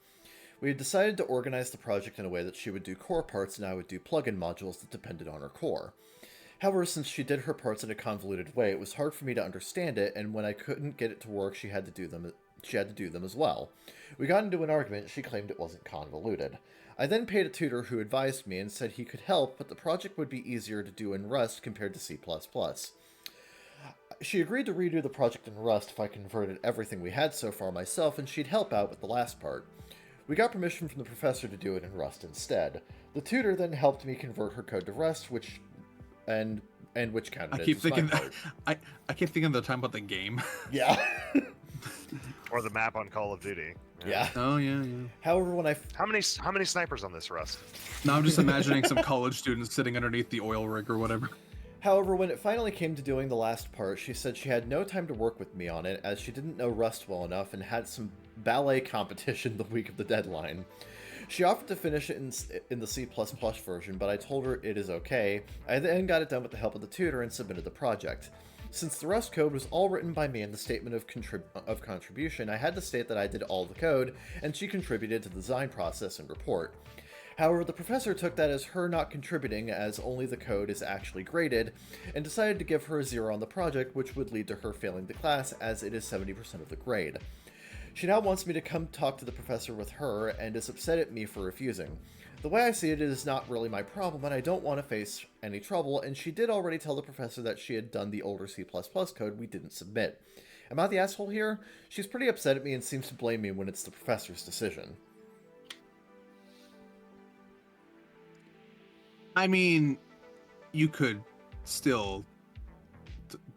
We had decided to organize the project in a way that she would do core parts and I would do plugin modules that depended on her core. However, since she did her parts in a convoluted way, it was hard for me to understand it, and when I couldn't get it to work, she had to do them as well. We got into an argument, she claimed it wasn't convoluted. I then paid a tutor who advised me and said he could help, but the project would be easier to do in Rust compared to C++. She agreed to redo the project in Rust if I converted everything we had so far myself, and she'd help out with the last part. We got permission from the professor to do it in Rust instead. The tutor then helped me convert her code to Rust, which counted I as keep my thinking code. I keep thinking they're talking about the game. Yeah. Or the map on Call of Duty. Yeah. Oh yeah. However, when I How many snipers on this, Rust? Now I'm just imagining some college students sitting underneath the oil rig or whatever. However, when it finally came to doing the last part, she said she had no time to work with me on it, as she didn't know Rust well enough and had some ballet competition the week of the deadline. She offered to finish it in the C++ version, but I told her it is okay. I then got it done with the help of the tutor and submitted the project. Since the Rust code was all written by me in the statement of contribution, I had to state that I did all the code, and she contributed to the design process and report. However, the professor took that as her not contributing, as only the code is actually graded, and decided to give her a 0 on the project, which would lead to her failing the class, as it is 70% of the grade. She now wants me to come talk to the professor with her, and is upset at me for refusing. The way I see it is not really my problem, and I don't want to face any trouble, and she did already tell the professor that she had done the older C++ code we didn't submit. Am I the asshole here? She's pretty upset at me and seems to blame me when it's the professor's decision. I mean, you could still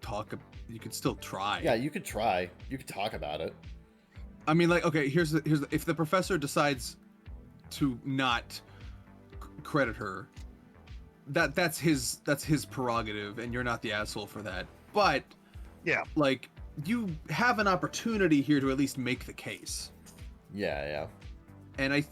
talk. You could still try. Yeah, you could try. You could talk about it. I mean, like, okay, here's the if the professor decides to not credit her, that's his prerogative, and you're not the asshole for that. But Yeah. like, you have an opportunity here to at least make the case. Yeah. And I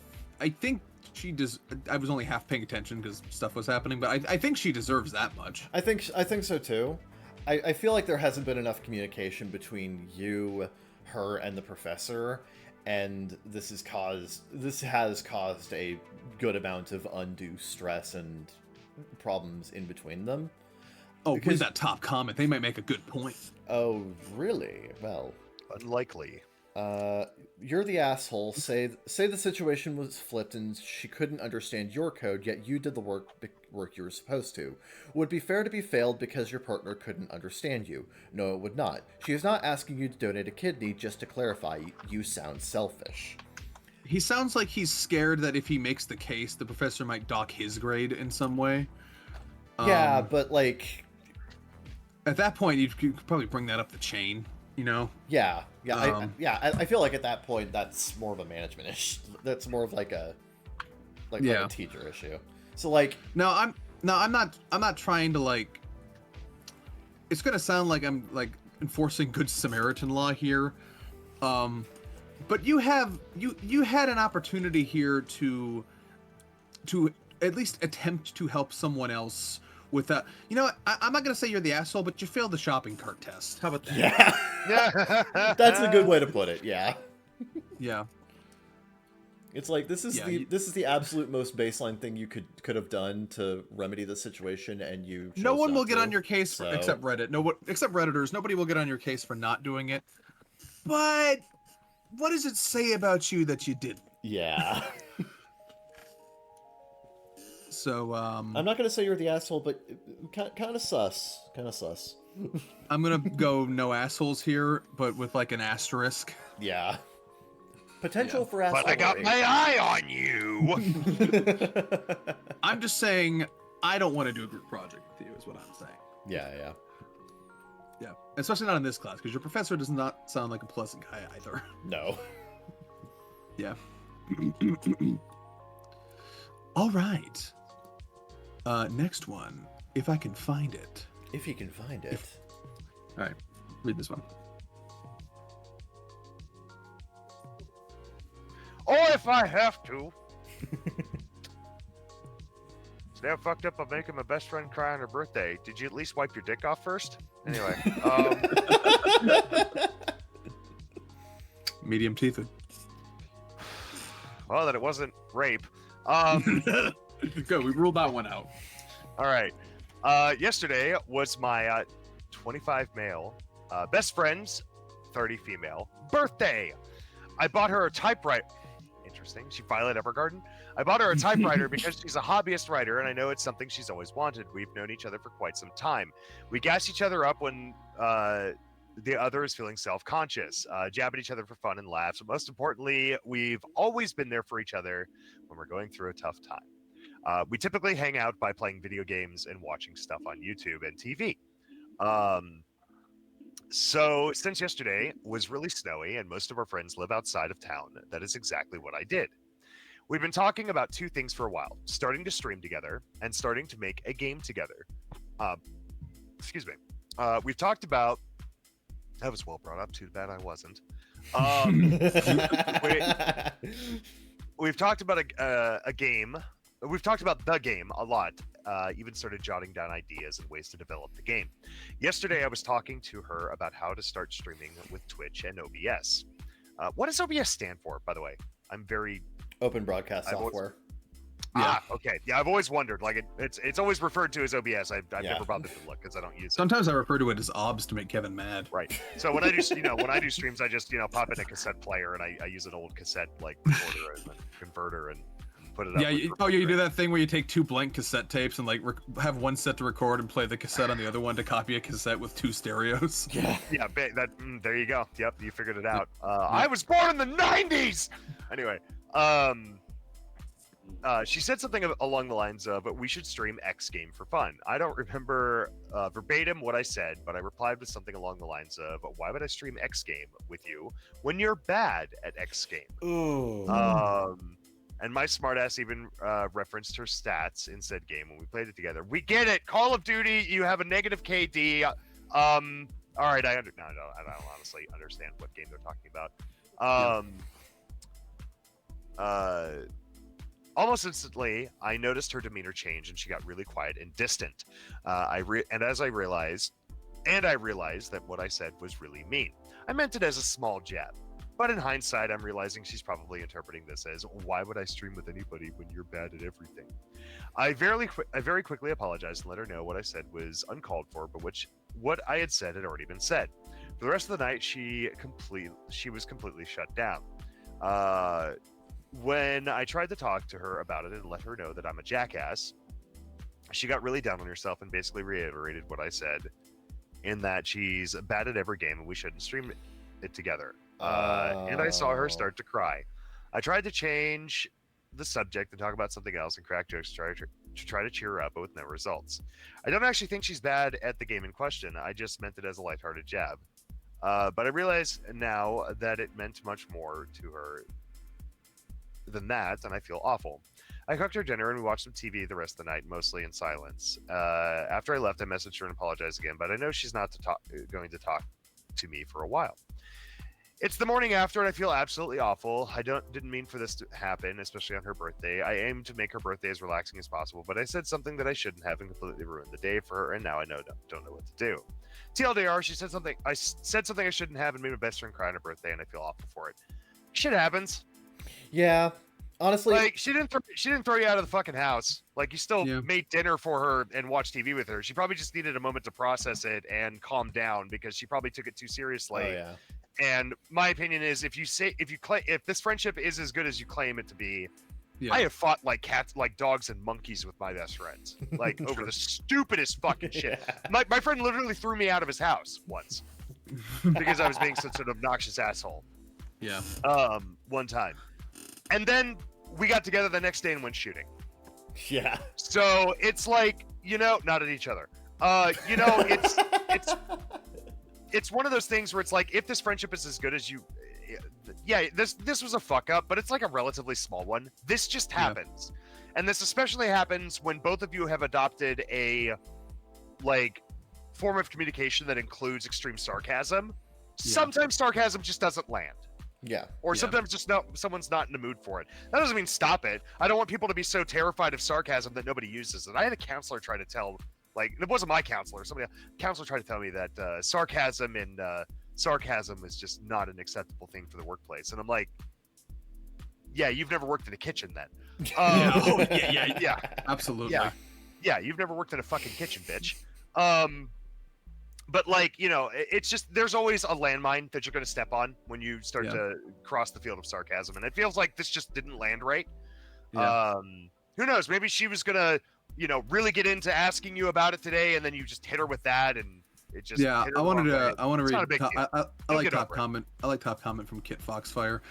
think she does. I was only half paying attention because stuff was happening, but I think she deserves that much. I think so too. I feel like there hasn't been enough communication between you, her, and the professor, and this has caused a good amount of undue stress and problems in between them. Oh, read that top comment. They might make a good point. Oh, really? Well, Unlikely. you're the asshole. Say the situation was flipped and she couldn't understand your code, yet you did the work you were supposed to. Would it be fair to be failed because your partner couldn't understand you? No, it would not. She is not asking you to donate a kidney, just to clarify. You sound selfish. He sounds like he's scared that if he makes the case, the professor might dock his grade in some way. Yeah, but like, at that point, you could probably bring that up the chain. You know? Yeah. I feel like at that point that's more of a management issue. That's more of like a teacher issue. So like, no, I'm not trying to like. It's gonna sound like I'm like enforcing Good Samaritan law here, but you had an opportunity here to at least attempt to help someone else with that. You know what? I'm not gonna say you're the asshole, but you failed the shopping cart test. How about that? Yeah. That's a good way to put it. Yeah. Yeah. It's like this is the absolute most baseline thing you could have done to remedy the situation, and you. No one will get to, on your case so. except Reddit. Except Redditors. Nobody will get on your case for not doing it. But what does it say about you that you didn't? Yeah. So I'm not gonna say you're the asshole, but kind of sus. I'm gonna go no assholes here, but with like an asterisk. Yeah. Potential for asshole. But I got my eye on you. I'm just saying I don't want to do a group project with you, is what I'm saying. Yeah. Yeah, especially not in this class, because your professor does not sound like a pleasant guy either. No. Yeah. All right. Next one, if I can find it. If you can find it. All right, read this one. Or if I have to. Today I fucked up by making my best friend cry on her birthday. Did you at least wipe your dick off first? Anyway. Medium teeth. Well, that it wasn't rape. Good, we ruled that one out. All right. Yesterday was my 25 male, best friend's 30 female birthday. I bought her a typewriter. Interesting. interesting. She Violet Evergarden. I bought her a typewriter because she's a hobbyist writer, and I know it's something she's always wanted. We've known each other for quite some time. We gas each other up when the other is feeling self-conscious, jab at each other for fun and laughs. But most importantly, we've always been there for each other when we're going through a tough time. We typically hang out by playing video games and watching stuff on YouTube and TV. So since yesterday was really snowy and most of our friends live outside of town, that is exactly what I did. We've been talking about two things for a while, starting to stream together and starting to make a game together. Excuse me. We've talked about, that was well brought up, too bad I wasn't. We've talked about a game. We've talked about the game a lot, even started jotting down ideas and ways to develop the game. Yesterday, I was talking to her about how to start streaming with Twitch and OBS. What does OBS stand for, by the way? I'm very... Open broadcast software. Okay. Yeah, I've always wondered. Like, it's always referred to as OBS. I've never bothered to look because I don't use it. Sometimes I refer to it as OBS to make Kevin mad. Right. So when I do, streams, I just, pop in a cassette player and I use an old cassette, like, recorder and converter and put it up. Yeah, you do that thing where you take two blank cassette tapes and like have one set to record and play the cassette on the other one to copy a cassette with two stereos. Yeah. Yeah, there you go. Yep, you figured it out. I was born in the 90s! Anyway, she said something along the lines of, we should stream X game for fun. I don't remember verbatim what I said, but I replied with something along the lines of, why would I stream X game with you when you're bad at X game? Ooh. And my smartass even referenced her stats in said game when we played it together. We get it. Call of Duty, you have a negative KD. All right, I don't honestly understand what game they're talking about. Almost instantly, I noticed her demeanor change, and she got really quiet and distant. And as I realized that what I said was really mean. I meant it as a small jab. But in hindsight, I'm realizing she's probably interpreting this as, why would I stream with anybody when you're bad at everything? I very quickly apologized and let her know what I said was uncalled for, but what I had said had already been said. For the rest of the night, she was completely shut down. When I tried to talk to her about it and let her know that I'm a jackass, she got really down on herself and basically reiterated what I said, in that she's bad at every game and we shouldn't stream it together. And I saw her start to cry. I tried to change the subject and talk about something else and crack jokes to try to cheer her up, but with no results. I don't actually think she's bad at the game in question. I just meant it as a lighthearted jab. But I realize now that it meant much more to her than that, and I feel awful. I cooked her dinner and we watched some TV the rest of the night, mostly in silence. After I left, I messaged her and apologized again, but I know she's not going to talk to me for a while. It's the morning after, and I feel absolutely awful. I didn't mean for this to happen, especially on her birthday. I aimed to make her birthday as relaxing as possible, but I said something that I shouldn't have and completely ruined the day for her, and now I don't know what to do. TLDR, she said something. I said something I shouldn't have and made my best friend cry on her birthday, and I feel awful for it. Shit happens. Yeah, honestly, like she didn't throw you out of the fucking house. Like you still made dinner for her and watched TV with her. She probably just needed a moment to process it and calm down because she probably took it too seriously. Oh, yeah. And my opinion is, if this friendship is as good as you claim it to be, I have fought like cats, like dogs and monkeys with my best friends, like over the stupidest fucking shit. My friend literally threw me out of his house once because I was being such an obnoxious asshole. Yeah. One time, and then we got together the next day and went shooting. Yeah. So it's like, not at each other. It's one of those things where it's like, if this friendship is as good as you, this was a fuck up, but it's like a relatively small one. This just happens. And this especially happens when both of you have adopted a form of communication that includes extreme sarcasm. Sometimes sarcasm just doesn't land. Yeah. Or sometimes just someone's not in the mood for it. That doesn't mean stop it. I don't want people to be so terrified of sarcasm that nobody uses it. I had a counselor try to tell, it wasn't my counselor. Counselor tried to tell me that sarcasm is just not an acceptable thing for the workplace. And I'm like, yeah, you've never worked in a kitchen then. Yeah. Absolutely. Yeah, you've never worked in a fucking kitchen, bitch. But like, it's just there's always a landmine that you're going to step on when you start to cross the field of sarcasm, and it feels like this just didn't land right. Yeah. Who knows? Maybe she was gonna, really get into asking you about it today, and then you just hit her with that, and it just Yeah, hit her I the wanted wrong to. way. I want to It's read. not a big deal. I You'll like get top over it. comment. I like top comment from Kit Foxfire.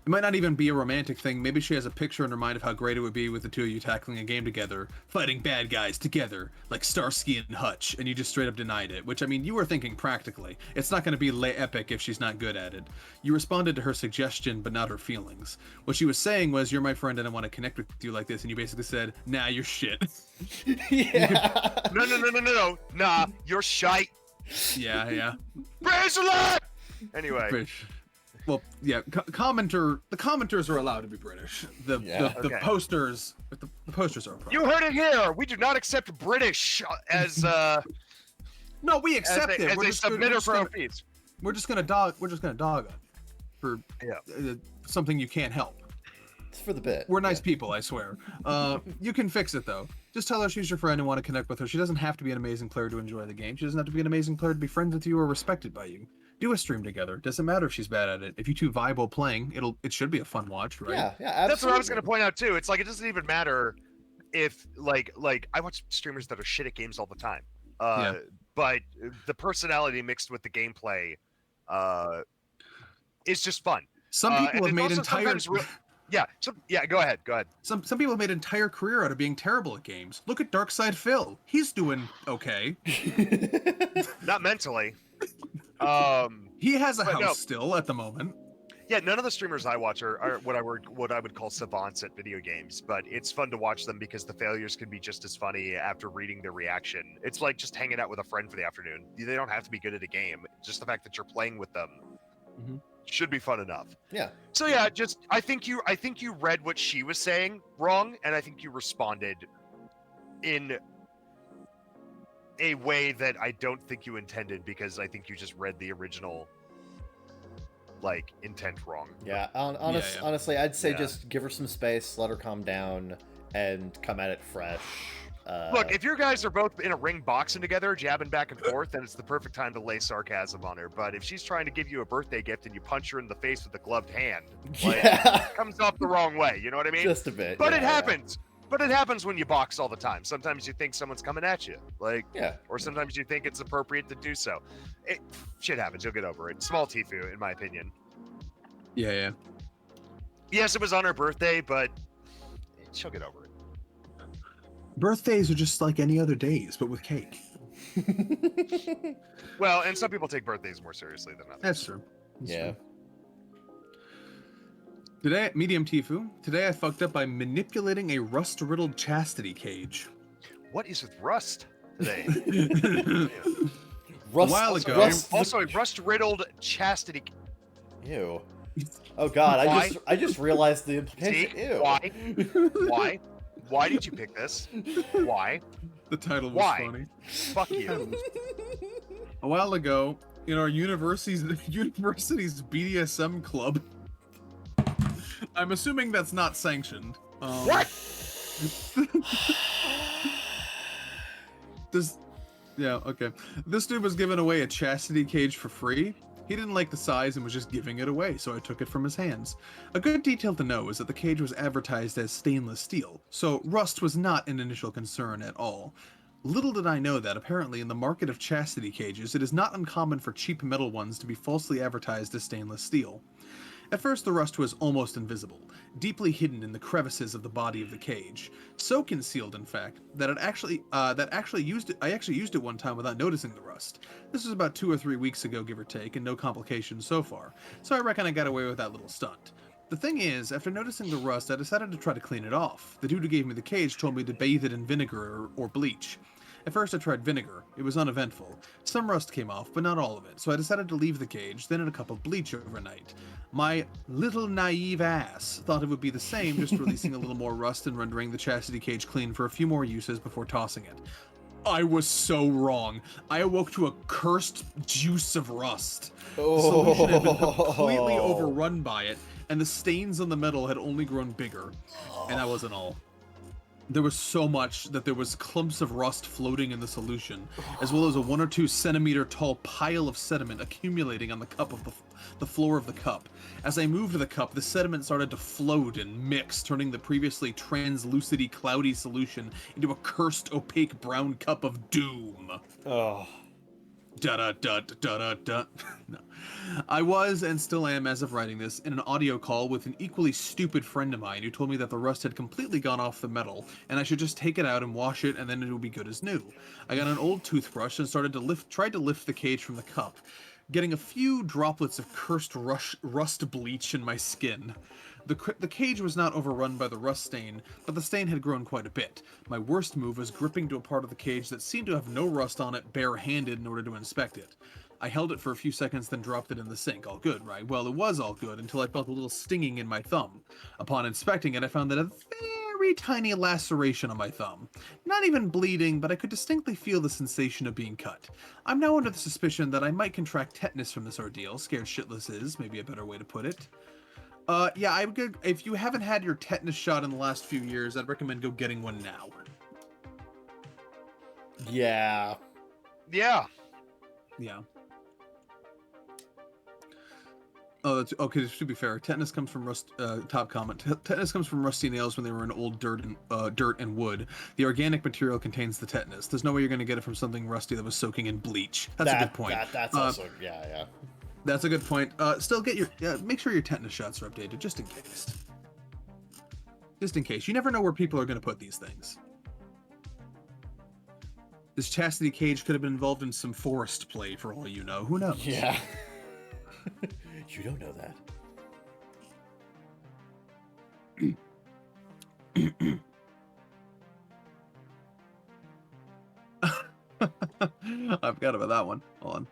It might not even be a romantic thing. Maybe she has a picture in her mind of how great it would be with the two of you tackling a game together, fighting bad guys together, like Starsky and Hutch, and you just straight up denied it. Which, I mean, you were thinking practically. It's not going to be epic if she's not good at it. You responded to her suggestion, but not her feelings. What she was saying was, "You're my friend, and I want to connect with you like this," and you basically said, "Nah, you're shit." Yeah. No. Nah, you're shite. Yeah. Praise the Lord! Anyway. British. Well, yeah. The commenters are allowed to be British. The Okay. posters, the posters are a problem. You heard it here. We do not accept British as No, we accept it. as We're a just submitter for gonna, our fees. we're just gonna dog. We're just gonna dog on for something you can't help. It's for the bit. We're nice people, I swear. You can fix it though. Just tell her she's your friend and want to connect with her. She doesn't have to be an amazing player to enjoy the game. She doesn't have to be an amazing player to be friends with you or respected by you. Do a stream together. Doesn't matter if she's bad at it. If you two vibe while playing, it should be a fun watch, right? Yeah, absolutely. That's what I was going to point out too. It's like it doesn't even matter if like I watch streamers that are shit at games all the time. But the personality mixed with the gameplay is just fun. Some people have made entire Go ahead. Some people have made an entire career out of being terrible at games. Look at Darkside Phil. He's doing okay. Not mentally. He has a house no. still at the moment. Yeah, none of the streamers I watch are what I would call savants at video games, but it's fun to watch them because the failures can be just as funny after reading their reaction. It's like just hanging out with a friend for the afternoon. They don't have to be good at a game. Just the fact that you're playing with them should be fun enough. Yeah. So yeah, I think you read what she was saying wrong, and I think you responded in a way that I don't think you intended, because I think you just read the original intent wrong. Yeah, honestly, I'd say just give her some space, let her calm down, and come at it fresh. Look, if you guys are both in a ring boxing together, jabbing back and forth, then it's the perfect time to lay sarcasm on her. But if she's trying to give you a birthday gift and you punch her in the face with a gloved hand, it comes off the wrong way. You know what I mean? Just a bit. But it happens. But it happens when you box all the time. Sometimes you think someone's coming at you, or sometimes you think it's appropriate to do so. Shit happens. You'll get over it. Small Tifu, in my opinion. Yeah. Yes, it was on her birthday, but she'll get over it. Birthdays are just like any other days, but with cake. Well, and some people take birthdays more seriously than others. That's true. Yeah. Today, Medium Tifu. Today I fucked up by manipulating a rust-riddled chastity cage. What is with rust today? Rust, a while ago. Also a rust-riddled chastity. Ew. Oh God, I just realized the implication. See? Ew. Why did you pick this? Why? The title was funny. Fuck you. A while ago, in our university's BDSM club. I'm assuming that's not sanctioned. What? Okay. This dude was giving away a chastity cage for free. He didn't like the size and was just giving it away, so I took it from his hands. A good detail to know is that the cage was advertised as stainless steel, so rust was not an initial concern at all. Little did I know that, apparently, in the market of chastity cages, it is not uncommon for cheap metal ones to be falsely advertised as stainless steel. At first, the rust was almost invisible, deeply hidden in the crevices of the body of the cage. So concealed, in fact, that I actually used it one time without noticing the rust. This was about 2 or 3 weeks ago, give or take, and no complications so far. So I reckon I got away with that little stunt. The thing is, after noticing the rust, I decided to try to clean it off. The dude who gave me the cage told me to bathe it in vinegar or bleach. At first I tried vinegar. It was uneventful. Some rust came off, but not all of it, so I decided to leave the cage, then add a cup of bleach overnight. My little naive ass thought it would be the same, just releasing a little more rust and rendering the chastity cage clean for a few more uses before tossing it. I was so wrong. I awoke to a cursed juice of rust. The solution had been completely overrun by it, and the stains on the metal had only grown bigger. And that wasn't all. There was so much that there was clumps of rust floating in the solution, as well as a 1 or 2 centimeter tall pile of sediment accumulating on the cup of the floor of the cup. As I moved the cup, the sediment started to float and mix, turning the previously translucid, cloudy solution into a cursed, opaque brown cup of doom. Oh. Da da da da da da. No. I was, and still am as of writing this, in an audio call with an equally stupid friend of mine who told me that the rust had completely gone off the metal, and I should just take it out and wash it, and then it would be good as new. I got an old toothbrush and tried to lift the cage from the cup, getting a few droplets of cursed rust bleach in my skin. The cage was not overrun by the rust stain, but the stain had grown quite a bit. My worst move was gripping to a part of the cage that seemed to have no rust on it bare-handed in order to inspect it. I held it for a few seconds, then dropped it in the sink. All good, right? Well, it was all good until I felt a little stinging in my thumb. Upon inspecting it, I found that a very tiny laceration on my thumb. Not even bleeding, but I could distinctly feel the sensation of being cut. I'm now under the suspicion that I might contract tetanus from this ordeal. Scared shitless is maybe a better way to put it. Yeah, I would. If you haven't had your tetanus shot in the last few years, I'd recommend go getting one now. Yeah. Yeah. Yeah. Oh, that's okay. To be fair, tetanus comes from rust. Top comment: tetanus comes from rusty nails when they were in old dirt and wood. The organic material contains the tetanus. There's no way you're going to get it from something rusty that was soaking in bleach. That's a good point. That's also yeah. That's a good point. Still get your make sure your tetanus shots are updated just in case. Just in case. You never know where people are going to put these things. This chastity cage could have been involved in some forest play for all you know. Who knows? Yeah. You don't know that. I forgot about that one. Hold on.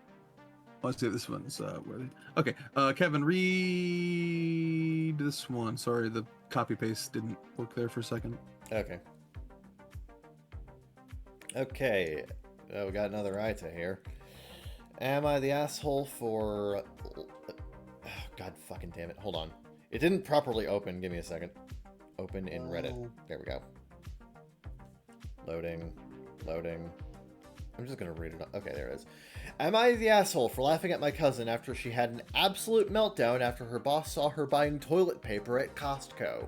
Let's see if this one's worthy. Okay, Kevin, read this one. Sorry, the copy paste didn't work there for a second. Okay. Okay. Oh, we got another Ita here. Am I the asshole for... Oh, God fucking damn it. Hold on. It didn't properly open. Give me a second. Open in Reddit. There we go. Loading. I'm just gonna read it. Okay, there it is. Am I the asshole for laughing at my cousin after she had an absolute meltdown after her boss saw her buying toilet paper at Costco?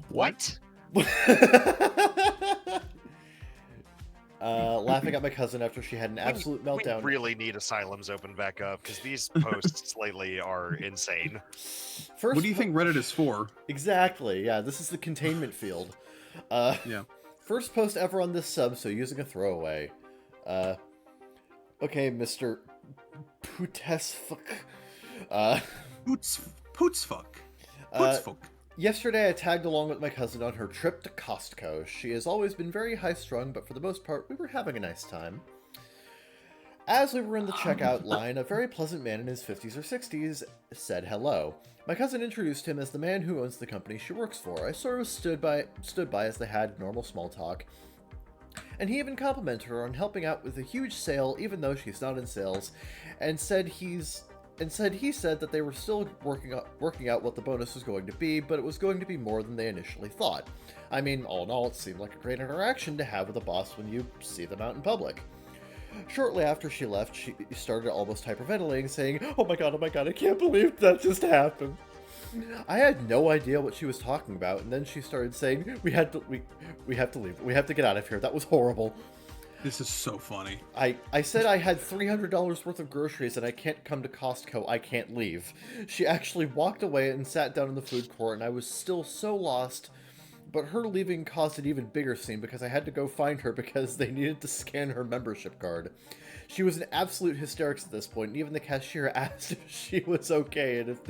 What? Laughing at my cousin after she had an absolute meltdown. We really need asylums open back up because these posts lately are insane. What do you think Reddit is for? Exactly. Yeah, this is the containment field. Yeah. First post ever on this sub, so using a throwaway. Okay, Mr. Pootesfuck. Pootsfuck. Yesterday I tagged along with my cousin on her trip to Costco. She has always been very high-strung, but for the most part, we were having a nice time. As we were in the checkout line, a very pleasant man in his 50s or 60s said hello. My cousin introduced him as the man who owns the company she works for. I sort of stood by as they had normal small talk, and he even complimented her on helping out with a huge sale, even though she's not in sales, and said he said that they were still working out what the bonus was going to be, but it was going to be more than they initially thought. I mean, all in all, it seemed like a great interaction to have with a boss when you see them out in public. Shortly after she left, she started almost hyperventilating, saying, "Oh my god, I can't believe that just happened." I had no idea what she was talking about, and then she started saying, we have to leave. We have to get out of here. That was horrible." This is so funny. I said I had $300 worth of groceries and I can't come to Costco. I can't leave. She actually walked away and sat down in the food court, and I was still so lost. But her leaving caused an even bigger scene because I had to go find her because they needed to scan her membership card. She was in absolute hysterics at this point, and even the cashier asked if she was okay and if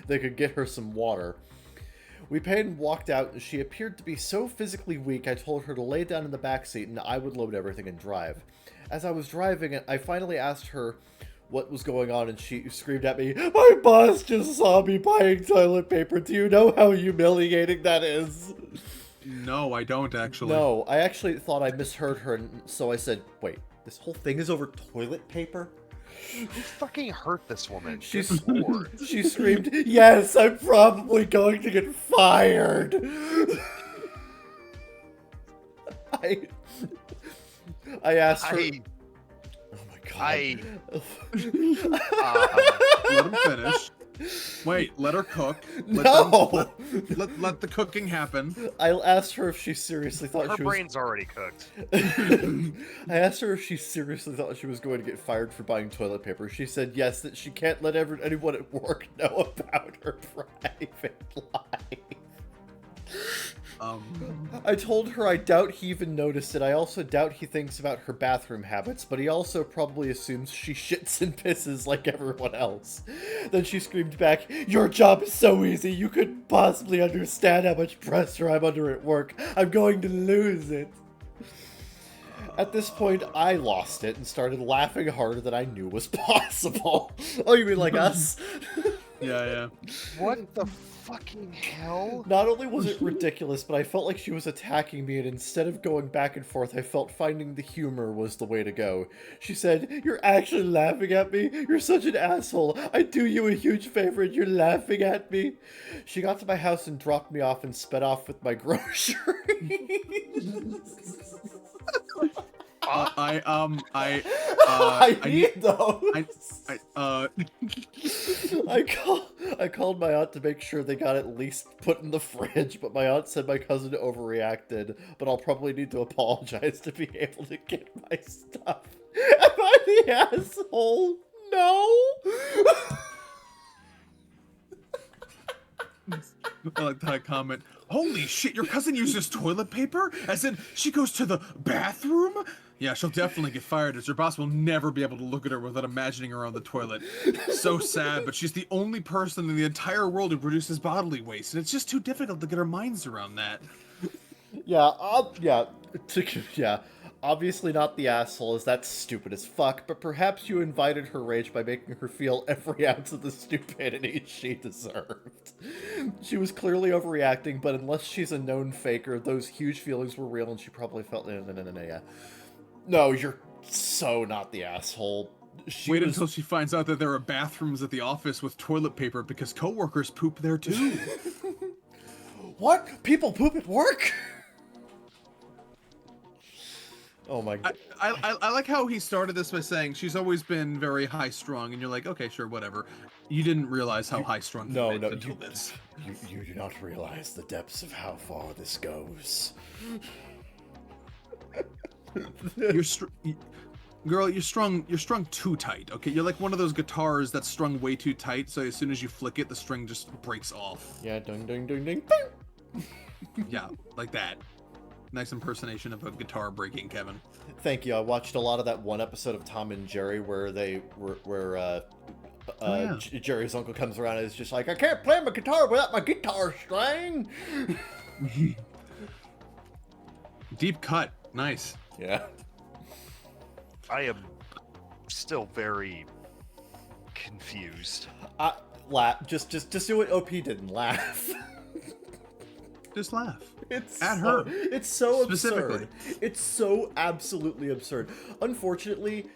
they could get her some water. We paid and walked out, and she appeared to be so physically weak I told her to lay down in the back seat and I would load everything and drive. As I was driving, I finally asked her what was going on, and she screamed at me, "My boss just saw me buying toilet paper. Do you know how humiliating that is?" No, I don't actually. No, I actually thought I misheard her, and so I said, "Wait, this whole thing is over toilet paper?" Who fucking hurt this woman? She Good lord. she screamed, "Yes, I'm probably going to get fired." I asked her. Oh my god. Let him finish. Wait, let her cook. No! Let the cooking happen. I asked her if she seriously thought Her she was... brain's already cooked. I asked her if she seriously thought she was going to get fired for buying toilet paper. She said yes, that she can't let anyone at work know about her private life. I told her I doubt he even noticed it. I also doubt he thinks about her bathroom habits, but he also probably assumes she shits and pisses like everyone else. Then she screamed back, "Your job is so easy, you couldn't possibly understand how much pressure I'm under at work. I'm going to lose it." At this point, I lost it and started laughing harder than I knew was possible. Oh, you mean like us? Yeah. What the fucking hell? Not only was it ridiculous, but I felt like she was attacking me, and instead of going back and forth, I felt finding the humor was the way to go. She said, "You're actually laughing at me? You're such an asshole. I do you a huge favor and you're laughing at me." She got to my house and dropped me off and sped off with my groceries. I need those. I I called my aunt to make sure they got at least put in the fridge, but my aunt said my cousin overreacted, but I'll probably need to apologize to be able to get my stuff. Am I the asshole? No! I like that comment. Holy shit, your cousin uses toilet paper? As in, she goes to the bathroom? Yeah, she'll definitely get fired, as her boss will never be able to look at her without imagining her on the toilet. So sad, but she's the only person in the entire world who produces bodily waste, and it's just too difficult to get our minds around that. Yeah, yeah. Obviously not the asshole, as that's stupid as fuck, but perhaps you invited her rage by making her feel every ounce of the stupidity she deserved. She was clearly overreacting, but unless she's a known faker, those huge feelings were real and she probably felt... No, yeah. No, you're so not the asshole. Wait until she finds out that there are bathrooms at the office with toilet paper because coworkers poop there too. What? People poop at work? Oh my god. I like how he started this by saying she's always been very high-strung, and you're like, okay, sure, whatever. You didn't realize how high-strung until this. You do not realize the depths of how far this goes. Girl, you're strung too tight, okay? You're like one of those guitars that's strung way too tight, so as soon as you flick it, the string just breaks off. Yeah, ding, ding, ding, ding. Yeah, like that. Nice impersonation of a guitar breaking, Kevin. Thank you. I watched a lot of that one episode of Tom and Jerry where Jerry's uncle comes around and is just like, "I can't play my guitar without my guitar string." Deep cut. Nice. Yeah. I am still very confused. Just do what OP didn't laugh. Just laugh. It's at her. It's so specifically. Absurd. It's so absolutely absurd. Unfortunately,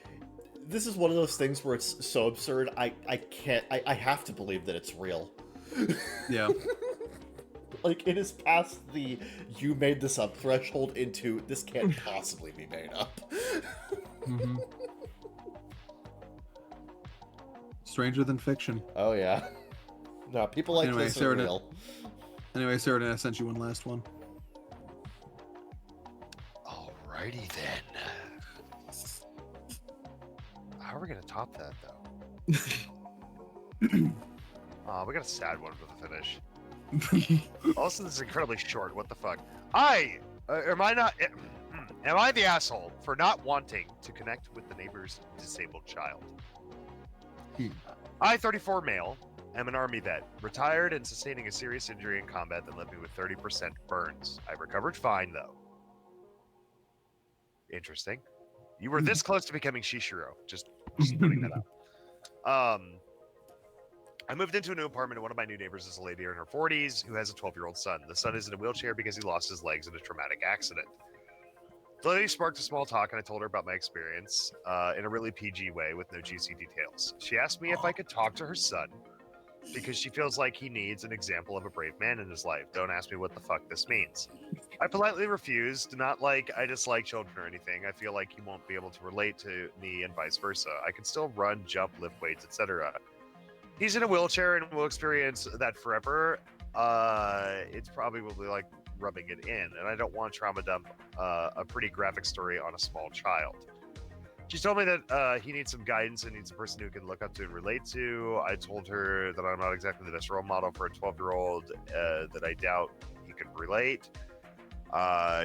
this is one of those things where it's so absurd, I have to believe that it's real. Yeah. Like, it is past the "you made this up" threshold into "this can't possibly be made up." Mm-hmm. Stranger than fiction. Oh, yeah. No, people like this are real. Anyway, Sarah, I sent you one last one. Alrighty then. How are we gonna top that, though? We got a sad one for the finish. Also, this is incredibly short. What the fuck? Am I the asshole for not wanting to connect with the neighbor's disabled child? I, 34 male, am an Army vet, retired and sustaining a serious injury in combat that left me with 30% burns. I recovered fine, though. Interesting. You were this close to becoming Shishiro. Just putting that up. I moved into a new apartment, and one of my new neighbors is a lady in her 40s who has a 12-year-old son. The son is in a wheelchair because he lost his legs in a traumatic accident. The lady sparked a small talk, and I told her about my experience in a really PG way with no juicy details. She asked me if I could talk to her son because she feels like he needs an example of a brave man in his life. Don't ask me what the fuck this means. I politely refused, not like I dislike children or anything. I feel like he won't be able to relate to me and vice versa. I can still run, jump, lift weights, etc. He's in a wheelchair and will experience that forever. It's probably like rubbing it in, and I don't want to trauma dump a pretty graphic story on a small child. She told me that he needs some guidance and needs a person who can look up to and relate to. I told her that I'm not exactly the best role model for a 12-year-old, that I doubt he could relate.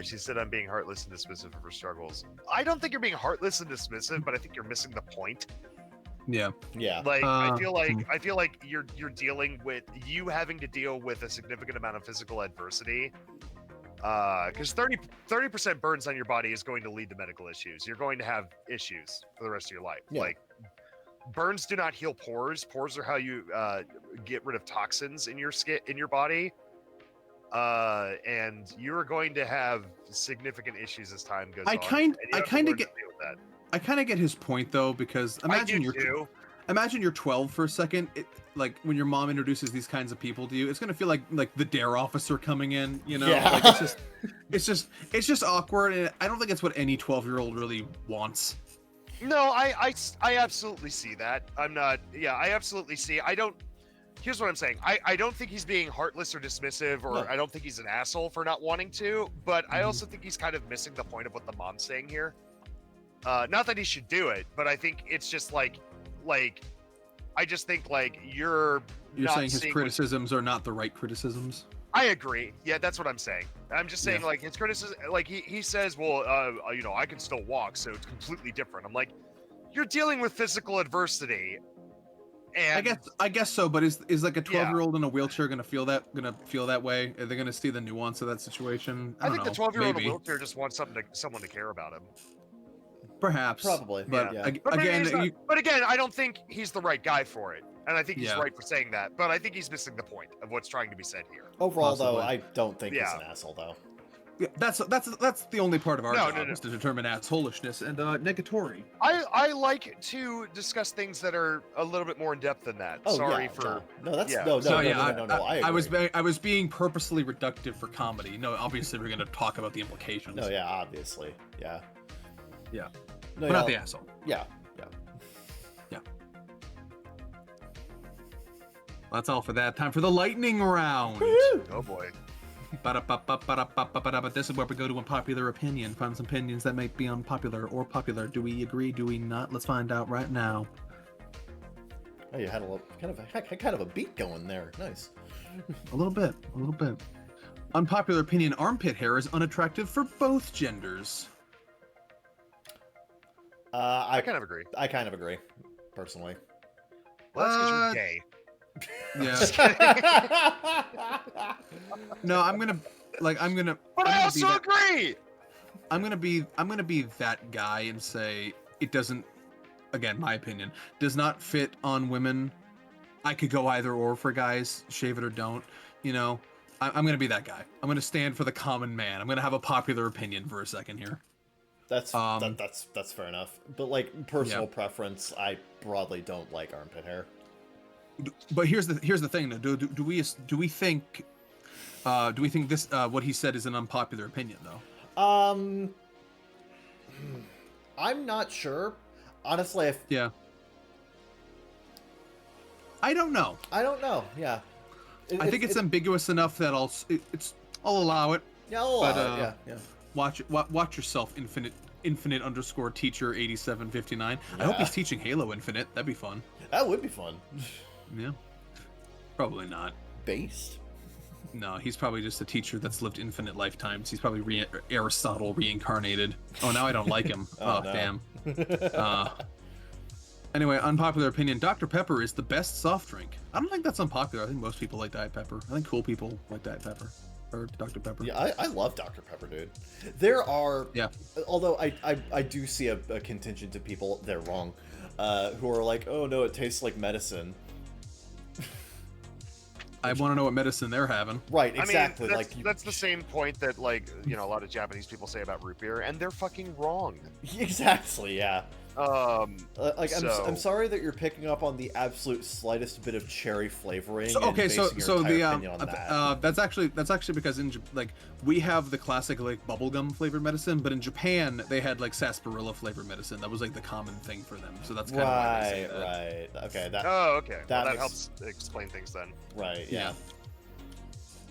She said I'm being heartless and dismissive of her struggles. I don't think you're being heartless and dismissive, but I think you're missing the point. Yeah. Yeah. Like I feel like you're dealing with you having to deal with a significant amount of physical adversity. Because 30% burns on your body is going to lead to medical issues. You're going to have issues for the rest of your life. Yeah. Like burns do not heal pores. Pores are how you get rid of toxins in your skin, in your body. And you're going to have significant issues as time goes on. I kind of get his point though, because imagine you're 12 for a second. Like when your mom introduces these kinds of people to you, it's gonna feel like the dare officer coming in. You know, Yeah. like it's just awkward, and I don't think it's what any 12-year-old really wants. No, I absolutely see that. I absolutely see. Here's what I'm saying. I don't think he's being heartless or dismissive, or No. I don't think he's an asshole for not wanting to, but I also think he's kind of missing the point of what the mom's saying here. Not that he should do it, but I think it's just like I just think like you're not saying his seeing criticisms are not the right criticisms. I agree. Yeah, that's what I'm saying. I'm just saying, Yeah. like, his criticism, like, he says, well, I can still walk, so it's completely different. I'm like, you're dealing with physical adversity. And I guess so, but is like a 12-year-old in a wheelchair gonna feel that way? Are they gonna see the nuance of that situation? I think the 12-year-old in a maybe. wheelchair just wants someone to care about him. Perhaps. Probably, But yeah. ag- But again, again, I don't think he's the right guy for it. And I think he's Yeah. right for saying that. But I think he's missing the point of what's trying to be said here. Overall, though, Possibly. I don't think he's Yeah. an asshole, though. yeah, that's the only part of our No, job no, no. is to determine assholishness and negatory. I like to discuss things that are a little bit more in depth than that. Oh, Sorry yeah, for... no, that's yeah. no, So yeah, I I was being purposely reductive for comedy. No, obviously we're gonna talk about the implications. No, yeah, obviously, yeah. Yeah. No, But not the yeah, asshole. yeah. That's all for that. Time for the lightning round. Oh, boy. Ba-da-ba-ba-ba-da-ba-ba-da. But this is where we go to unpopular opinion. Find some opinions that might be unpopular or popular. Do we agree? Do we not? Let's find out right now. Oh, you had a little, kind of a beat going there. Nice. A little bit. Unpopular opinion: armpit hair is unattractive for both genders. I kind of agree. I kind of agree, personally. Well, that's 'cause you're gay. Yeah. No, I'm gonna. But I'm I gonna also agree! I'm gonna be that guy and say it doesn't. Again, my opinion does not fit on women. I could go either or for guys, shave it or don't. You know, I'm gonna be that guy. I'm gonna stand for the common man. I'm gonna have a popular opinion for a second here. That's fair enough. But like personal Yeah. preference, I broadly don't like armpit hair. But here's the thing though. Do we think this what he said is an unpopular opinion though? I'm not sure. Honestly, Yeah. I don't know. I don't know. Yeah. I think it's ambiguous enough that I'll allow it. Yeah, I'll but, allow it. Yeah. Watch yourself, infinite underscore teacher 8759. I hope Yeah. he's teaching Halo Infinite. That'd be fun. That would be fun. Yeah. Probably not. Based. No, he's probably just a teacher that's lived infinite lifetimes. He's probably Aristotle reincarnated. Oh, now I don't like him. Oh, Oh, no. damn. Anyway, unpopular opinion: Dr. Pepper is the best soft drink. I don't think that's unpopular. I think most people like Diet Pepper. I think cool people like Diet Pepper or Dr. Pepper. Yeah, I love Dr. Pepper, dude. There are, Yeah. although I do see a contingent of people, they're wrong, who are like, oh no, it tastes like medicine. I want to know what medicine they're having. Right, exactly. I mean, that's the same point that, like, you know, a lot of Japanese people say about root beer, and they're fucking wrong. Exactly, yeah. Like, So... I'm sorry that you're picking up on the absolute slightest bit of cherry flavoring. So, okay, and so basing your entire the opinion on that. that's actually because in like we have the classic like bubblegum flavored medicine, but in Japan they had like sarsaparilla flavored medicine. That was like the common thing for them. So that's kind of why they say that. Right. Okay. That. Oh, okay. That makes... helps explain things then. Right. Yeah.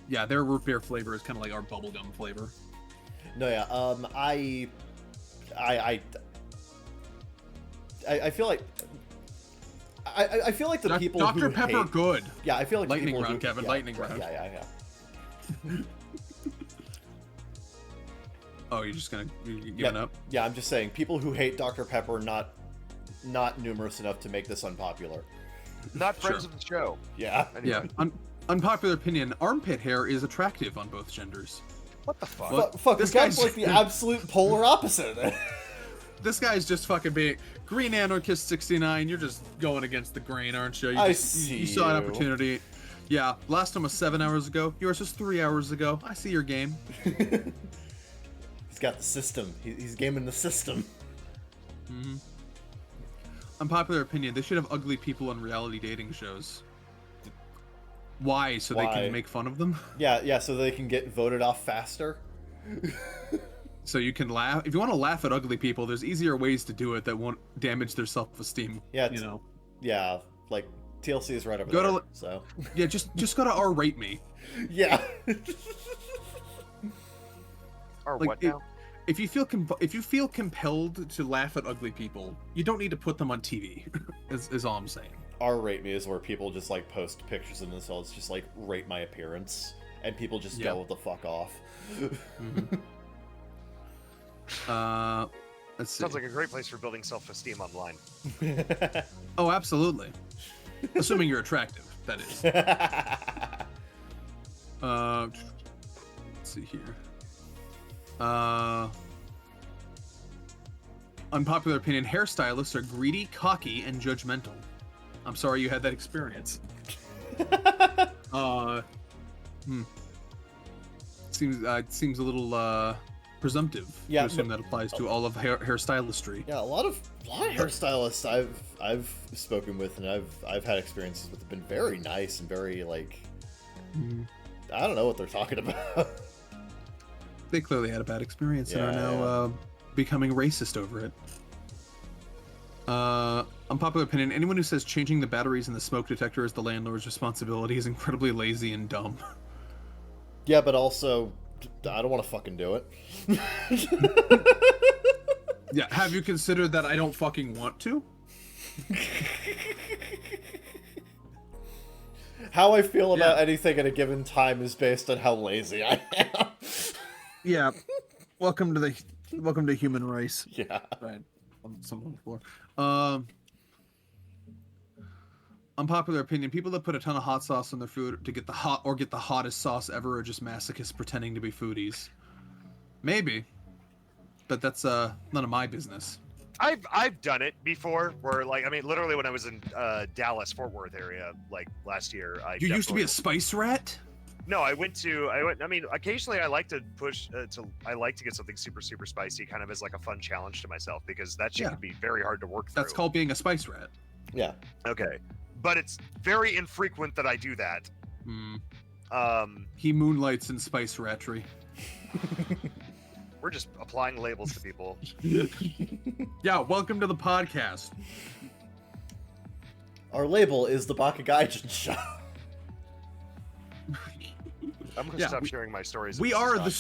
Yeah, their root beer flavor is kind of like our bubblegum flavor. No, yeah. I feel like I feel like the people Dr. who Pepper hate... good. Yeah, I feel like lightning the people round, who... Kevin. Yeah, lightning right, round. Yeah. Oh, you're just gonna giving up? Yeah, I'm just saying people who hate Dr. Pepper not numerous enough to make this unpopular. Not friends of the show. Yeah. Anyway. Yeah. Unpopular opinion: armpit hair is attractive on both genders. What the fuck? Fuck, This this guy's guy's like the absolute polar opposite of it. This guy's just fucking being Green Anarchist 69. You're just going against the grain, aren't you? I see You saw an you. opportunity. Yeah, last time was 7 hours ago. Yours was 3 hours ago. I see your game. He's got the system. He's gaming the system. Mm-hmm. Unpopular opinion: they should have ugly people on reality dating shows. Why? So they can make fun of them? Yeah, so they can get voted off faster. So you can laugh. If you want to laugh at ugly people, there's easier ways to do it that won't damage their self-esteem. Yeah, you know. Yeah, like TLC is right over Go there. to, so. Yeah, just go to R-Rate Me. Yeah. Or like, what now? If you feel compelled to laugh at ugly people, you don't need to put them on TV. is all I'm saying. R-Rate Me is where people just like post pictures of themselves, just like rate my appearance, and people just go the fuck off. Mm-hmm. Let's see. Sounds like a great place for building self-esteem online. Oh, absolutely. Assuming you're attractive, that is. Let's see here. Unpopular opinion: hairstylists are greedy, cocky, and judgmental. I'm sorry you had that experience. Seems a little presumptive to assume that applies to all of hairstylistry. Yeah, a lot of hairstylists I've spoken with and I've had experiences with have been very nice and very like I don't know what they're talking about. They clearly had a bad experience and are now becoming racist over it. Unpopular opinion: anyone who says changing the batteries in the smoke detector is the landlord's responsibility is incredibly lazy and dumb. Yeah, but also, I don't want to fucking do it. Yeah, have you considered that I don't fucking want to? How I feel about anything at a given time is based on how lazy I am. Yeah. Welcome to human race. Yeah. Right. Someone before. Unpopular opinion: people that put a ton of hot sauce on their food to get the hottest sauce ever are just masochists pretending to be foodies. Maybe, but that's none of my business. I've done it before, where like, I mean, literally when I was in Dallas, Fort Worth area, like last year. You used to be a spice rat? No, I mean, occasionally I like to push I like to get something super, super spicy, kind of as like a fun challenge to myself, because that shit can be very hard to work through. That's called being a spice rat. Yeah. Okay. But it's very infrequent that I do that. He moonlights in spice ratry. We're just applying labels to people. Yeah, welcome to the podcast. Our label is the Bakagaijinshow. I'm gonna stop sharing my stories. We are the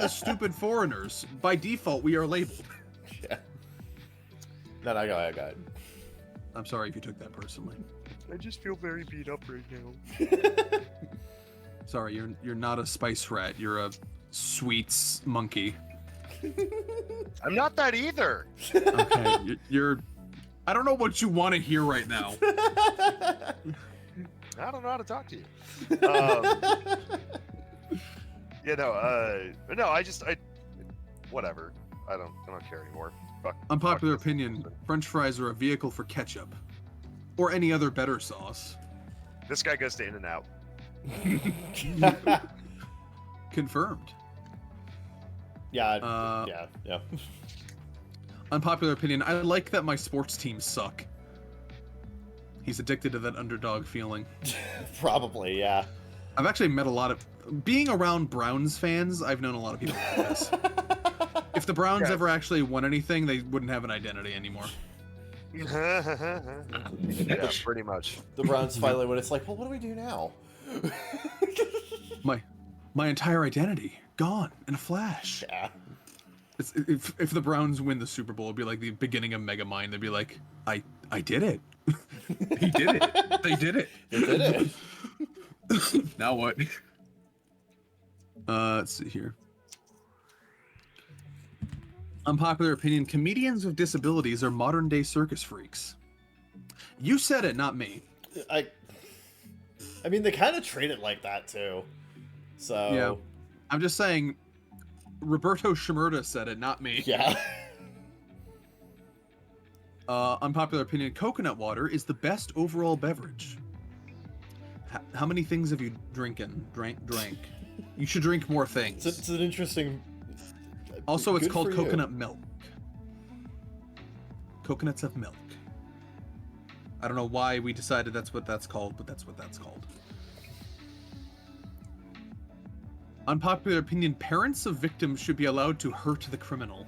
stupid foreigners. By default, we are labeled. Yeah. No, go ahead. I'm sorry if you took that personally. I just feel very beat up right now. Sorry, you're not a spice rat. You're a sweets monkey. I'm not that either. Okay, you're. I don't know what you want to hear right now. I don't know how to talk to you. Whatever. I don't care anymore. Unpopular opinion: French fries are a vehicle for ketchup, or any other better sauce. This guy goes to In-N-Out. Confirmed. Yeah. Yeah. Unpopular opinion. I like that my sports teams suck. He's addicted to that underdog feeling. Probably, yeah. I've actually met a lot of... Being around Browns fans, I've known a lot of people like this. If the Browns ever actually won anything, they wouldn't have an identity anymore. Yeah, pretty much. The Browns finally, when it's like, well, what do we do now? My entire identity gone in a flash. Yeah. If the Browns win the Super Bowl, it'd be like the beginning of Megamind. They'd be like, I did it. He did it. They did it. They did it. Now what? Let's see here. Unpopular opinion: comedians with disabilities are modern day circus freaks. You said it, not me. I mean, they kind of treat it like that too. So yeah, I'm just saying. Roberto Shimurda said it, not me. Yeah. Unpopular opinion: coconut water is the best overall beverage. How many things have you drank? You should drink more things. It's an interesting. Also, it's Good called for you. coconut milk. Coconuts have milk. I don't know why we decided that's what that's called, but that's what that's called. Unpopular opinion: parents of victims should be allowed to hurt the criminal.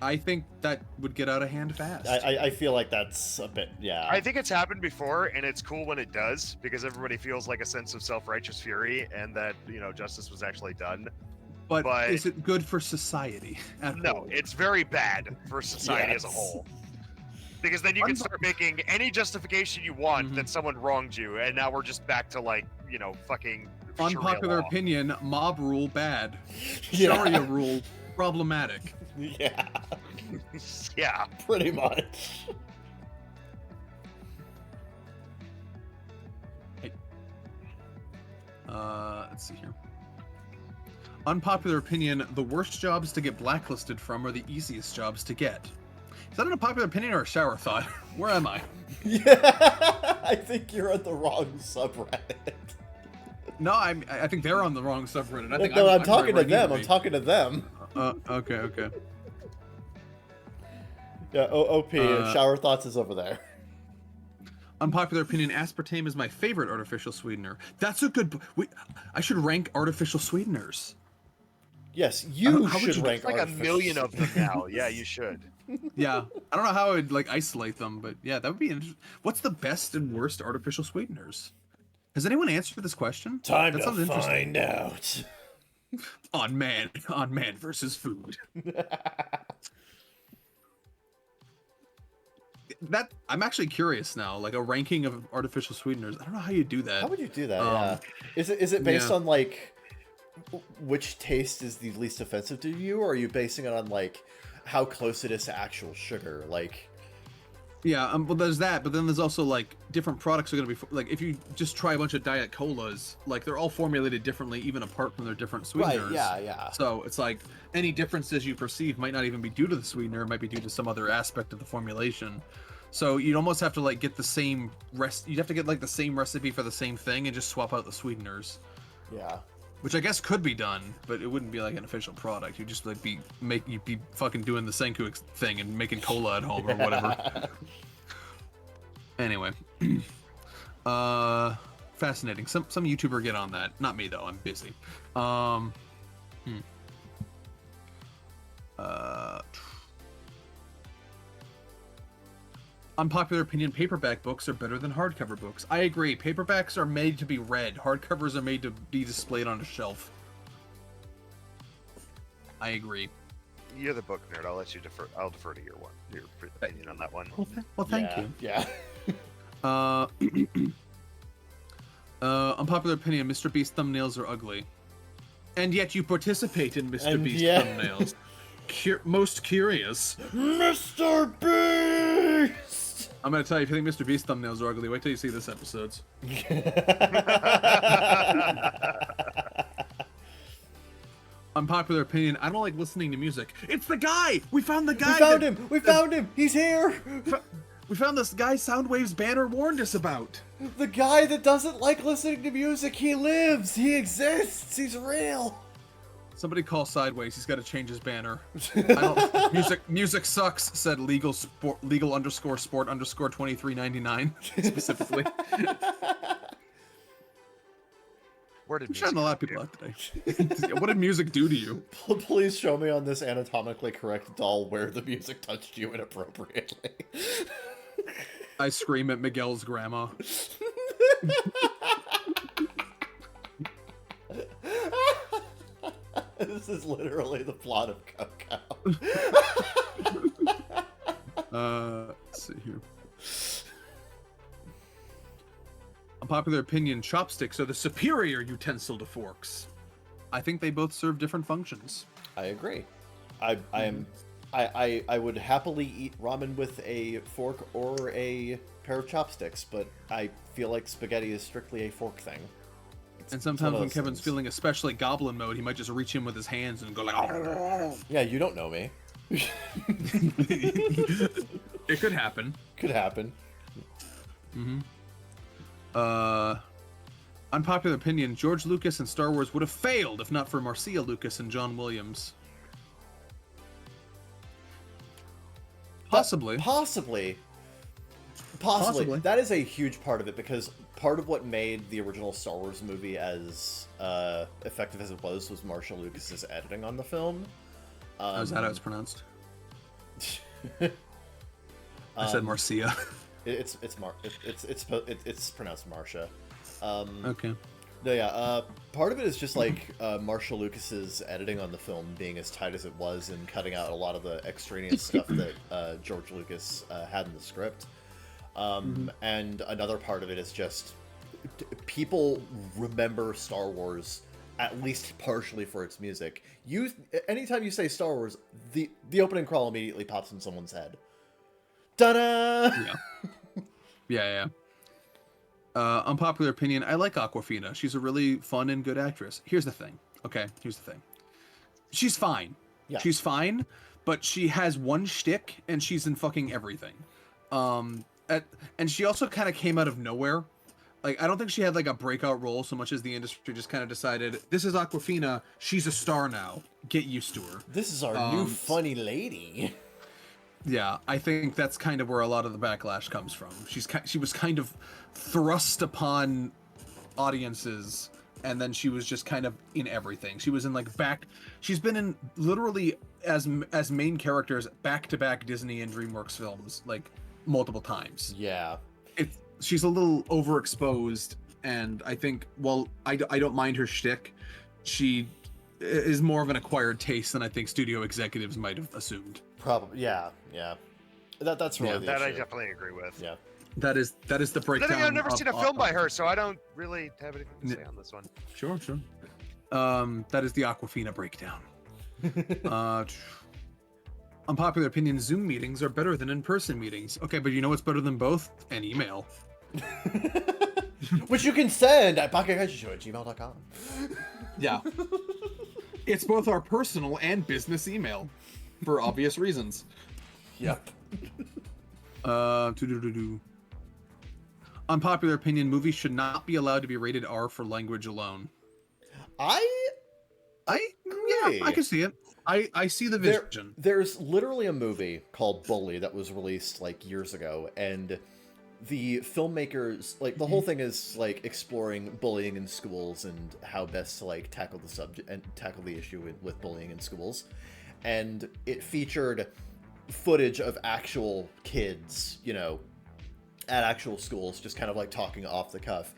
I think that would get out of hand fast. I feel like that's a bit, yeah. I think it's happened before, and it's cool when it does, because everybody feels like a sense of self-righteous fury, and that, justice was actually done. But is it good for society? No, it's very bad for society as a whole. Because then you can start making any justification you want that someone wronged you, and now we're just back to, like, fucking unpopular law. opinion: mob rule bad, Yeah. Sharia rule problematic. Yeah. Yeah. Pretty much. Hey. Let's see here. Unpopular opinion: the worst jobs to get blacklisted from are the easiest jobs to get. Is that an unpopular opinion or a shower thought? Where am I? Yeah. I think you're on the wrong subreddit. No, I think they're on the wrong subreddit. I think I'm talking right to them. where I I'm need talking to them. Okay. Yeah, OP, shower thoughts is over there. Unpopular opinion: aspartame is my favorite artificial sweetener. That's a good... I should rank artificial sweeteners. Yes, you how would should you- rank Like a artificial million of them now. Yeah, you should. Yeah, I don't know how I would isolate them, but yeah, that would be interesting. What's the best and worst artificial sweeteners? Has anyone answered this question? Time That to sounds interesting. find out. On man versus food. That I'm actually curious now, like a ranking of artificial sweeteners. I don't know how you do that. How would you do that? Yeah. Is it based on like which taste is the least offensive to you, or are you basing it on like how close it is to actual sugar? Like, Yeah, well, there's that, but then there's also like different products are gonna be like if you just try a bunch of diet colas, like they're all formulated differently, even apart from their different sweeteners. right? Yeah. So it's like any differences you perceive might not even be due to the sweetener; it might be due to some other aspect of the formulation. So you'd almost have to like get the same You'd have to get like the same recipe for the same thing and just swap out the sweeteners. Yeah. Which I guess could be done, but it wouldn't be like an official product. You'd just like you'd be fucking doing the Senku thing and making cola at home or whatever. Anyway, fascinating. Some YouTuber get on that. Not me though. I'm busy. Unpopular opinion: paperback books are better than hardcover books. I agree. Paperbacks are made to be read. Hardcovers are made to be displayed on a shelf. I agree. You're the book nerd. I'll let you defer. I'll defer to your opinion on that one. Well, thank you. Yeah. Unpopular opinion: Mr. Beast thumbnails are ugly. And yet you participate in Mr. And Beast yet- thumbnails. Most curious. Mr. Beast! I'm gonna tell you, if you think Mr. Beast thumbnails are ugly, wait till you see this episode's. Unpopular opinion: I don't like listening to music. It's the guy! We found the guy! We found him! He's here! We found this guy Soundwave's banner warned us about. The guy that doesn't like listening to music, he lives, he exists, he's real. Somebody call Sideways. He's got to change his banner. Music sucks. Said legal _sport _ 2399 specifically. Where did I'm shouting a lot of people out today. What did music do to you? Please show me on this anatomically correct doll where the music touched you inappropriately. I scream at Miguel's grandma. This is literally the plot of Coco. Let's see here. Unpopular opinion, chopsticks are the superior utensil to forks. I think they both serve different functions. I agree. I would happily eat ramen with a fork or a pair of chopsticks, but I feel like spaghetti is strictly a fork thing. And sometimes when Kevin's feeling especially goblin mode, he might just reach in with his hands and go like... Yeah, you don't know me. It could happen. Could happen. Unpopular opinion, George Lucas and Star Wars would have failed if not for Marcia Lucas and John Williams. Possibly. Possibly. That is a huge part of it, because part of what made the original Star Wars movie as effective as it was Marcia Lucas's editing on the film. Is that how it's pronounced? I said Marcia. It's pronounced Marcia. Okay. No, yeah. Part of it is just like Marcia Lucas's editing on the film being as tight as it was, and cutting out a lot of the extraneous stuff that George Lucas had in the script. And another part of it is just people remember Star Wars at least partially for its music. Anytime you say Star Wars, the opening crawl immediately pops in someone's head. Ta-da! Yeah. Unpopular opinion, I like Awkwafina. She's a really fun and good actress. Here's the thing. She's fine. Yeah. She's fine, but she has one shtick, and she's in fucking everything. And she also kind of came out of nowhere. Like, I don't think she had like a breakout role so much as the industry just kind of decided, this is Awkwafina, she's a star now. Get used to her. This is our new funny lady. Yeah, I think that's kind of where a lot of the backlash comes from. She was kind of thrust upon audiences, and then she was just kind of in everything. She was in like she's been in literally as main characters back-to-back Disney and DreamWorks films like multiple times. Yeah. She's a little overexposed, and I think, well, I don't mind her shtick. She is more of an acquired taste than I think studio executives might have assumed. Probably, yeah. That's really the that issue. I definitely agree with. Yeah. That is the breakdown. Then again, I've never seen a film by her, so I don't really have anything to say on this one. Sure. That is the Awkwafina breakdown. Unpopular opinion, Zoom meetings are better than in-person meetings. Okay, but you know what's better than both? An email. Which you can send at bakagaijinshow@gmail.com. Yeah. It's both our personal and business email, for obvious reasons. Yep. Unpopular opinion, movies should not be allowed to be rated R for language alone. I can see it. I see the vision. There's literally a movie called Bully that was released like years ago, and the filmmakers, like, the whole thing is like exploring bullying in schools and how best to like tackle the subject and tackle the issue with bullying in schools. And it featured footage of actual kids, at actual schools, just kind of like talking off the cuff.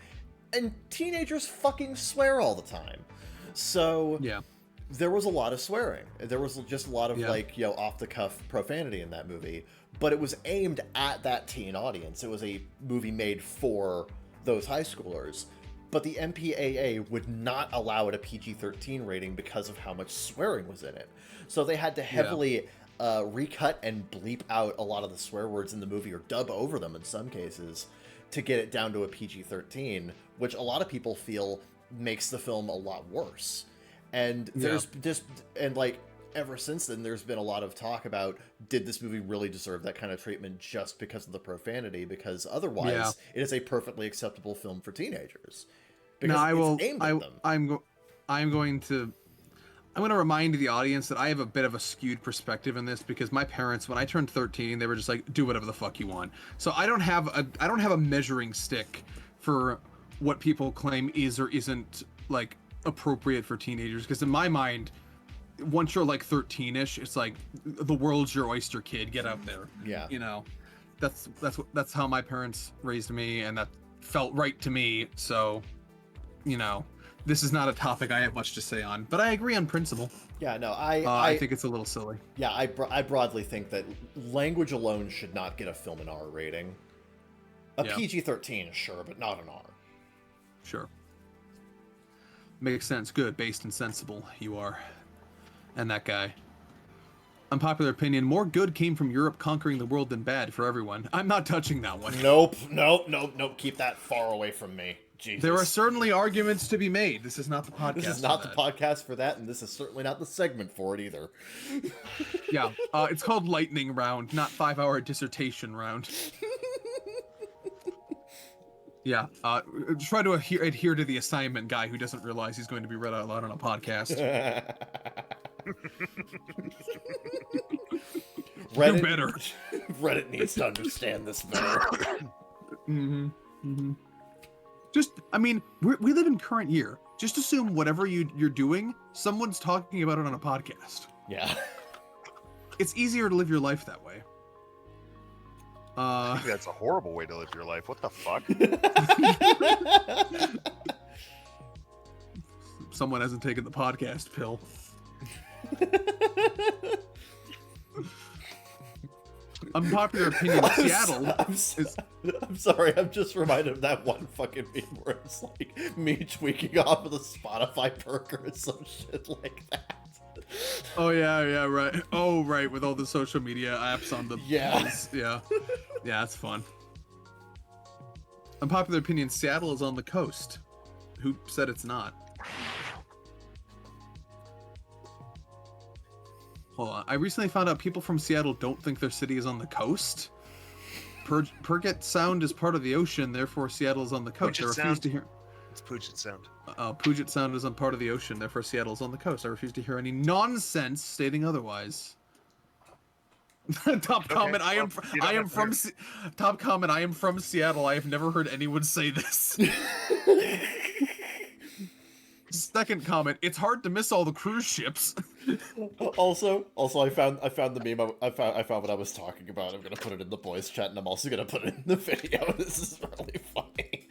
And teenagers fucking swear all the time. So yeah, there was a lot of swearing. There was just a lot of off the cuff profanity in that movie. But it was aimed at that teen audience. It was a movie made for those high schoolers. But the MPAA would not allow it a PG-13 rating because of how much swearing was in it. So they had to heavily recut and bleep out a lot of the swear words in the movie, or dub over them in some cases, to get it down to a PG-13, which a lot of people feel makes the film a lot worse. And there's ever since then, there's been a lot of talk about, did this movie really deserve that kind of treatment just because of the profanity? Because otherwise, it is a perfectly acceptable film for teenagers. Because it's aimed at them. I'm going to remind the audience that I have a bit of a skewed perspective in this, because my parents, when I turned 13, they were just like, do whatever the fuck you want. So I don't have a measuring stick for what people claim is or isn't like appropriate for teenagers, because in my mind, once you're like 13ish, it's like the world's your oyster, kid, get out there. Yeah. You know, that's how my parents raised me, and that felt right to me. So, you know, this is not a topic I have much to say on, but I agree on principle. Yeah, no, I think it's a little silly. Yeah, I broadly think that language alone should not get a film an R rating. A PG-13, sure, but not an R. Sure. Makes sense. Good, based and sensible you are. And that guy. Unpopular opinion, more good came from Europe conquering the world than bad for everyone. I'm not touching that one. Nope. Keep that far away from me. Jesus. There are certainly arguments to be made. This is not the podcast. This is not the podcast for that, and this is certainly not the segment for it either. Yeah, it's called lightning round, not 5-hour dissertation round. Yeah, try to adhere to the assignment, guy who doesn't realize he's going to be read out loud on a podcast. Reddit, better. Reddit needs to understand this better. Just, I mean, we live in current year. Just assume whatever you're doing, someone's talking about it on a podcast. Yeah. It's easier to live your life that way. I think that's a horrible way to live your life. What the fuck? Someone hasn't taken the podcast pill. Unpopular opinion, Seattle I'm sorry, I'm just reminded of that one fucking meme where it's like me tweaking off of the Spotify perker or some shit like that. Oh yeah, right. Oh right, with all the social media apps on the yeah, yeah, that's fun. Unpopular opinion, Seattle is on the coast. Who said it's not? Hold on. I recently found out people from Seattle don't think their city is on the coast. Puget Sound is part of the ocean, therefore Seattle is on the coast. I refuse to hear. It's Puget Sound. Puget Sound is on part of the ocean, therefore Seattle is on the coast. I refuse to hear any nonsense stating otherwise. Top comment, I am from Seattle. I have never heard anyone say this. Second comment, it's hard to miss all the cruise ships. Also, I found the meme. I found what I was talking about. I'm gonna put it in the boys chat, and I'm also gonna put it in the video. This is really funny.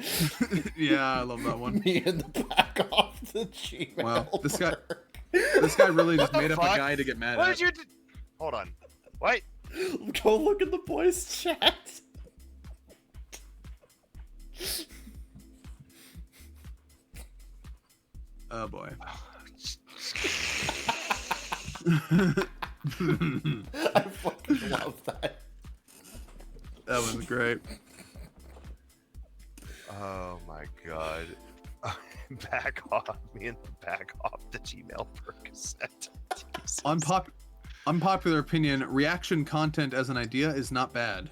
Yeah, I love that one. Me in the back off the Gmail. Wow, this guy really just made up a guy to get mad what at. Did you hold on. What? Go look in the boys chat. Oh boy. I fucking love that. That was great. Oh my god. Back off me and back off the Gmail Percocet. Unpopular opinion, reaction content as an idea is not bad.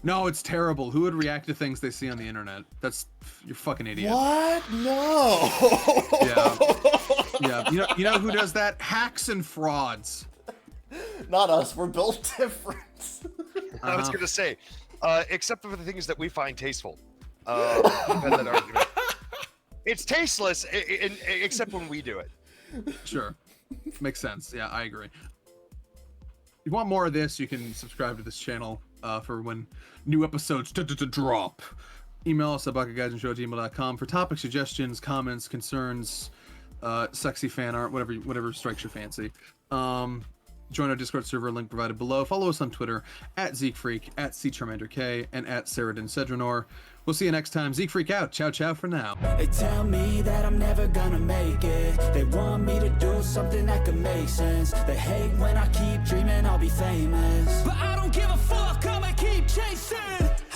No, it's terrible. Who would react to things they see on the internet? You're fucking idiot. What? No. Yeah. You know who does that? Hacks and frauds. Not us. We're built different. I was gonna say, except for the things that we find tasteful. We've had that argument. It's tasteless, except when we do it. Sure. Makes sense. Yeah, I agree. If you want more of this, you can subscribe to this channel for when new episodes drop. Email us at bakagaijinshow@gmail.com for topic suggestions, comments, concerns, sexy fan art, whatever strikes your fancy. Join our Discord server, link provided below. Follow us on Twitter at ZekeFreak, at CCharmanderK, and at Saradin Sedranor. We'll see you next time. Zeke Freak out. Ciao, ciao for now. They tell me that I'm never gonna make it. They want me to do something that could make sense. They hate when I keep dreaming I'll be famous. But I don't give a fuck, I'ma keep chasing.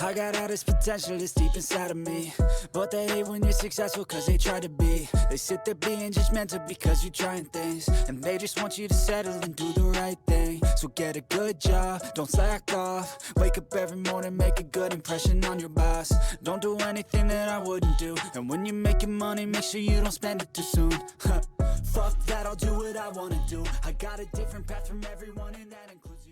I got all this potential that's deep inside of me, but they hate when you're successful cause they try to be. They sit there being judgmental because you're trying things, and they just want you to settle and do the right thing. So get a good job, don't slack off. Wake up every morning, make a good impression on your boss. Don't do anything that I wouldn't do, and when you're making money, make sure you don't spend it too soon. Fuck that, I'll do what I wanna do. I got a different path from everyone, and that includes